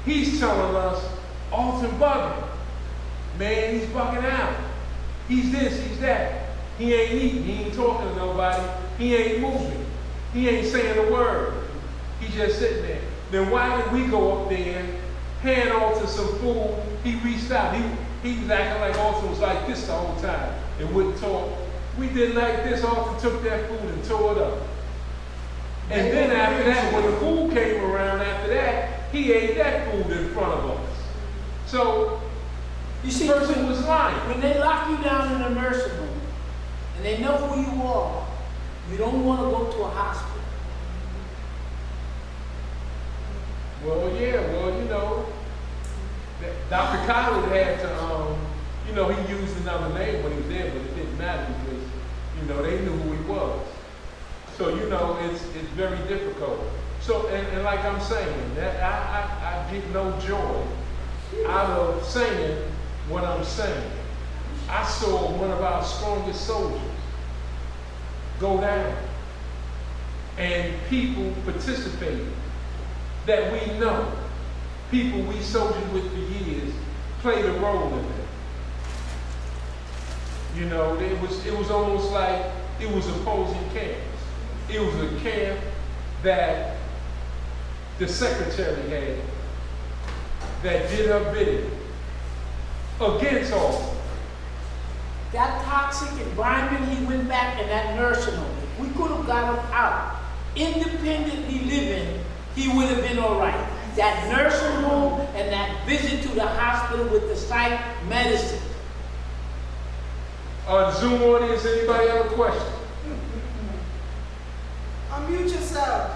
He's telling us, Alton bugging. Man, he's bugging out. He's this, he's that. He ain't eating, he ain't talking to nobody, he ain't moving, he ain't saying a word. He's just sitting there. Then why did we go up there, hand Alton some food, he reached out, he was acting like Alton was like this the whole time and wouldn't talk. We did like this, Alton took that food and tore it up. And then after that, when the food came around after that, he ate that food in front of us. So, You see, the person was lying. when they lock you down in a nursing home and they know who you are, you don't want to go to a hospital. Well, yeah, you know, Dr. Collins had to, you know, he used another name when he was there, but it didn't matter because, you know, they knew who he was. So, you know, it's very difficult. So, and like I'm saying, that I get no joy out of saying what I'm saying. I saw one of our strongest soldiers go down, and people participated that we know, people we soldiered with for years, played a role in it. You know, it was almost like it was opposing camps. It was a camp that the secretary had that did her bidding against all. That toxic environment, he went back in that nursing home. If we could have got him out, independently living, he would have been all right. That nursing home and that visit to the hospital with the psych medicine. The Zoom audience, anybody have a question? Unmute yourself.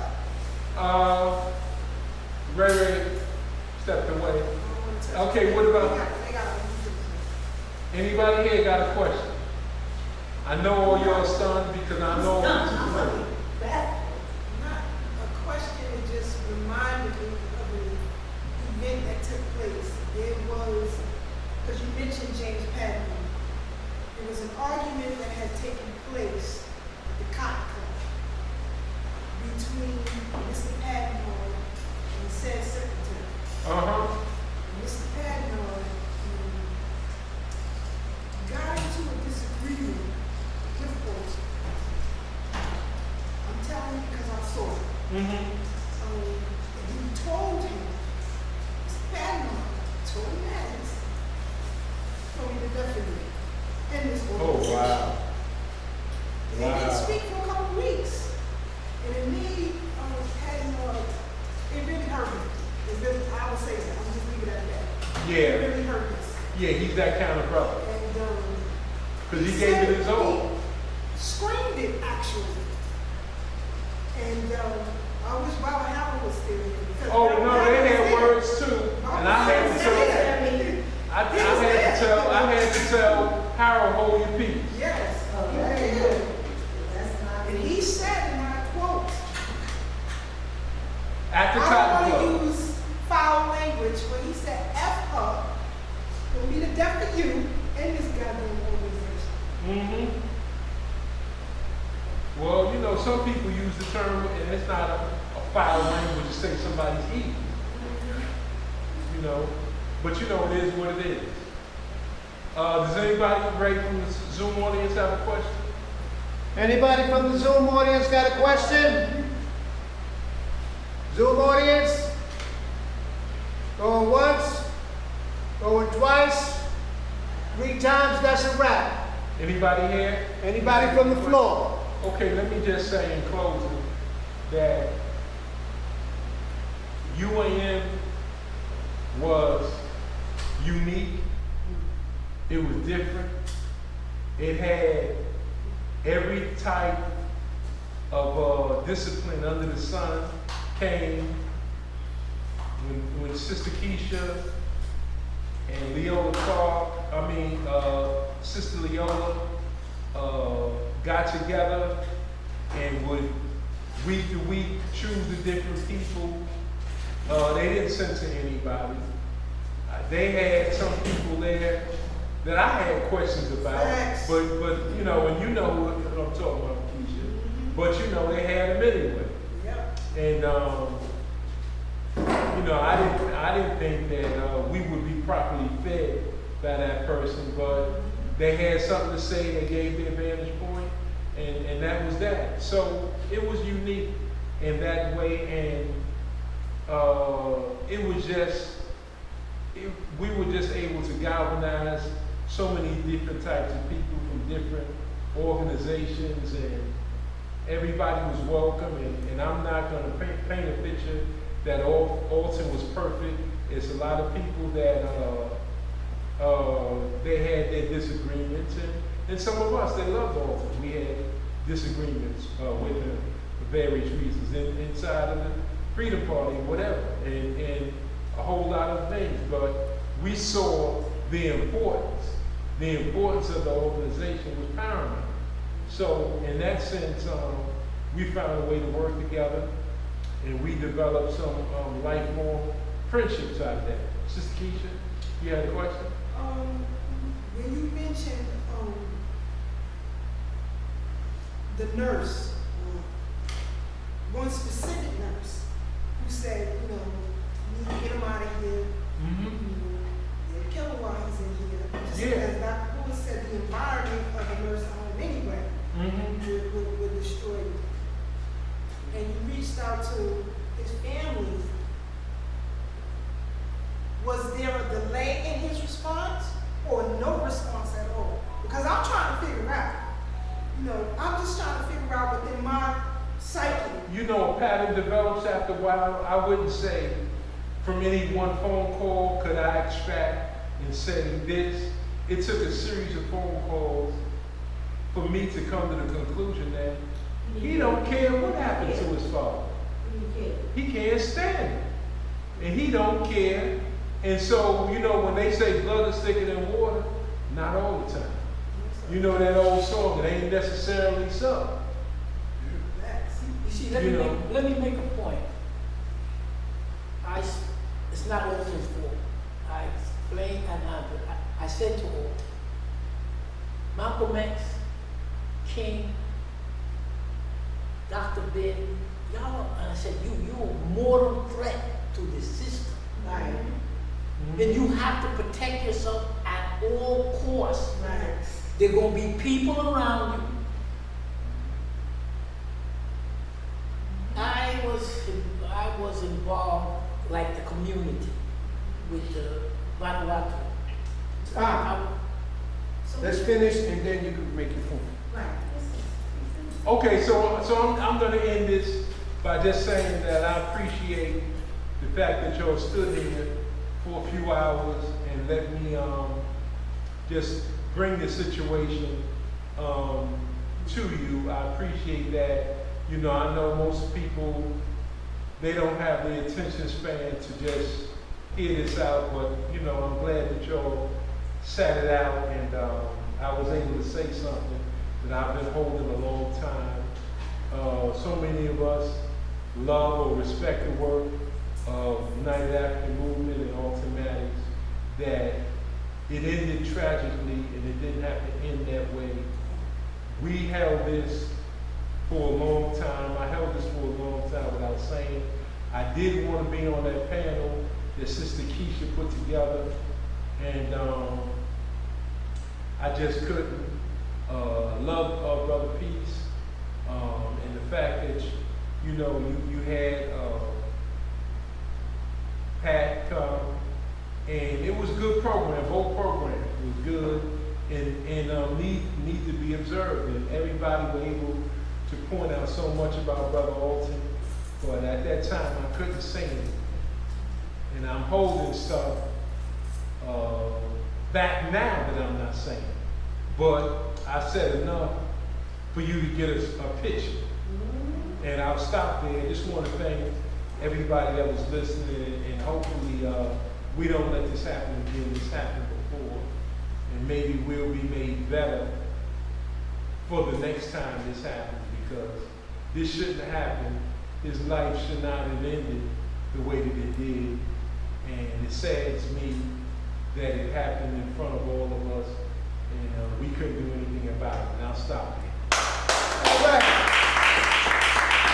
Ray stepped away. Okay, what about, anybody here got a question? I know all y'all stunned because I know all this is funny. Not a question, it just reminded me of an event that took place. It was, because you mentioned James Patton. There was an argument that had taken place at the Cotton Club between Mr. Patton and said secretary. Mr. Patton got into a disagreement with folks. I'm telling you because I saw it. And he told him, Mr. Patton told Maddox, told me to definitely end this organization. Oh, wow. They didn't speak for a couple of weeks. And it made Patton, it really hurt me. It really, I would say that. I'm just leave it at that. Yeah. It really hurt us. Yeah, he's that kind of brother. And Because he gave it his all. he screamed it, actually. And I wish Baba Howard was still here. Because Oh, Baba no, Howard they was had there. words too. And I had to tell, I had to tell Harold, hold your peace. Yes. Oh, he very did. good. That's not And he said, and I quote, At the I Cotton don't Club. want to use foul language, but he said, F her, will be the death of you and this goddamn organization. Well, you know, some people use the term, and it's not a foul language to say somebody's evil. You know, but you know, it is what it is. Does anybody right from the Zoom audience have a question? Anybody from the Zoom audience got a question? Zoom audience? Going once? Going twice? 3 times, that's a wrap. Anybody here? Anybody from the floor? Okay, let me just say in closing that UAM was unique. It was different. It had every type of discipline under the sun came when Sister Keisha and Leola Clark, Sister Leola got together and would week to week, choose the different people. They didn't censor anybody. They had some people there that I had questions about, Facts. but you know, and you know what I'm talking about, Keisha. But you know, they had them anyway. Yep. And you know, I didn't think that we would be properly fed by that person, but they had something to say. They gave their vantage point, and that was that. So it was unique in that way, and it was just we were just able to galvanize so many different types of people from different organizations, and everybody was welcome. And I'm not going to paint a picture that Alton was perfect. It's a lot of people that they had their disagreements, and some of us, they loved Alton. We had disagreements with him for various reasons inside of the Freedom Party, whatever, and a whole lot of things. But we saw the importance of the organization was paramount. So in that sense, we found a way to work together, and we developed some lifelong friendships out of that. Sister Keisha, you had a question? When you mentioned the nurse, one specific nurse who said, you know, you need to get him out of here. They'll kill him while he's in here. Just Yeah. as Dr. Lewis said, the environment of a nurse home anyway would destroy you. And you reached out to his family. Was there a delay in his response or no response at all? Because I'm trying to figure out, you know, I'm just trying to figure out within my psyche. You know, a pattern develops after a while. I wouldn't say from any one phone call could I extract and say this. It took a series of phone calls for me to come to the conclusion that he don't care what happened to his father. He can't stand it. And he don't care. And so, you know, when they say blood is thicker than water, not all the time. You know that old song, it ain't necessarily so. You see, let me make a point. It's not Alton's fault. I explained and I said to Alton, Malcolm X, King, Dr. Ben, y'all, and I said, you're a mortal threat to the system. Right. And you have to protect yourself at all costs. Right. There are going to be people around you. I was involved, like the community, with the Vanuatu. Let's finish and then you can make your point. Right. Okay, so I'm going to end this by just saying that I appreciate the fact that y'all stood here for a few hours and let me just bring the situation to you. I appreciate that. You know, I know most people, they don't have the attention span to just hear this out, but you know, I'm glad that y'all sat it out, and I was able to say something that I've been holding a long time. So many of us love or respect the work of United African Movement and Alton Maddox, that it ended tragically and it didn't have to end that way. We held this for a long time. I held this for a long time without saying. I did want to be on that panel that Sister Keisha put together, and I just couldn't. Love Brother Peace, and the fact that you know you had Pat come, and it was a good program. Both programs was good, and need to be observed. And everybody were able to point out so much about Brother Alton, but at that time I couldn't say it. And I'm holding stuff back now that I'm not saying. But I said enough for you to get a picture. And I'll stop there. I just want to thank everybody that was listening, and hopefully we don't let this happen again. This happened before, and maybe we'll be made better for the next time this happens, because this shouldn't have happened. His life should not have ended the way that it did. And it saddens me that it happened in front of all of us, and we couldn't do anything about it. And I'll stop there. All right.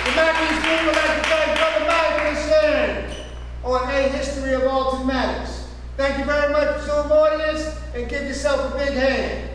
The Maddox group would like to thank Brother Maddox on A History of Alton Maddox. Thank you very much, Zoom audience, and give yourself a big hand.